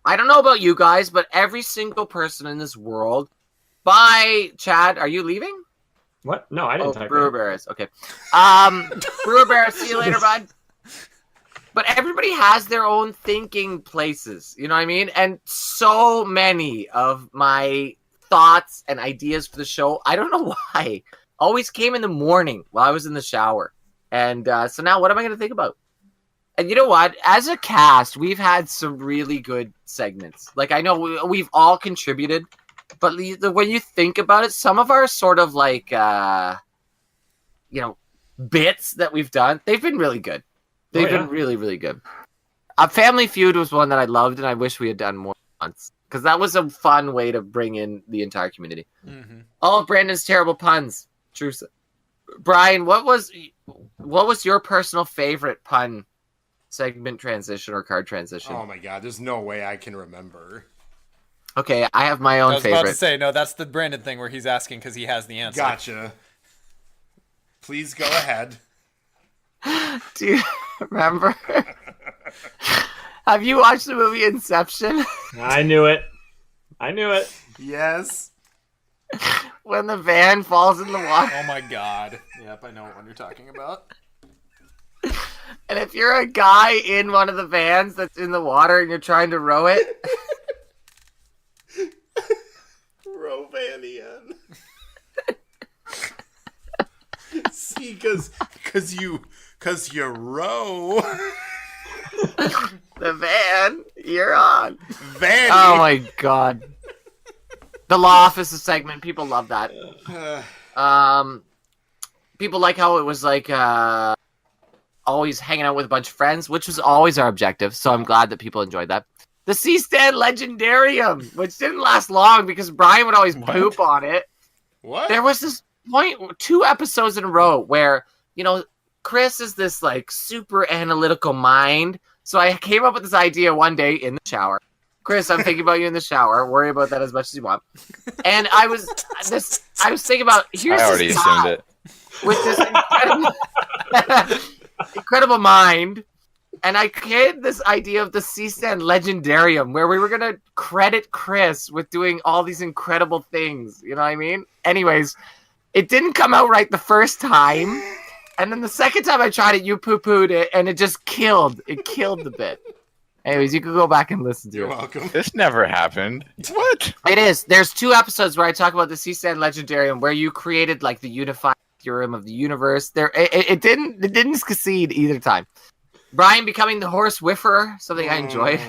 I don't know about you guys, but every single person in this world. Bye, Chad. Are you leaving? What? No, I didn't Oh, type Brewer that. Bears. Okay. Brewer Bears, see you later, bud. But everybody has their own thinking places. You know what I mean? And so many of my thoughts and ideas for the show, I don't know why, always came in the morning while I was in the shower. And so now what am I going to think about? And you know what? As a cast, we've had some really good segments. Like, I know we've all contributed, but when you think about it, some of our sort of like, bits that we've done, they've been really good. They've been really, really good. Family Feud was one that I loved, and I wish we had done more once. Because that was a fun way to bring in the entire community. Mm-hmm. All of Brandon's terrible puns. True. Brian, what was your personal favorite pun segment transition or card transition? Oh my god, there's no way I can remember. Okay, I have my own I was favorite. about to say, no, that's the Brandon thing where he's asking because he has the answer. Gotcha. Please go ahead. Do you remember? Have you watched the movie Inception? I knew it. Yes. When the van falls in the water. Oh my god. Yep, I know what one you're talking about. And if you're a guy in one of the vans that's in the water and you're trying to row it. Rovanian. See, cause you row. The van you're on. Vanny. Oh my god. The Law Office segment, people love that. People like how it was like always hanging out with a bunch of friends, which was always our objective, so I'm glad that people enjoyed that. The C-Stand Legendarium, which didn't last long because Brian would always poop on it. What? There was this point, 2 episodes in a row where, Chris is this like super analytical mind. So I came up with this idea one day in the shower. Chris, I'm thinking about you in the shower. Worry about that as much as you want. And I was thinking about I already assumed it. With this incredible mind. And I created this idea of the C-Stand Legendarium where we were going to credit Chris with doing all these incredible things. You know what I mean? Anyways, it didn't come out right the first time. And then the second time I tried it, you poo-pooed it, and it just killed. It killed the bit. Anyways, you can go back and listen to You're it. welcome. This never happened. What? It is. There's 2 episodes where I talk about the C-Stand Legendarium where you created like the unified theorem of the universe. It didn't succeed either time. Brian becoming the horse whiffer, something I enjoyed.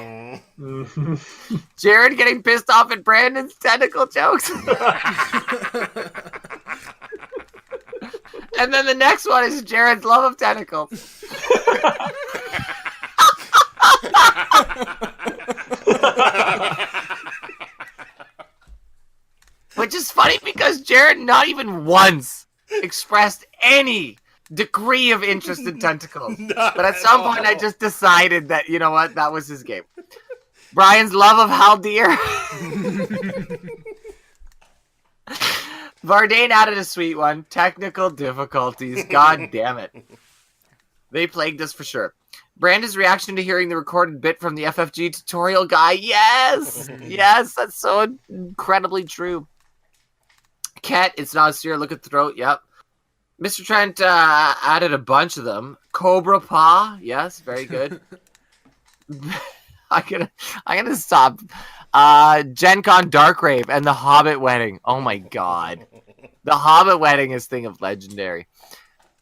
Jared getting pissed off at Brandon's tentacle jokes. And then the next one is Jared's love of tentacles. Which is funny because Jared not even once expressed any degree of interest in tentacles. But at some point I just decided that, you know what, that was his game. Brian's love of Haldir. Vardain added a sweet one. Technical difficulties. God damn it. They plagued us for sure. Brandon's reaction to hearing the recorded bit from the FFG tutorial guy. Yes! Yes, that's so incredibly true. Cat, it's not a steer. Look at the throat. Yep. Mr. Trent added a bunch of them. Cobra Paw. Yes, very good. I'm gonna stop. Gen Con Darkrave and the Hobbit Wedding. Oh my god. The Hobbit Wedding is thing of legendary.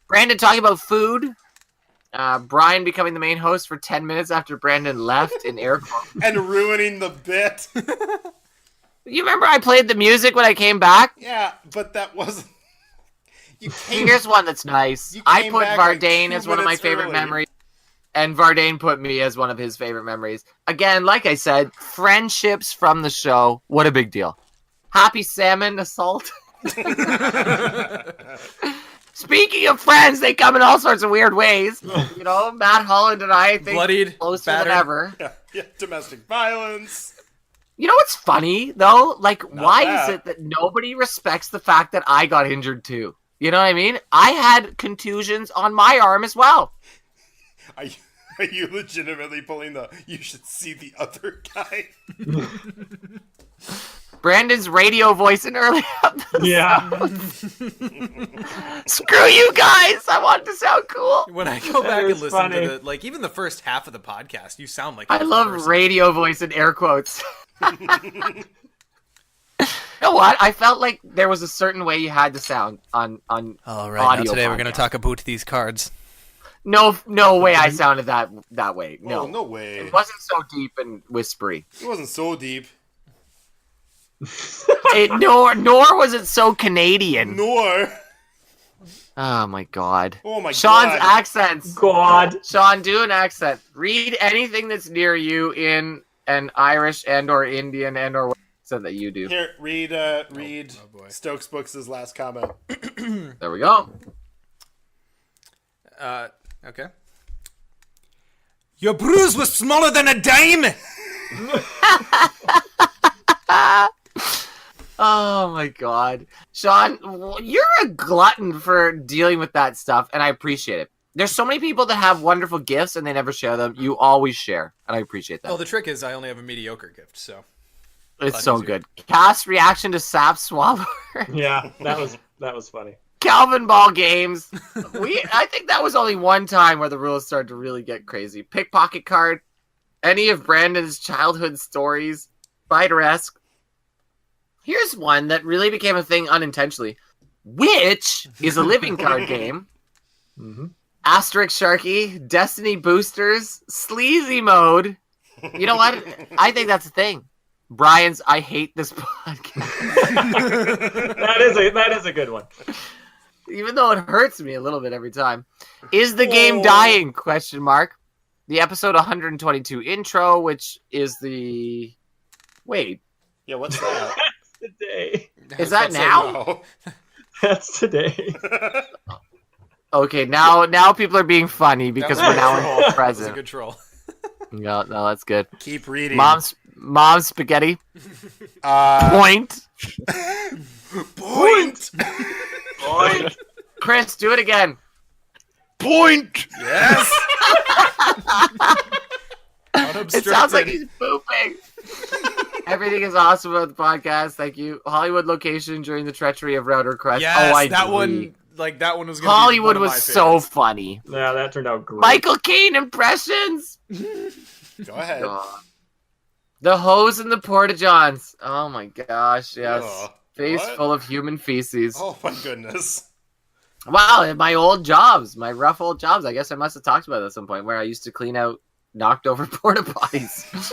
Brandon talking about food. Brian becoming the main host for 10 minutes after Brandon left in air quotes. And ruining the bit. You remember I played the music when I came back? Yeah, but that wasn't... Here's one that's nice. I put Vardain as one of my favorite memories. And Vardain put me as one of his favorite memories. Again, like I said, friendships from the show. What a big deal. Happy Salmon Assault. Speaking of friends, they come in all sorts of weird ways. You know, Matt Holland and I think Bloodied, closer battered. than ever. Yeah, domestic violence. You know what's funny, though? Like, Not why bad. is it that nobody respects the fact that I got injured, too? You know what I mean? I had contusions on my arm as well. Are you legitimately pulling the you should see the other guy? Brandon's radio voice in early episodes. Yeah. Screw you guys! I want it to sound cool. When I go back is and listen funny. to even the first half of the podcast, you sound like I a love person. radio voice in air quotes. You know what? I felt like there was a certain way you had to sound on All right, audio now today we're going podcast. to talk about these cards. No way I sounded that way. No. Oh, no way. It wasn't so deep and whispery. It wasn't so deep. Nor was it so Canadian. Nor. Oh my god. Oh my Sean's god. accents. God. Sean, do an accent. Read anything that's near you in an Irish and/or Indian and/or what accent that you do. Here, read boy. Stokes Books' last comment. There we go. Okay. Your bruise was smaller than a dime. Oh my god. Sean, you're a glutton for dealing with that stuff, and I appreciate it. There's so many people that have wonderful gifts and they never share them. You always share, and I appreciate that. Well, the trick is I only have a mediocre gift, so. It's so easier. good. Cast reaction to Sap Swallower. Yeah, that was funny. Calvin Ball games. I think that was only one time where the rules started to really get crazy. Pickpocket card. Any of Brandon's childhood stories. Spider-esque. Here's one that really became a thing unintentionally. Which is a living card game. Mm-hmm. Asterix Sharky. Destiny Boosters. Sleazy Mode. You know what? I think that's a thing. Brian's I hate this podcast. That is a good one. Even though it hurts me a little bit every time. Is the game dying? Question mark. The episode 122 intro, which is the... Wait. Yeah, what's that? Today. Is that now? No. That's today. Okay, now people are being funny because That was we're now a in troll. full That was a present. good troll. No, that's good. Keep reading. Mom's spaghetti. Point. Point. Chris, do it again. Point! Yes. It sounds like he's pooping. Everything is awesome about the podcast. Thank you. Hollywood location during the treachery of Router Crest. Yes, oh, I that agree. one. Like that one was. Gonna Hollywood be one was of my so favorites. funny. Yeah, that turned out great. Michael Caine impressions. Go ahead. The hose and the porta-johns. Oh my gosh, yes. Ugh. Face What? full of human feces. Oh my goodness. Wow, in my old jobs, my rough old jobs, I guess I must have talked about it at some point where I used to clean out knocked over porta potties.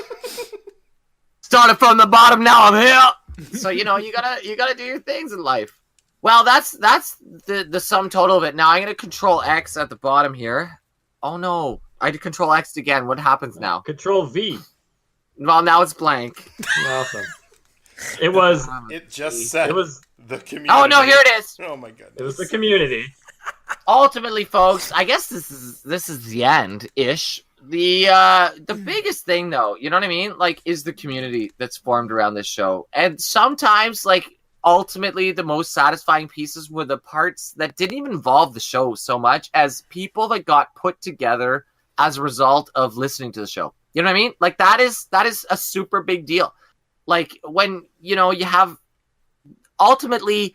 Started from the bottom, now I'm here. So you gotta do your things in life. Well, that's the sum total of it. Now I'm gonna control X at the bottom here. Oh no, I did control X again. What happens now? Control V. Well, now it's blank. Awesome. It was. It just said It was. the community. Oh no, here it is. Oh my goodness. It was the community. Ultimately, folks, I guess this is the end ish. The biggest thing though, you know what I mean? Like, is the community that's formed around this show. And sometimes, like, ultimately the most satisfying pieces were the parts that didn't even involve the show so much as people that got put together as a result of listening to the show. You know what I mean? Like, that is a super big deal. Like, when, you have ultimately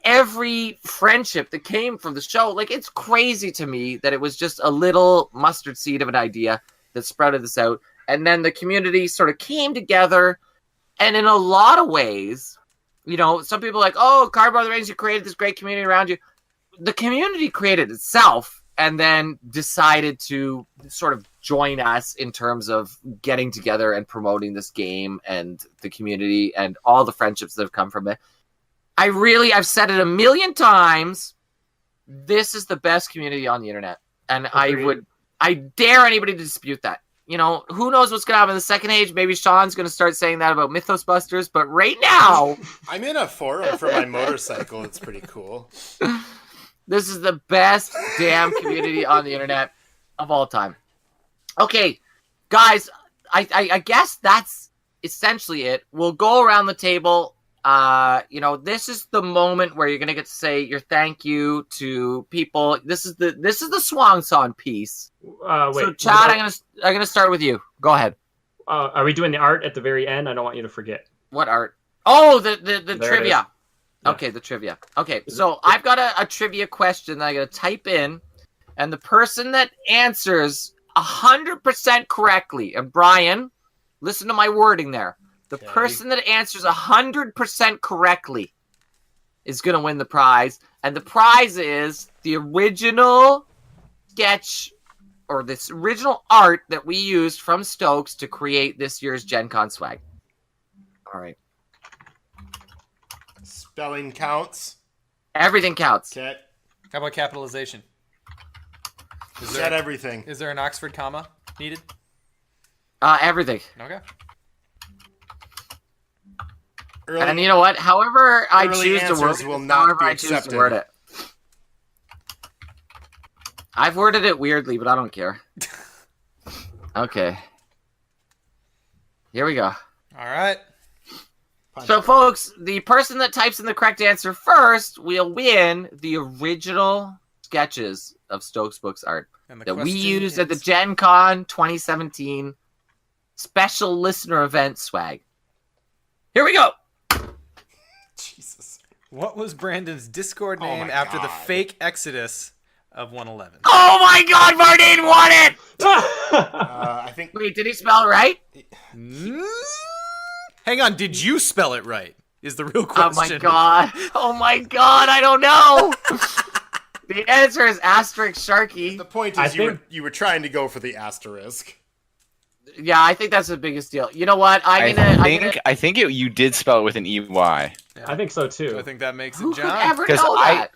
every friendship that came from the show, like, it's crazy to me that it was just a little mustard seed of an idea that sprouted this out. And then the community sort of came together. And in a lot of ways, some people are like, oh, Cardboard the Rings, you created this great community around you. The community created itself and then decided to sort of join us in terms of getting together and promoting this game and the community and all the friendships that have come from it. I've said it a million times. This is the best community on the internet. And Agreed. I dare anybody to dispute that. Who knows what's going to happen in the second age? Maybe Sean's going to start saying that about Mythos Busters. But right now, I'm in a forum for my motorcycle. It's pretty cool. this is the best damn community on the internet of all time. Okay, guys, I guess that's essentially it. We'll go around the table this is the moment where you're gonna get to say your thank you to people. This is the swan song piece. Wait. So, Chad, I'm gonna start with you. Go ahead. Are we doing the art at the very end? I don't want you to forget. What art? Oh, the There trivia. Yeah. Okay, the trivia. Okay, so I've got a trivia question that I gotta type in, and the person that answers 100% correctly, and Brian, listen to my wording there. The person that answers 100% correctly is gonna win the prize, and the prize is the original sketch or this original art that we used from Stokes to create this year's Gen Con swag. All right. Spelling counts. Everything counts. Okay. How about capitalization? Set everything. Is there an Oxford comma needed? Everything. Okay. Early, And you know what? However I early choose to word answers it, will not however be I choose to accepted. word it. I've worded it weirdly, but I don't care. Okay. Here we go. All right. So, folks, the person that types in the correct answer first will win the original sketches of Stokes Books art And the that we question used at the is- Gen Con 2017 special listener event swag. Here we go. Jesus. What was Brandon's Discord Oh name my after the God. fake exodus of 111? Oh my God, Mardane won it! I think Wait, did he spell it right? Hang on, did you spell it right? Is the real Oh question. my God. Oh my God, I don't know. The answer is asterisk Sharky. the point I is think- you were trying to go for the asterisk. Yeah, I think that's the biggest deal. You know what? I think you did spell it with an EY. I think so too. I think that makes Who it could John. ever 'Cause know that?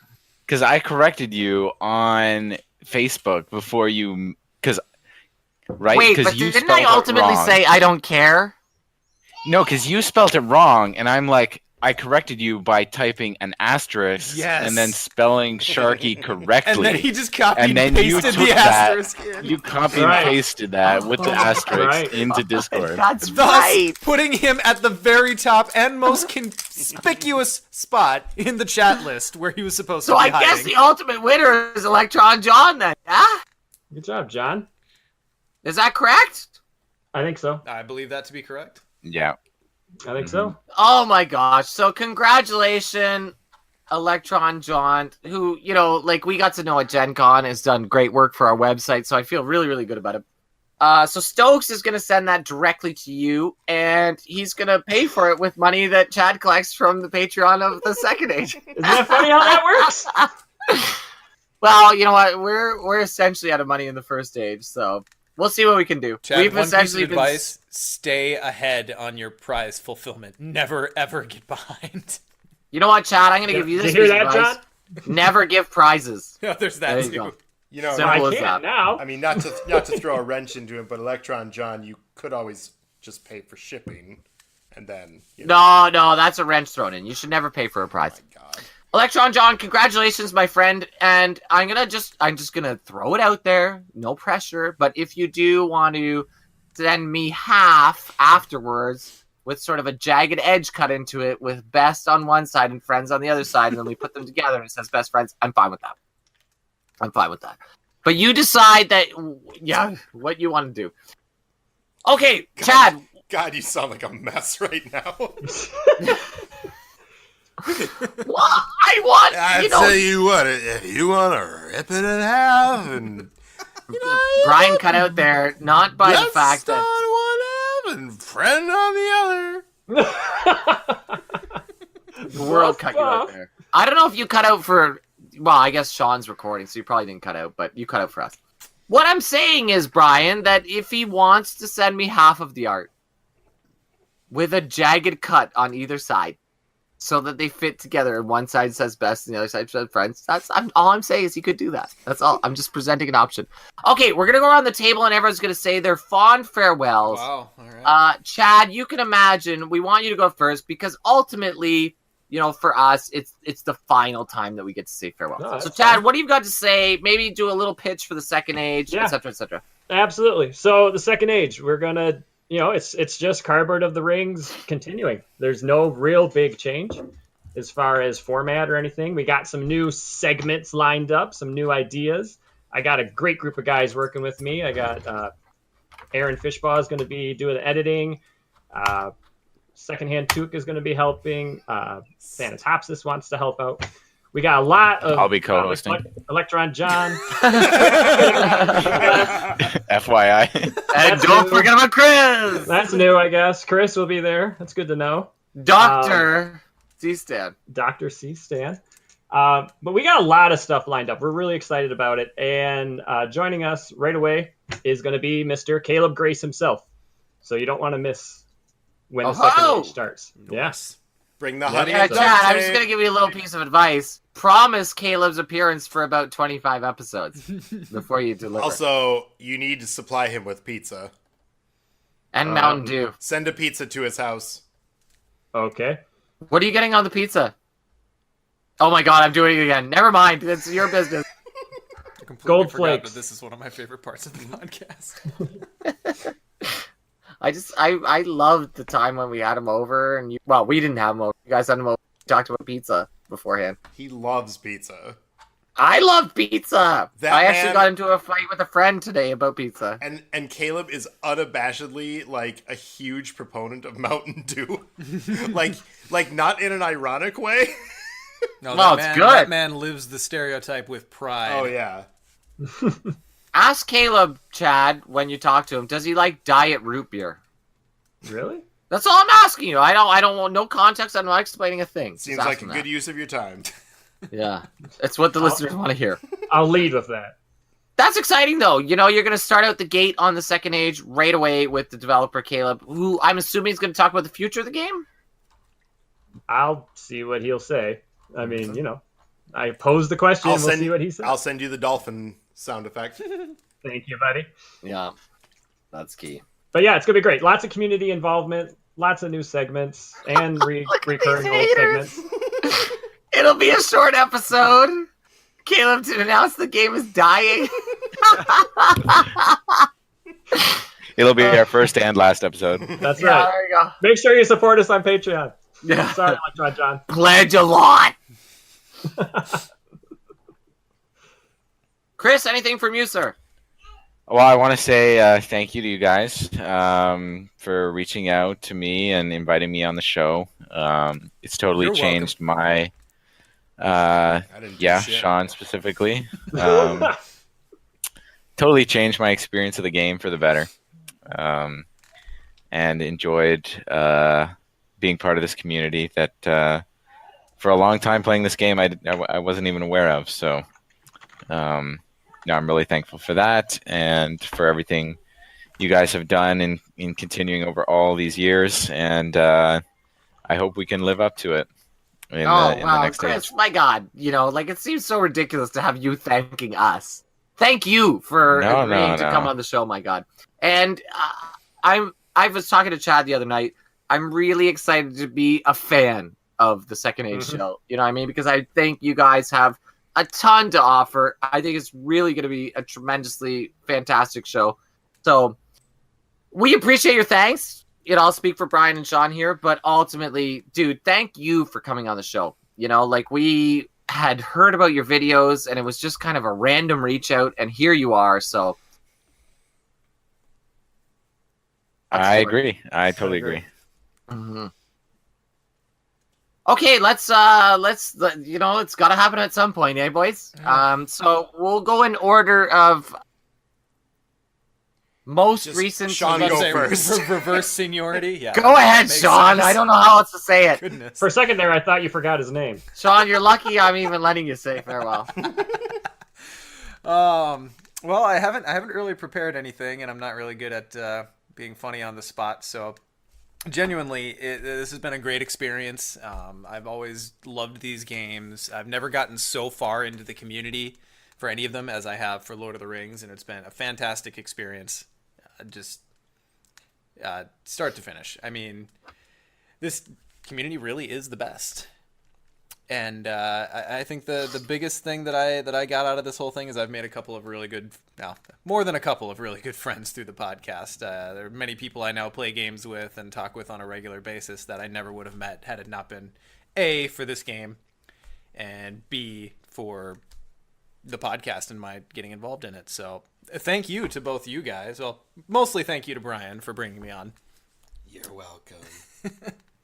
Because I corrected you on Facebook before you, right? Wait, Because but you didn't spelled I it ultimately wrong. say I don't care? No, because you spelled it wrong, and I'm like, I corrected you by typing an asterisk Yes. and then spelling Sharky correctly. And then he just copied And then and you pasted took the that- asterisk in. You copy Right. and pasted that with the asterisk Right. into Discord. That's Thus, right. putting him at the very top and most conspicuous spot in the chat list where he was supposed So to be I guess hiding. the ultimate winner is Electron John then, yeah? Good job, John. Is that correct? I think so. I believe that to be correct. Yeah. I think so. Oh my gosh. So congratulations, Electron John, who, we got to know at Gen Con, has done great work for our website, so I feel really, really good about it. So Stokes is going to send that directly to you, and he's going to pay for it with money that Chad collects from the Patreon of the Second Age. Isn't that funny how that works? Well, you know what? We're essentially out of money in the first age, so we'll see what we can do. Chad, We've one piece of essentially been advice, stay ahead on your prize fulfillment. Never, ever get behind. You know what, Chad? I'm going to give you this Did you hear piece of that, advice. Never give prizes. Yeah, there's There that you too. go. You know, So- I Simple as can't that. now. I mean, not to throw a wrench into it, but Electron John, you could always just pay for shipping, and then No, that's a wrench thrown in. You should never pay for a prize. God. Electron John, congratulations, my friend. And I'm just gonna throw it out there. No pressure. But if you do want to send me half afterwards with sort of a jagged edge cut into it with best on one side and friends on the other side, and then we put them together and it says best friends, I'm fine with that. I'm fine with that. But you decide what you want to do. Okay, Chad. God, you sound like a mess right now. I want, you what, if you want to rip it in half and Brian cut out there, not by the fact that on one half and friend on the other. the world cut you out there. I don't know if you cut out for, well, I guess Sean's recording, so you probably didn't cut out, but you cut out for us. What I'm saying is, Brian, that if he wants to send me half of the art with a jagged cut on either side, so that they fit together, and one side says best and the other side says friends. All I'm saying is he could do that. That's all. I'm just presenting an option. Okay, we're gonna go around the table and everyone's gonna say their fond farewells. Wow. All right. Chad, you can imagine we want you to go first because ultimately, for us, it's the final time that we get to say farewell. No, so, that's Chad, fine. what do you got to say? Maybe do a little pitch for the Second Age, Yeah. etc., etc. Absolutely. So the Second Age, we're gonna it's just Cardboard of the Rings continuing. There's no real big change as far as format or anything. We got some new segments lined up, some new ideas. I got a great group of guys working with me. I got Aaron Fishbaugh is going to be doing the editing. Secondhand Took is going to be helping. Thanatopsis wants to help out. We got a lot of. I'll be co-hosting. Electron John. FYI. And don't forget about Chris. That's new, I guess. Chris will be there. That's good to know. Doctor C-Stan. Dr. C-Stan. But we got a lot of stuff lined up. We're really excited about it. And joining us right away is going to be Mr. Caleb Grace himself. So you don't want to miss when the second age starts. Yes. Bring the honey. Yeah, and Chad, I'm duct just tape. going to give you a little piece of advice. Promise Caleb's appearance for about 25 episodes before you deliver. Also, you need to supply him with pizza. And Mountain Dew. Send a pizza to his house. Okay. What are you getting on the pizza? Oh my god, I'm doing it again. Never mind. It's your business. I completely Gold forgot flakes. that this is one of my favorite parts of the podcast. I loved the time when we had him over and we didn't have him over. You guys had him over. We talked about pizza beforehand. He loves pizza. I love pizza. That I actually man- got into a fight with a friend today about pizza. And Caleb is unabashedly like a huge proponent of Mountain Dew. like not in an ironic way. No, Well, that it's man, good. That man lives the stereotype with pride. Oh yeah. Ask Caleb, Chad, when you talk to him, does he like diet root beer? Really? That's all I'm asking you. I don't want no context. I'm not explaining a thing. Seems Just like ask a him good that. use of your time. Yeah, it's what the listeners want to hear. I'll lead with that. That's exciting, though. You're going to start out the gate on the second age right away with the developer, Caleb, who I'm assuming is going to talk about the future of the game? I'll see what he'll say. I mean, I pose the question. We'll see what he says. I'll send you the dolphin sound effect. Thank you, buddy. Yeah, that's key. But yeah, it's going to be great. Lots of community involvement, lots of new segments, and recurring old segments. It'll be a short episode. Caleb to announce the game is dying. It'll be our first and last episode. That's Yeah, right. there you go. Make sure you support us on Patreon. Yeah. Sorry, Electron John. Pledge a lot. Chris, anything from you, sir? Well, I want to say thank you to you guys for reaching out to me and inviting me on the show. It's totally You're changed my, didn't do shit. Sean specifically. Totally changed my experience of the game for the better, and enjoyed being part of this community that for a long time playing this game I wasn't even aware of. So. I'm really thankful for that and for everything you guys have done in continuing over all these years. And I hope we can live up to it in the next Chris, stage. my God, it seems so ridiculous to have you thanking us. Thank you for agreeing to come on the show, my God. And I was talking to Chad the other night. I'm really excited to be a fan of the Second Age show. You know what I mean? Because I think you guys have a ton to offer. I think it's really going to be a tremendously fantastic show. So we appreciate your thanks. I'll speak for Brian and Sean here, but ultimately, dude, thank you for coming on the show. We had heard about your videos and it was just kind of a random reach out and here you are. So I agree. I totally agree. Mm-hmm. Okay, let's it's got to happen at some point, eh, boys? So we'll go in order of most Just recent. Sean, Let's go say first. Reverse seniority. Yeah. Go ahead, Makes Sean. sense. I don't know how else to say it. Goodness. For a second there, I thought you forgot his name. Sean, you're lucky I'm even letting you say farewell. Well, I haven't really prepared anything, and I'm not really good at being funny on the spot. So, genuinely, this has been a great experience. I've always loved these games. I've never gotten so far into the community for any of them as I have for Lord of the Rings, and it's been a fantastic experience. Just start to finish. I mean, this community really is the best. And I think the biggest thing that I got out of this whole thing is I've made a couple of really good, now more than a couple of really good friends through the podcast. There are many people I now play games with and talk with on a regular basis that I never would have met had it not been A, for this game, and B, for the podcast and my getting involved in it. So thank you to both you guys. Well, mostly thank you to Brian for bringing me on. You're welcome.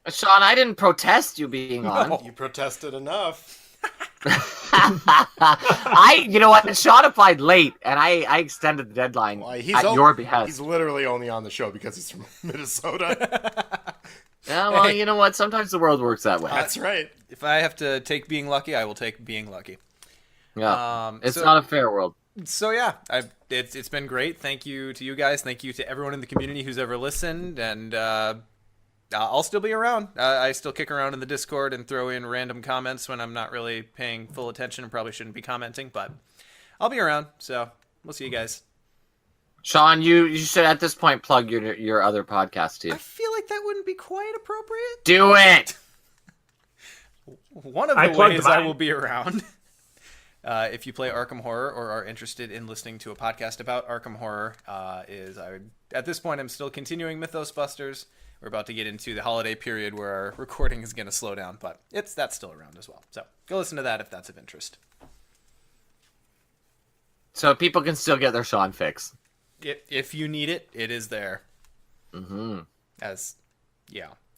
Sean, I didn't protest you being on. You protested enough. You know what? Sean applied late, and I extended the deadline at your behest. He's literally only on the show because he's from Minnesota. Yeah, well, you know what? Sometimes the world works that way. That's right. If I have to take being lucky, I will take being lucky. Yeah, it's not a fair world. So yeah, it's been great. Thank you to you guys. Thank you to everyone in the community who's ever listened, and I'll still be around. I still kick around in the Discord and throw in random comments when I'm not really paying full attention and probably shouldn't be commenting, but I'll be around. So we'll see you guys. Sean, you should at this point plug your other podcast too. I feel like that wouldn't be quite appropriate. Do it. One of the ways I will be around. If you play Arkham Horror or are interested in listening to a podcast about Arkham Horror, at this point I'm still continuing Mythos Busters. We're about to get into the holiday period where our recording is going to slow down, but that's still around as well. So go listen to that if that's of interest. So people can still get their Sean fix. If you need it, it is there. Mm-hmm.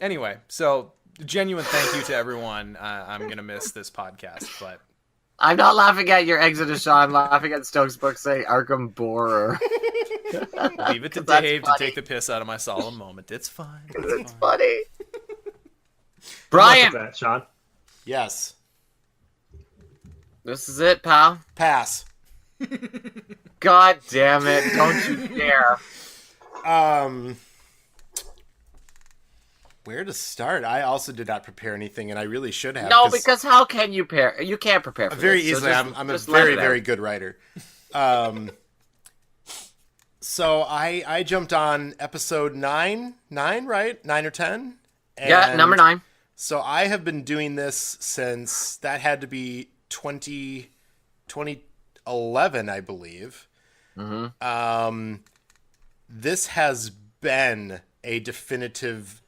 Anyway, so genuine thank you to everyone. I'm going to miss this podcast, but... I'm not laughing at your exit, Sean. I'm laughing at Stokes' book saying Arkham Borer. Leave it to Dave to take the piss out of my solemn moment. It's fine. It's funny. Brian! That, Sean. Yes. This is it, pal. Pass. God damn it. Don't you dare. Where to start? I also did not prepare anything, and I really should have. No, because how can you prepare? You can't prepare for very this, easily. so I'm a very good writer. So I jumped on episode 9, right? 9 or 10? Yeah, number 9. So I have been doing this since that had to be 2011, I believe. Mm-hmm. This has been a definitive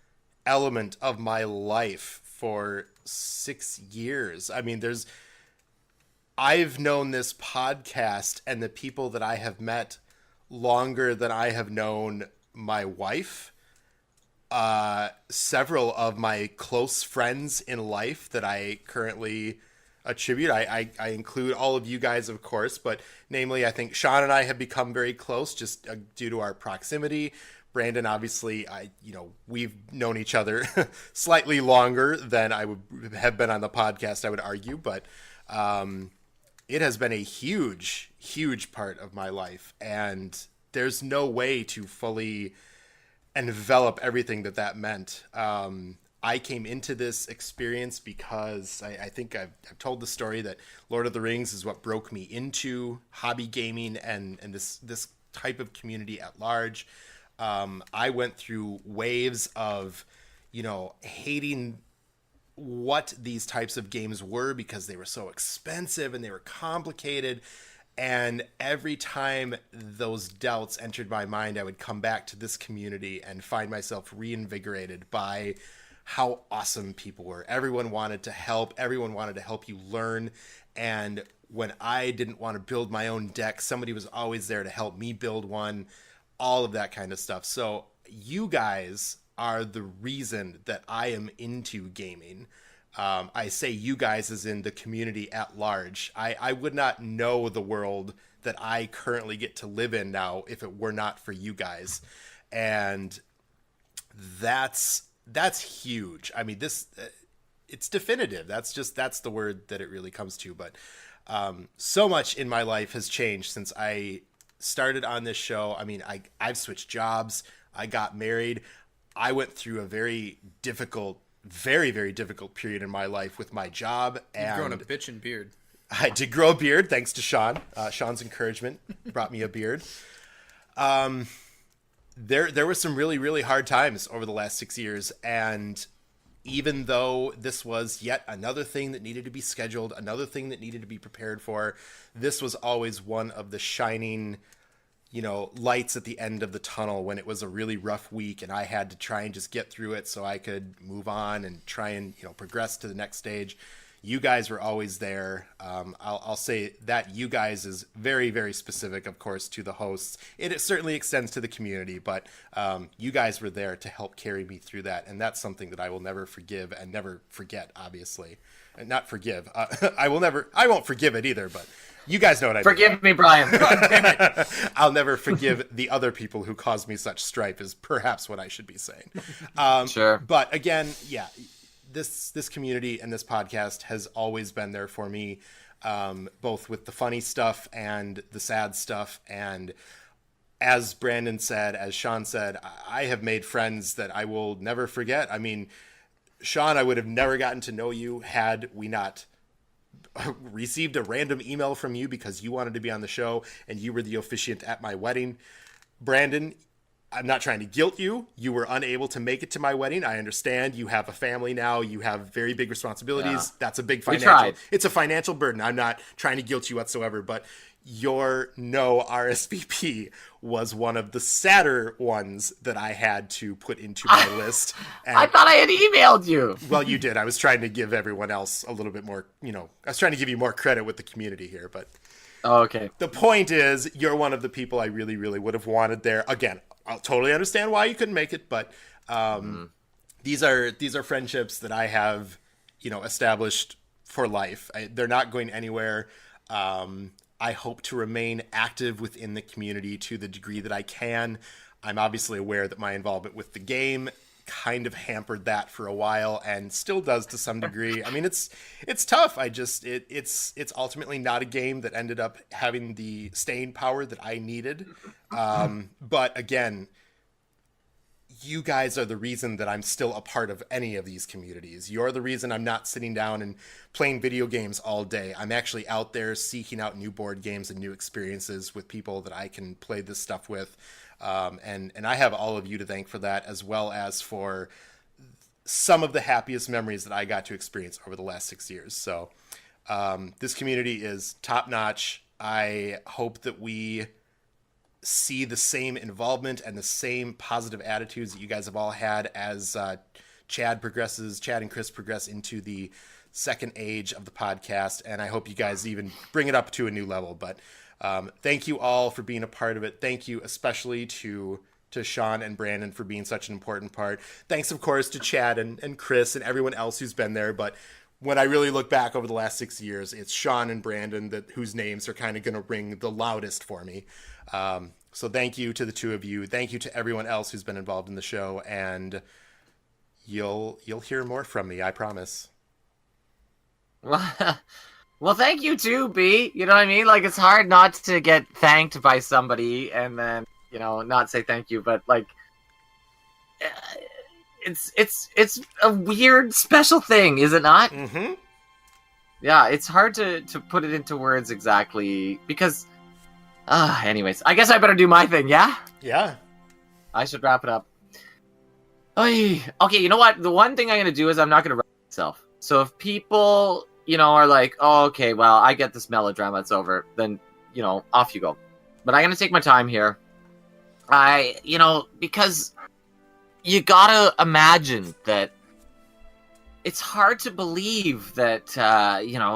element of my life for 6 years. I mean, I've known this podcast and the people that I have met longer than I have known my wife. Several of my close friends in life that I currently attribute. I include all of you guys, of course, but namely, I think Sean and I have become very close just due to our proximity. Brandon, obviously, we've known each other slightly longer than I would have been on the podcast, I would argue, but it has been a huge, huge part of my life, and there's no way to fully envelop everything that meant. I came into this experience because I think I've told the story that Lord of the Rings is what broke me into hobby gaming and this type of community at large. I went through waves of, hating what these types of games were because they were so expensive and they were complicated. And every time those doubts entered my mind, I would come back to this community and find myself reinvigorated by how awesome people were. Everyone wanted to help. Everyone wanted to help you learn. And when I didn't want to build my own deck, somebody was always there to help me build one. All of that kind of stuff. So you guys are the reason that I am into gaming. I say you guys as in the community at large. I would not know the world that I currently get to live in now if it were not for you guys. And that's huge. I mean, it's definitive. That's the word that it really comes to. But so much in my life has changed since I started on this show. I mean, I've switched jobs. I got married. I went through a very difficult, very, very difficult period in my life with my job. And you've grown a bitchin' beard. I did grow a beard thanks to Sean. Sean's encouragement brought me a beard. There were some really, really hard times over the last 6 years, and even though this was yet another thing that needed to be scheduled, another thing that needed to be prepared for, this was always one of the shining, lights at the end of the tunnel when it was a really rough week and I had to try and just get through it so I could move on and try and, progress to the next stage. You guys were always there. I'll say that you guys is very, very specific, of course, to the hosts. It certainly extends to the community, but you guys were there to help carry me through that. And that's something that I will never forgive and never forget, obviously. And not forgive. I won't forgive it either, but you guys know what I mean. Forgive me, Brian. God damn it. I'll never forgive the other people who caused me such strife is perhaps what I should be saying. Sure. But again, yeah. This community and this podcast has always been there for me, both with the funny stuff and the sad stuff. And as Brandon said, as Sean said, I have made friends that I will never forget. I mean, Sean, I would have never gotten to know you had we not received a random email from you because you wanted to be on the show and you were the officiant at my wedding. Brandon, I'm not trying to guilt you. You were unable to make it to my wedding. I understand. You have a family now. You have very big responsibilities. Yeah. That's a big We financial. tried. It's a financial burden. I'm not trying to guilt you whatsoever, but your no RSVP was one of the sadder ones that I had to put into my list. And, I thought I had emailed you. well, you did. I was trying to give everyone else a little bit more, I was trying to give you more credit with the community here, but Oh, okay. the point is you're one of the people I really, really would have wanted there. Again, I'll totally understand why you couldn't make it, but these are friendships that I have, established for life. They're not going anywhere. I hope to remain active within the community to the degree that I can. I'm obviously aware that my involvement with the game kind of hampered that for a while and still does to some degree. I mean, it's tough. It's ultimately not a game that ended up having the staying power that I needed. But again, you guys are the reason that I'm still a part of any of these communities. You're the reason I'm not sitting down and playing video games all day. I'm actually out there seeking out new board games and new experiences with people that I can play this stuff with. And I have all of you to thank for that, as well as for some of the happiest memories that I got to experience over the last 6 years. So this community is top notch. I hope that we see the same involvement and the same positive attitudes that you guys have all had as Chad and Chris progress into the second age of the podcast. And I hope you guys even bring it up to a new level. But thank you all for being a part of it. Thank you especially to Sean and Brandon for being such an important part. Thanks, of course, to Chad and Chris and everyone else who's been there. But when I really look back over the last 6 years, it's Sean and Brandon whose names are kind of going to ring the loudest for me. So thank you to the two of you. Thank you to everyone else who's been involved in the show. And you'll hear more from me, I promise. Well, thank you too, B. You know what I mean? Like, it's hard not to get thanked by somebody and then, not say thank you. But like, it's a weird, special thing, is it not? Mm-hmm. Yeah, it's hard to put it into words exactly because. Anyways, I guess I better do my thing, yeah? Yeah. I should wrap it up. Oy. Okay, you know what? The one thing I'm going to do is I'm not going to wrap myself. So if people, are like, oh, okay, well, I get this melodrama, it's over, then, off you go. But I'm going to take my time here. Because you got to imagine that it's hard to believe that,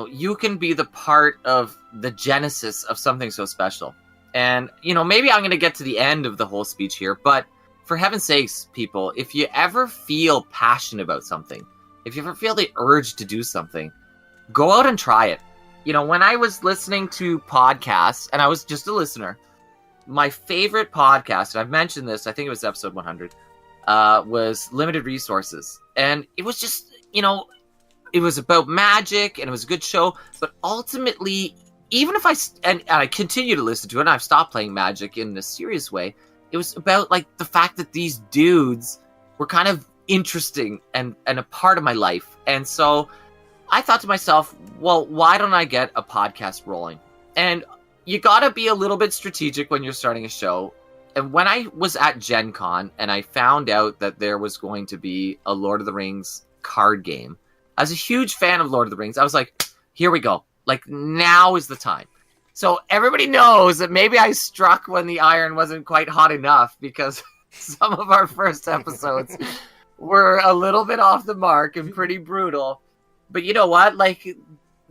you can be the part of the genesis of something so special. And, maybe I'm going to get to the end of the whole speech here, but for heaven's sakes, people, if you ever feel passionate about something, if you ever feel the urge to do something, go out and try it. When I was listening to podcasts, and I was just a listener, my favorite podcast, and I've mentioned this, I think it was episode 100, was Limited Resources. And it was just, it was about magic, and it was a good show, but ultimately, even if I continue to listen to it, and I've stopped playing Magic in a serious way, it was about, like, the fact that these dudes were kind of interesting and a part of my life. And so I thought to myself, well, why don't I get a podcast rolling? And you gotta be a little bit strategic when you're starting a show. And when I was at Gen Con and I found out that there was going to be a Lord of the Rings card game. As a huge fan of Lord of the Rings, I was like, here we go. Like, now is the time. So everybody knows that maybe I struck when the iron wasn't quite hot enough, because some of our first episodes were a little bit off the mark and pretty brutal. But you know what? Like,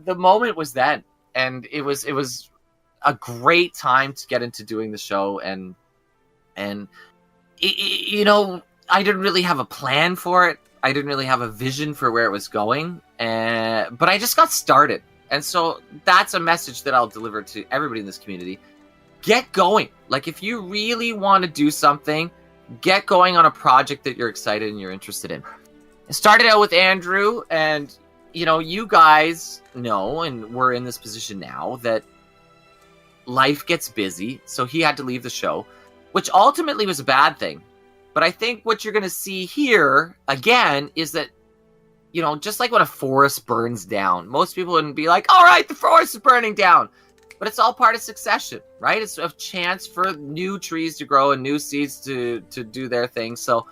the moment was then, and it was a great time to get into doing the show, and you know, I didn't really have a plan for it. I didn't really have a vision for where it was going, but I just got started. And so that's a message that I'll deliver to everybody in this community. Get going. Like, if you really want to do something, get going on a project that you're excited and you're interested in. I started out with Andrew, and, you know, you guys know, and we're in this position now, that life gets busy, so he had to leave the show, which ultimately was a bad thing. But I think what you're going to see here, again, is that, you know, just like when a forest burns down, most people wouldn't be like, all right, the forest is burning down. But it's all part of succession, right? It's a chance for new trees to grow and new seeds to do their thing. So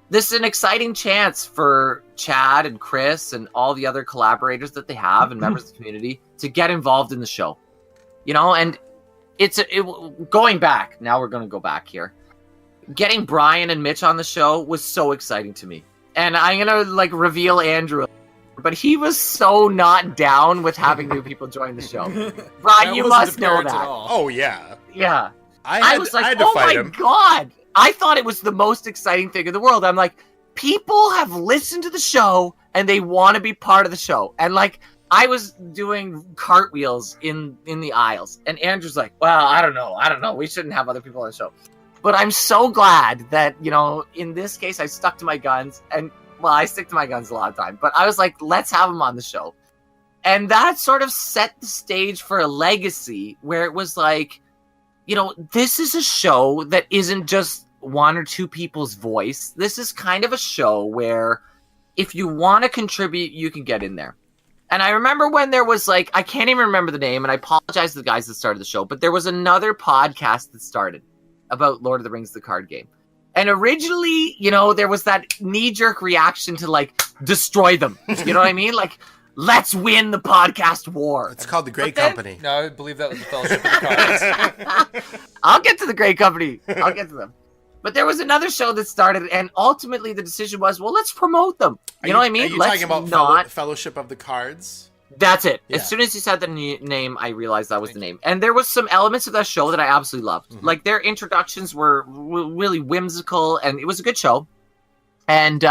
this is an exciting chance for Chad and Chris and all the other collaborators that they have and members of the community to get involved in the show. You know, and going back, now we're going to go back here. Getting Brian and Mitch on the show was so exciting to me. And I'm going to, like, reveal Andrew, but he was so not down with having new people join the show. Brian, you must know that. Oh, yeah. Yeah. I was like, oh my God. I thought it was the most exciting thing in the world. I'm like, people have listened to the show and they want to be part of the show. And, like, I was doing cartwheels in the aisles. And Andrew's like, well, I don't know. We shouldn't have other people on the show. But I'm so glad that, you know, in this case, I stuck to my guns. And, well, I stick to my guns a lot of time. But I was like, let's have him on the show. And that sort of set the stage for a legacy where it was like, you know, this is a show that isn't just one or two people's voice. This is kind of a show where if you want to contribute, you can get in there. And I remember when there was, like, I can't even remember the name, and I apologize to the guys that started the show, but there was another podcast that started about Lord of the Rings, the card game. And originally, you know, there was that knee-jerk reaction to, like, destroy them. You know what I mean? Like, let's win the podcast war. It's called the Great Company. No, I believe that was the Fellowship of the Cards. I'll get to the Great Company. I'll get to them. But there was another show that started, and ultimately the decision was, well, let's promote them. You know what I mean? Are you let's talking about Fellowship of the Cards? That's it. Yeah. As soon as you said the name, I realized that was the name. And there was some elements of that show that I absolutely loved. Mm-hmm. Like, their introductions were really whimsical, and it was a good show. And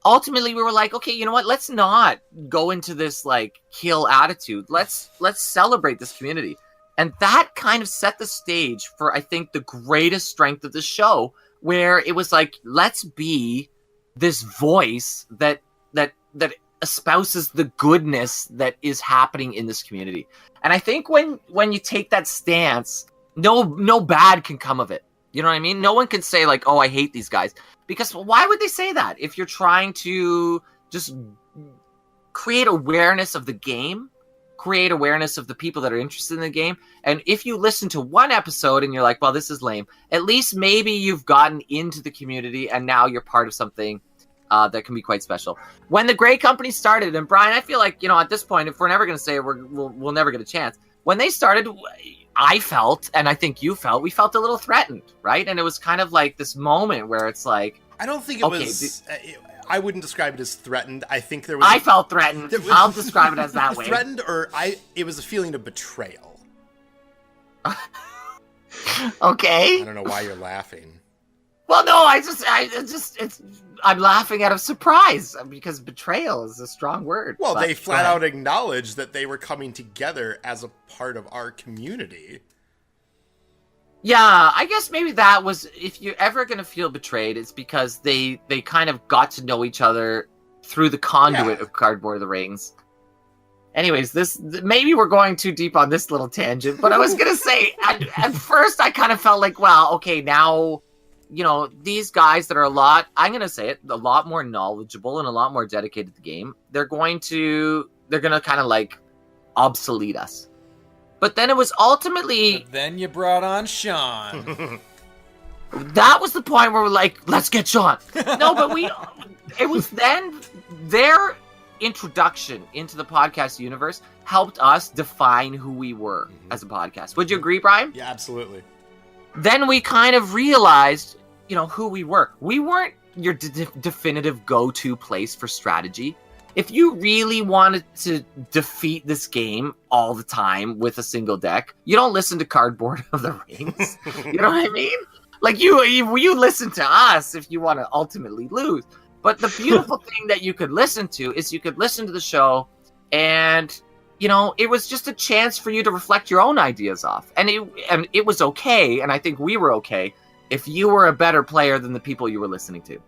ultimately, we were like, okay, you know what? Let's not go into this, like, kill attitude. Let's celebrate this community. And that kind of set the stage for, I think, the greatest strength of the show, where it was like, let's be this voice that espouses the goodness that is happening in this community. And I think when you take that stance, no bad can come of it. You know what I mean? No one can say, like, oh, I hate these guys. Because why would they say that? If you're trying to just create awareness of the game, create awareness of the people that are interested in the game. And if you listen to one episode and you're like, well, this is lame, at least maybe you've gotten into the community and now you're part of something that can be quite special. When the Great Company started, and Brian, I feel like, you know, at this point, if we're never going to say it, we'll never get a chance. When they started, I felt, and I think you felt, we felt a little threatened, right? And it was kind of like this moment where it's like, I don't think it was. I wouldn't describe it as threatened. I think there was. I felt threatened. I'll describe it as that way. Threatened, or it was a feeling of betrayal. Okay. I don't know why you're laughing. Well, no, I'm laughing out of surprise because betrayal is a strong word. Well, they flat out acknowledged that they were coming together as a part of our community. Yeah, I guess maybe that was, if you're ever going to feel betrayed, it's because they kind of got to know each other through the conduit of Cardboard of the Rings. Anyways, maybe we're going too deep on this little tangent, but I was going to say, at first I kind of felt like, well, okay, now, you know, these guys that are I'm going to say it, a lot more knowledgeable and a lot more dedicated to the game, they're going to kind of like obsolete us. But then it was ultimately... But then you brought on Sean. That was the point where we're like, let's get Sean. No, but it was then their introduction into the podcast universe helped us define who we were as a podcast. Would you agree, Brian? Yeah, absolutely. Then we kind of realized, who we were. We weren't your definitive go-to place for strategy. If you really wanted to defeat this game all the time with a single deck, you don't listen to Cardboard of the Rings. You know what I mean? Like, you listen to us if you want to ultimately lose. But the beautiful thing that you could listen to is you could listen to the show, and it was just a chance for you to reflect your own ideas off. And it was okay, and I think we were okay, if you were a better player than the people you were listening to.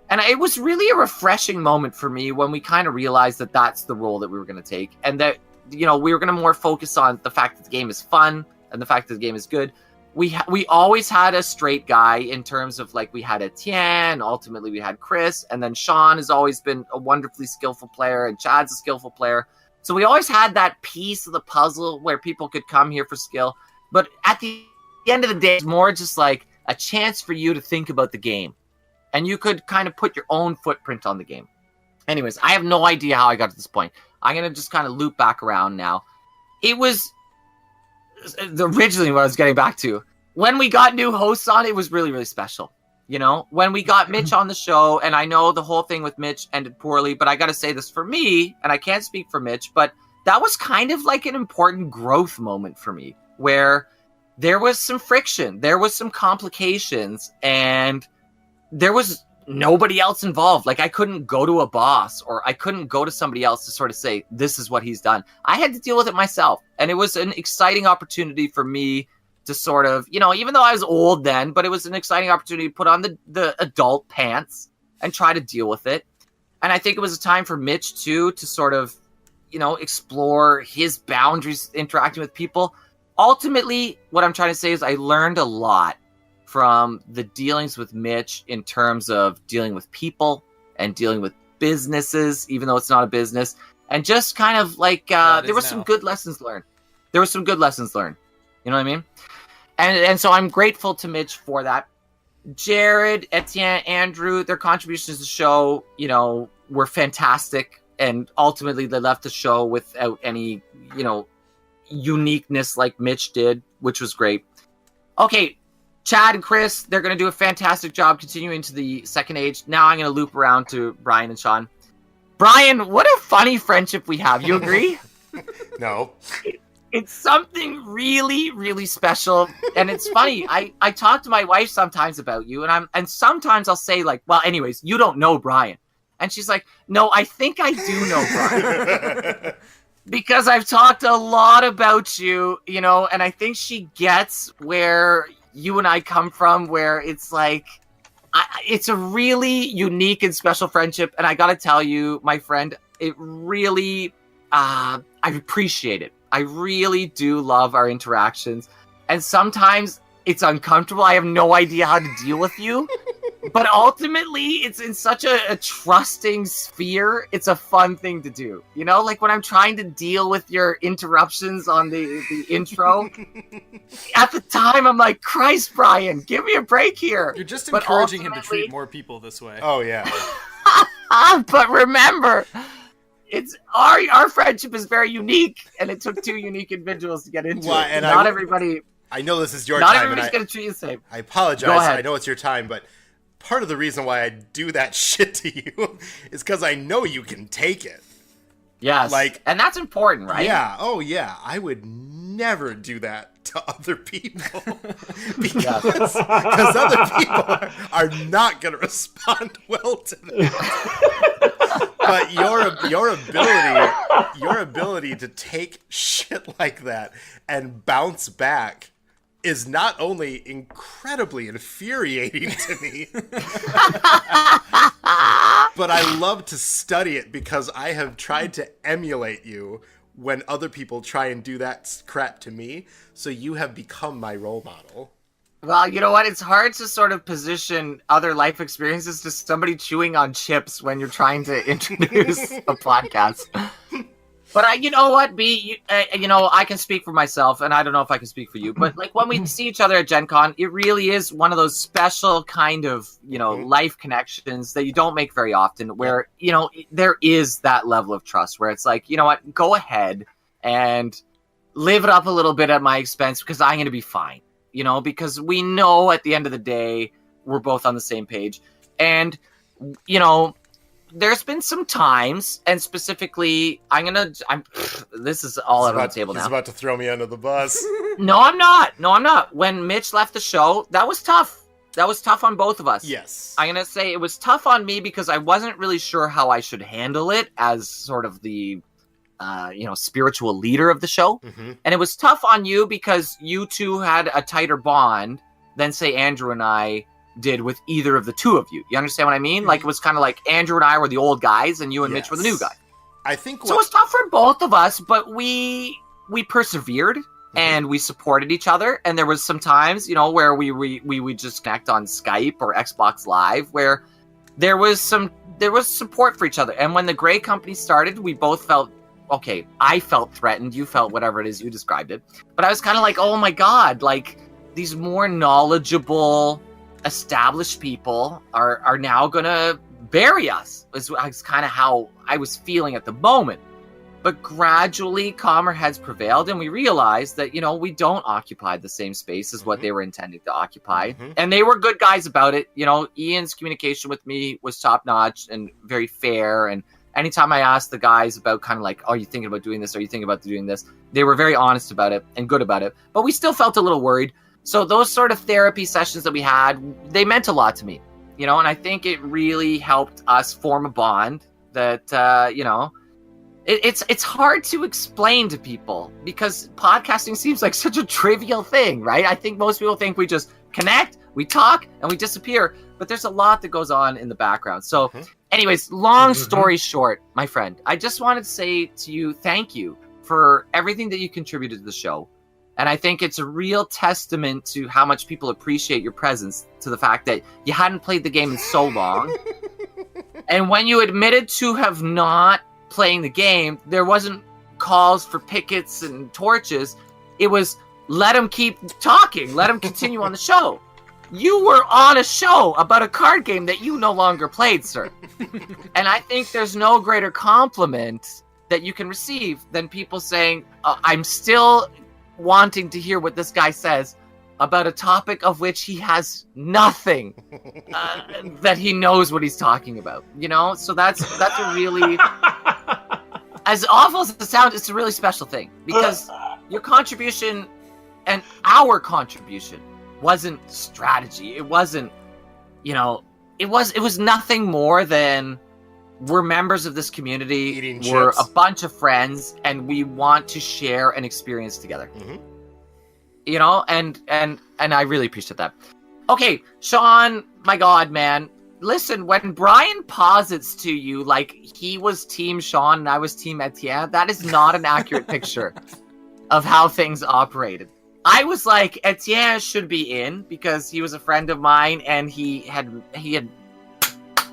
And it was really a refreshing moment for me when we kind of realized that that's the role that we were going to take. And that, we were going to more focus on the fact that the game is fun and the fact that the game is good. We always had a straight guy in terms of, like, we had Etienne, ultimately we had Chris, and then Sean has always been a wonderfully skillful player, and Chad's a skillful player. So we always had that piece of the puzzle where people could come here for skill. But at the end of the day, it's more just like a chance for you to think about the game. And you could kind of put your own footprint on the game. Anyways, I have no idea how I got to this point. I'm going to just kind of loop back around now. It was originally what I was getting back to. When we got new hosts on, it was really, really special. When we got Mitch on the show, and I know the whole thing with Mitch ended poorly, but I got to say this for me, and I can't speak for Mitch, but that was kind of like an important growth moment for me, where there was some friction, there was some complications, and there was nobody else involved. Like, I couldn't go to a boss, or I couldn't go to somebody else to sort of say, this is what he's done. I had to deal with it myself. And it was an exciting opportunity for me to sort of, even though I was old then, but it was an exciting opportunity to put on the adult pants and try to deal with it. And I think it was a time for Mitch too, to sort of, explore his boundaries interacting with people. Ultimately, what I'm trying to say is I learned a lot from the dealings with Mitch in terms of dealing with people and dealing with businesses, even though it's not a business, and just kind of like there were some good lessons learned. You know what I mean? And so I'm grateful to Mitch for that. Jared, Etienne, Andrew, their contributions to the show, were fantastic, and ultimately they left the show without any, uniqueness like Mitch did, which was great. Okay, Chad and Chris, they're going to do a fantastic job continuing to the second age. Now I'm going to loop around to Brian and Sean. Brian, what a funny friendship we have. You agree? No. It's something really, really special. And it's funny. I talk to my wife sometimes about you, and sometimes I'll say, like, well, anyways, you don't know Brian. And she's like, no, I think I do know Brian. Because I've talked a lot about you, and I think she gets where you and I come from, where it's like, it's a really unique and special friendship. And I got to tell you, my friend, it really, I appreciate it. I really do love our interactions. And sometimes it's uncomfortable. I have no idea how to deal with you. But ultimately, it's in such a trusting sphere. It's a fun thing to do. Like when I'm trying to deal with your interruptions on the intro. At the time, I'm like, Christ, Brian, give me a break here. You're just encouraging him to treat more people this way. Oh, yeah. But remember, it's our friendship is very unique, and it took two unique individuals to get into it. And not everybody. I know this is your not time. Everybody's going to treat you the same. I apologize. Go ahead. I know it's your time, but part of the reason why I do that shit to you is because I know you can take it. Yes. And that's important, right? Yeah. Oh, yeah. I would never do that to other people because other people are not going to respond well to that. But your ability to take shit like that and bounce back is not only incredibly infuriating to me, but I love to study it because I have tried to emulate you when other people try and do that crap to me. So you have become my role model. Well, you know what? It's hard to sort of position other life experiences to somebody chewing on chips when you're trying to introduce a podcast. But you know what, B? I can speak for myself, and I don't know if I can speak for you. But like when we see each other at Gen Con, it really is one of those special kind of life connections that you don't make very often. Where there is that level of trust, where it's like, you know what, go ahead and live it up a little bit at my expense because I'm going to be fine. Because we know at the end of the day we're both on the same page, and there's been some times, and specifically, this is all out on the table now. He's about to throw me under the bus. No, I'm not. When Mitch left the show, that was tough. That was tough on both of us. Yes. I'm going to say it was tough on me because I wasn't really sure how I should handle it as sort of the, spiritual leader of the show. Mm-hmm. And it was tough on you because you two had a tighter bond than, say, Andrew and I did with either of the two of you. You understand what I mean? Like, it was kind of like Andrew and I were the old guys and you and Mitch were the new guy. I think so it was tough for both of us, but we persevered and we supported each other. And there was some times, where we would just connect on Skype or Xbox Live where there was support for each other. And when the Grey Company started, we both felt, okay, I felt threatened. You felt whatever it is you described it. But I was kind of like, oh my God, like these more knowledgeable, established people are now gonna bury us. Is kind of how I was feeling at the moment. But gradually calmer heads prevailed and we realized that we don't occupy the same space as what they were intending to occupy. And they were good guys about it. Ian's communication with me was top notch and very fair, and anytime I asked the guys about kind of like, are you thinking about doing this, are you thinking about doing this, they were very honest about it and good about it. But we still felt a little worried. So those sort of therapy sessions that we had, they meant a lot to me, and I think it really helped us form a bond that, it's hard to explain to people because podcasting seems like such a trivial thing, right? I think most people think we just connect, we talk, and we disappear, but there's a lot that goes on in the background. So anyways, long story short, my friend, I just wanted to say to you, thank you for everything that you contributed to the show. And I think it's a real testament to how much people appreciate your presence, to the fact that you hadn't played the game in so long. And when you admitted to have not playing the game, there wasn't calls for pickets and torches. It was, let them keep talking. Let them continue on the show. You were on a show about a card game that you no longer played, sir. And I think there's no greater compliment that you can receive than people saying, I'm still wanting to hear what this guy says about a topic of which he has nothing that he knows what he's talking about, so that's a really, as awful as it sounds, it's a really special thing because your contribution and our contribution wasn't strategy. It wasn't, it was nothing more than we're members of this community. We're a bunch of friends, and we want to share an experience together. And I really appreciate that. Okay, Sean, my God, man. Listen, when Brian posits to you like he was Team Sean and I was Team Etienne, that is not an accurate picture of how things operated. I was like, Etienne should be in because he was a friend of mine and he had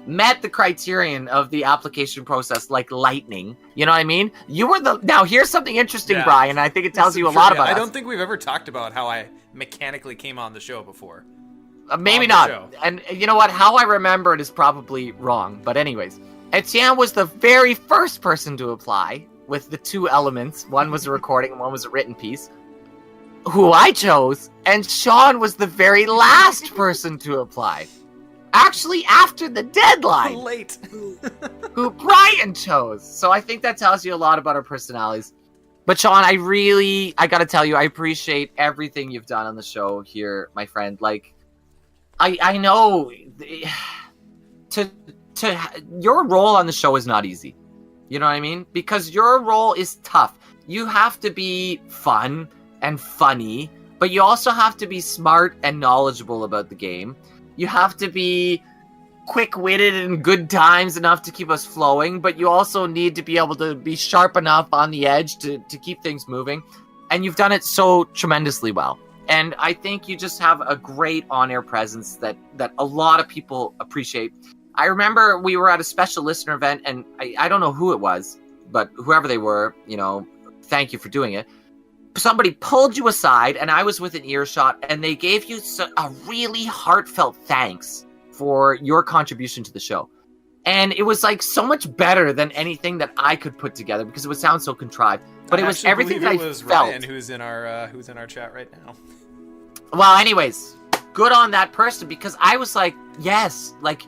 met the criterion of the application process like lightning. You know what I mean? You were now here's something interesting, Brian. I think it tells you a lot about us. I don't think we've ever talked about how I mechanically came on the show before. Maybe not. And you know what? How I remember it is probably wrong. But anyways, Etienne was the very first person to apply with the two elements. One was a recording and one was a written piece, who I chose. And Sean was the very last person to apply. Actually, after the deadline. Late. who Brian chose. So I think that tells you a lot about our personalities. But Sean, I gotta tell you, I appreciate everything you've done on the show here, my friend. Like, I know to your role on the show is not easy. You know what I mean? Because your role is tough. You have to be fun and funny, but you also have to be smart and knowledgeable about the game. You have to be quick-witted and good times enough to keep us flowing, but you also need to be able to be sharp enough on the edge to keep things moving. And you've done it so tremendously well. And I think you just have a great on-air presence that a lot of people appreciate. I remember we were at a special listener event, and I don't know who it was, but whoever they were, thank you for doing it. Somebody pulled you aside, and I was within earshot, and they gave you a really heartfelt thanks for your contribution to the show. And it was like so much better than anything that I could put together because it would sound so contrived. But it was everything that I felt. It was Ryan who's in our chat right now. Well, anyways, good on that person because I was like, yes, like,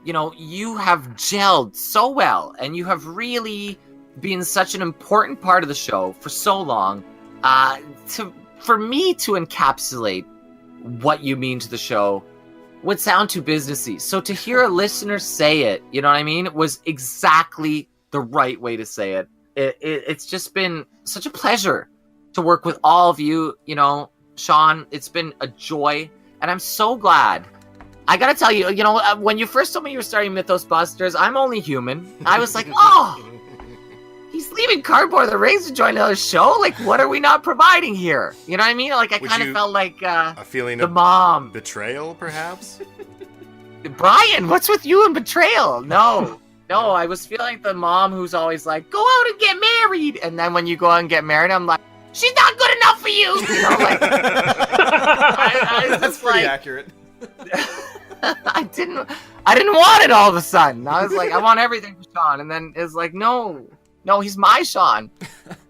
you have gelled so well and you have really been such an important part of the show for so long. For me to encapsulate what you mean to the show would sound too businessy. So to hear a listener say it, you know what I mean, was exactly the right way to say it. It's just been such a pleasure to work with all of you, Sean. It's been a joy, and I'm so glad. I gotta tell you, when you first told me you were starting Mythos Busters, I'm only human. I was like, oh, he's leaving Cardboard the Rings to join another show? Like, what are we not providing here? You know what I mean? Like, I kind of felt like a feeling the of mom. Betrayal, perhaps? Brian, what's with you and betrayal? No, I was feeling the mom who's always like, go out and get married. And then when you go out and get married, I'm like, she's not good enough for you. That's pretty accurate. I didn't want it all of a sudden. I was like, I want everything for Sean. And then it's like, no, he's my Sean.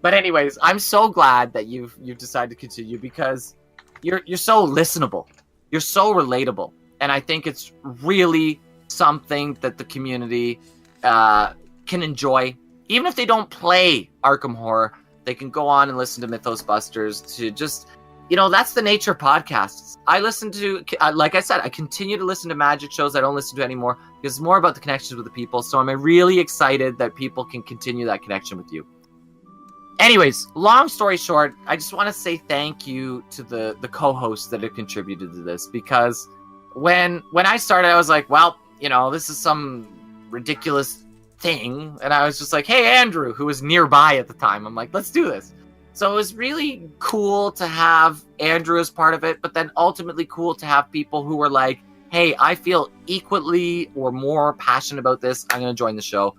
But anyways, I'm so glad that you've decided to continue because you're so listenable. You're so relatable. And I think it's really something that the community can enjoy. Even if they don't play Arkham Horror, they can go on and listen to Mythos Busters to just, that's the nature of podcasts. I listen to, like I said, I continue to listen to magic shows I don't listen to anymore because it's more about the connections with the people. So I'm really excited that people can continue that connection with you. Anyways, long story short, I just want to say thank you to the co-hosts that have contributed to this because when I started, I was like, well, this is some ridiculous thing. And I was just like, hey, Andrew, who was nearby at the time. I'm like, let's do this. So it was really cool to have Andrew as part of it, but then ultimately cool to have people who were like, hey, I feel equally or more passionate about this. I'm going to join the show.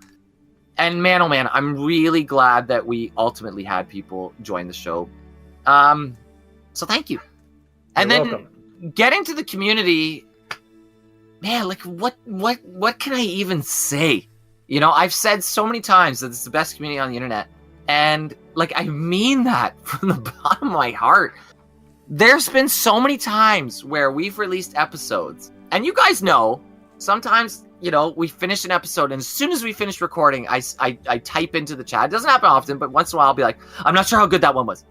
And man, oh man, I'm really glad that we ultimately had people join the show. So thank you. And You're then welcome. Getting to the community, man, like what can I even say? I've said so many times that it's the best community on the internet. And like, I mean that from the bottom of my heart. There's been so many times where we've released episodes and you guys know, sometimes, we finish an episode and as soon as we finish recording, I type into the chat. It doesn't happen often, but once in a while I'll be like, I'm not sure how good that one was.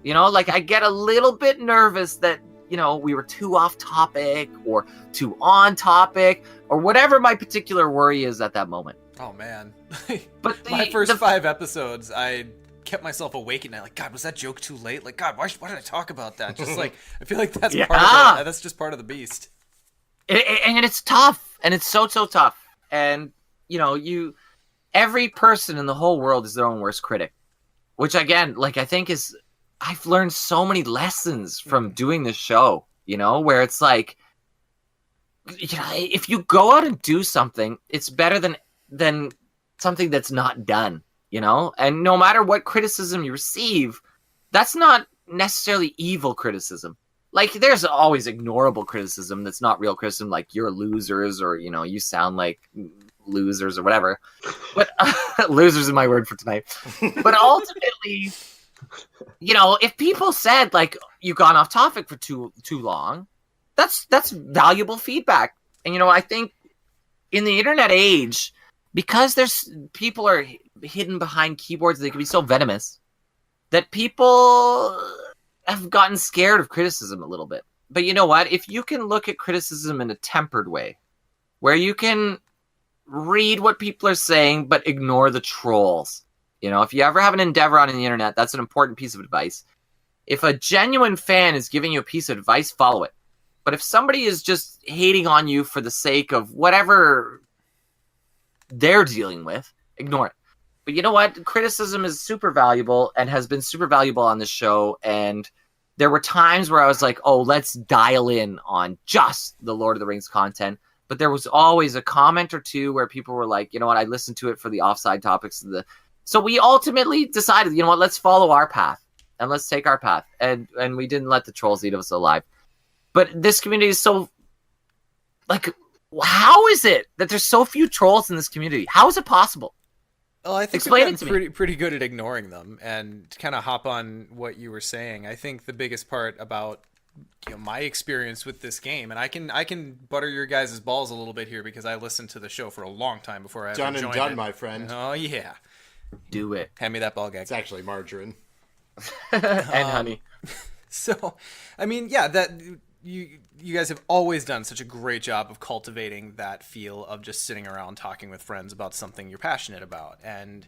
Like I get a little bit nervous that, we were too off topic or too on topic or whatever my particular worry is at that moment. Oh man. But my first 5 episodes, I kept myself awake at night. Like, God, was that joke too late? Like, God, why did I talk about that? Just like, I feel like that's that's just part of the beast. And it's tough, and it's so tough. And every person in the whole world is their own worst critic, which again, like I think I've learned so many lessons from doing this show. Where it's like, if you go out and do something, it's better than something that's not done. And no matter what criticism you receive, that's not necessarily evil criticism. Like, there's always ignorable criticism that's not real criticism, like you're losers or, you sound like losers or whatever. But losers is my word for tonight. But ultimately, if people said, like, you've gone off topic for too long, that's valuable feedback. And, I think in the internet age, because people are hidden behind keyboards, they can be so venomous that people have gotten scared of criticism a little bit. But you know what? If you can look at criticism in a tempered way, where you can read what people are saying but ignore the trolls. If you ever have an endeavor on the internet, that's an important piece of advice. If a genuine fan is giving you a piece of advice, follow it. But if somebody is just hating on you for the sake of whatever they're dealing with, ignore it. But you know what? Criticism is super valuable and has been super valuable on this show. And there were times where I was like, oh, let's dial in on just the Lord of the Rings content. But there was always a comment or two where people were like, you know what? I listened to it for the offside topics, the So we ultimately decided, you know what, let's follow our path and let's take our path. And we didn't let the trolls eat us alive. But this community is so, like, how is it that there's so few trolls in this community? How is it possible? Well, I think Explain we've it to gotten pretty good at ignoring them. And to kind of hop on what you were saying, I think the biggest part about my experience with this game, and I can butter your guys' balls a little bit here because I listened to the show for a long time before I ever Done and joined done, it. my friend. Oh yeah, Do it. hand me that ball gag. It's actually margarine. And honey. So, I mean, yeah, that you guys have always done such a great job of cultivating that feel of just sitting around talking with friends about something you're passionate about. And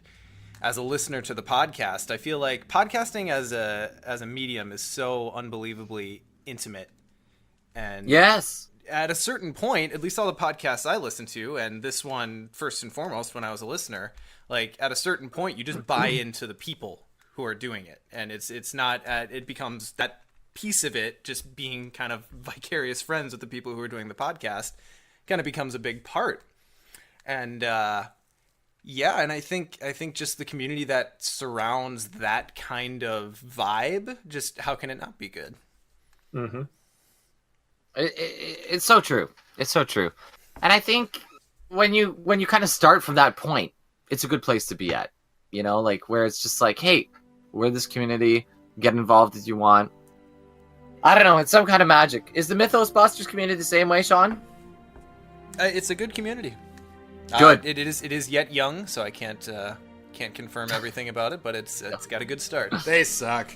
as a listener to the podcast, I feel like podcasting as a medium is so unbelievably intimate. And Yes. at a certain point, at least all the podcasts I listen to, and this one first and foremost when I was a listener, like at a certain point you just buy into the people who are doing it, and it's not it becomes that piece of it just being kind of vicarious friends with the people who are doing the podcast kind of becomes a big part. And yeah, and I think just the community that surrounds that kind of vibe, just how can it not be good? Mm-hmm. It's so true. It's so true. And I think when you kind of start from that point, it's a good place to be at. You know, like where it's just like, hey, we're this community, get involved as you want. I don't know, it's some kind of magic. Is the Mythos Busters community the same way, Sean? It's a good community. Good. It is yet young, so I can't confirm everything about it, but it's got a good start. They suck.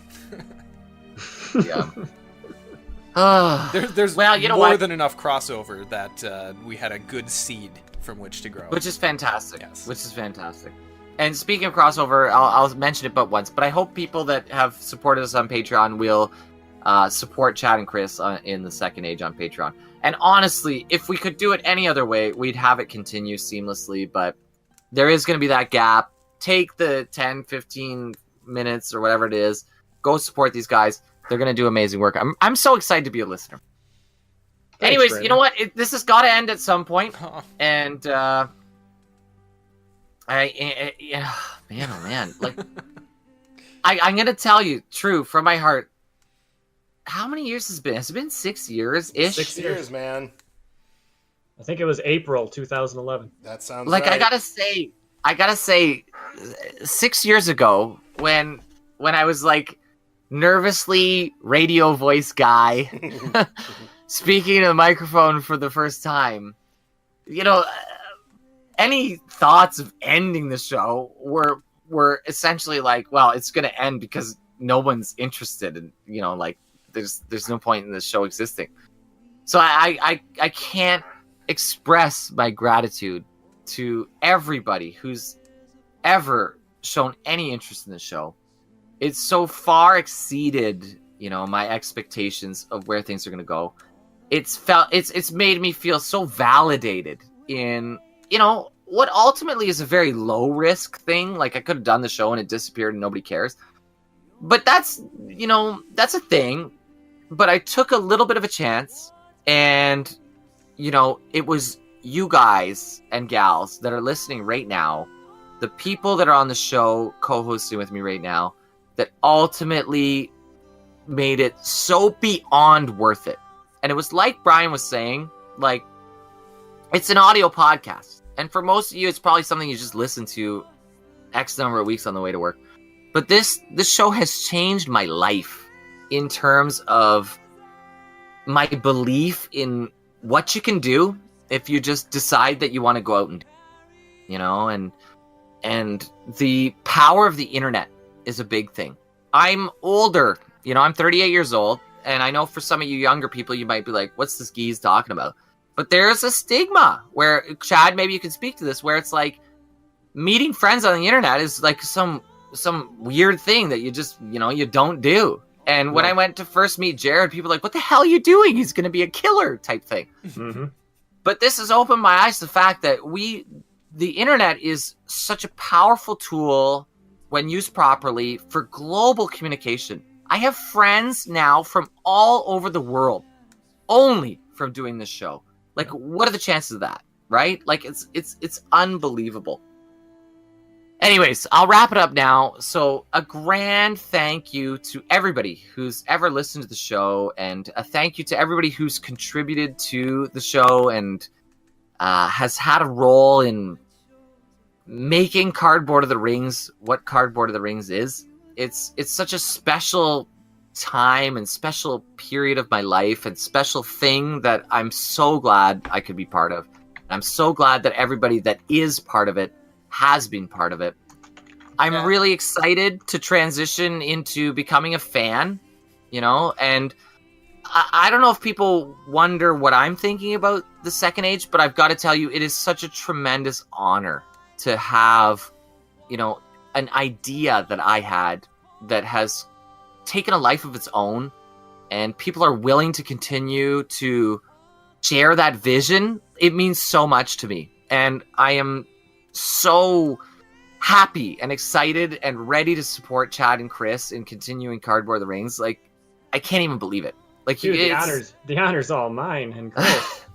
Yeah. There's well, you know more what? than enough crossover that we had a good seed from which to grow. Which is fantastic. Yes. Which is fantastic. And speaking of crossover, I'll mention it but once, but I hope people that have supported us on Patreon will support Chad and Chris in the Second Age on Patreon. And honestly, if we could do it any other way, we'd have it continue seamlessly, but there is going to be that gap. Take the 10, 15 minutes or whatever it is. Go support these guys. They're going to do amazing work. I'm so excited to be a listener. Thanks, Anyways, Brandon. you know what? This has got to end at some point. And yeah, man, oh man. Like, I'm going to tell you, true, from my heart, how many years has it been? Has it been 6 years-ish? 6 Years, man. I think it was April 2011. That sounds Like, right. I gotta say, 6 years ago, when I was like nervously radio voice guy speaking to the microphone for the first time, you know, any thoughts of ending the show were essentially like, well, it's gonna end because no one's interested, and you know, like there's no point in this show existing. So I can't express my gratitude to everybody who's ever shown any interest in the show. It's so far exceeded, you know, my expectations of where things are going to go. It's made me feel so validated in, you know, what ultimately is a very low risk thing. Like I could have done the show and it disappeared and nobody cares. But that's, you know, that's a thing. But I took a little bit of a chance, and, you know, it was you guys and gals that are listening right now, the people that are on the show co-hosting with me right now, that ultimately made it so beyond worth it. And it was like Brian was saying, like, it's an audio podcast. And for most of you, it's probably something you just listen to X number of weeks on the way to work. But this show has changed my life in terms of my belief in what you can do if you just decide that you want to go out and, you know, and the power of the internet is a big thing. I'm older, you know, I'm 38 years old, and I know for some of you younger people, you might be like, what's this geez talking about? But there's a stigma where, Chad, maybe you can speak to this, where it's like meeting friends on the internet is like some weird thing that you just, you know, you don't do. And when I went to first meet Jared, people were like, what the hell are you doing? He's going to be a killer type thing. Mm-hmm. But this has opened my eyes to the fact that the internet is such a powerful tool when used properly for global communication. I have friends now from all over the world only from doing this show. Like, what are the chances of that? Right? Like, it's unbelievable. Anyways, I'll wrap it up now. So a grand thank you to everybody who's ever listened to the show, and a thank you to everybody who's contributed to the show and has had a role in making Cardboard of the Rings what Cardboard of the Rings is. It's such a special time and special period of my life and special thing that I'm so glad I could be part of. And I'm so glad that everybody that is part of it has been part of it. I'm really excited to transition into becoming a fan, and I don't know if people wonder what I'm thinking about the Second Age, but I've got to tell you, it is such a tremendous honor to have, an idea that I had that has taken a life of its own, and people are willing to continue to share that vision. It means so much to me, and I am so happy and excited and ready to support Chad and Chris in continuing Cardboard of the Rings. Like, I can't even believe it. Like, dude, the honor's all mine and Chris.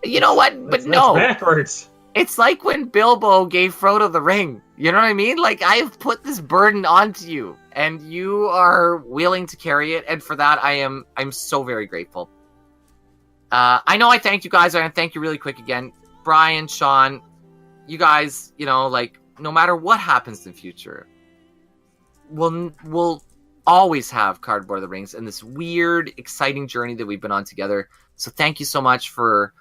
You know what? But no, that's backwards. It's like when Bilbo gave Frodo the ring. You know what I mean? Like, I've put this burden onto you, and you are willing to carry it, and for that, I'm so very grateful. I know I thank you guys. I want to thank you really quick again, Brian, Sean. You guys, no matter what happens in the future, we'll always have Cardboard of the Rings and this weird, exciting journey that we've been on together. So thank you so much for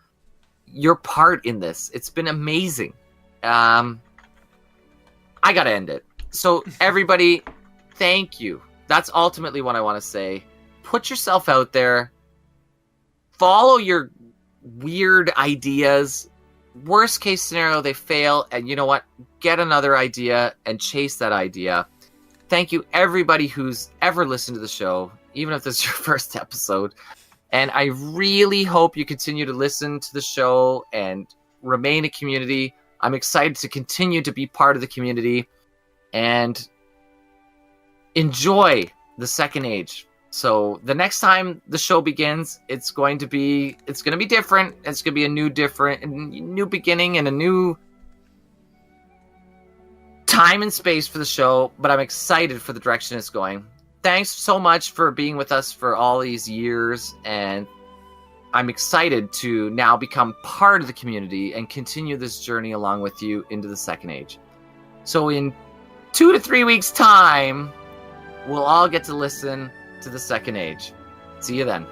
your part in this. It's been amazing. I gotta end it. So everybody, thank you. That's ultimately what I want to say. Put yourself out there. Follow your weird ideas. Worst case scenario, they fail, and you know what? Get another idea and chase that idea. Thank you, everybody who's ever listened to the show, even if this is your first episode. And I really hope you continue to listen to the show and remain a community. I'm excited to continue to be part of the community and enjoy the Second Age. So the next time the show begins, it's going to be different. It's going to be a new beginning and a new time and space for the show, but I'm excited for the direction it's going. Thanks so much for being with us for all these years, and I'm excited to now become part of the community and continue this journey along with you into the Second Age. So in 2 to 3 weeks' time, we'll all get to listen to the Second Age. See you then.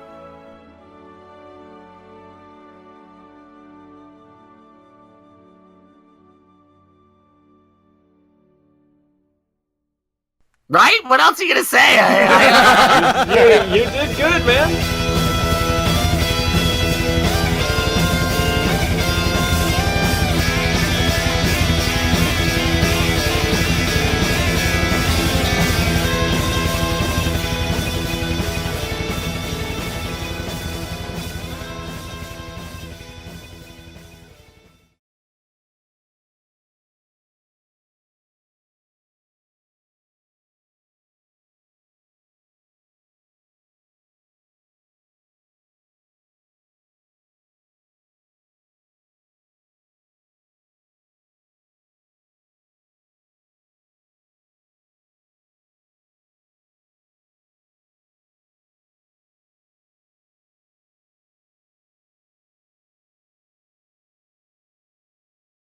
Right? What else are you gonna say? You did good, man.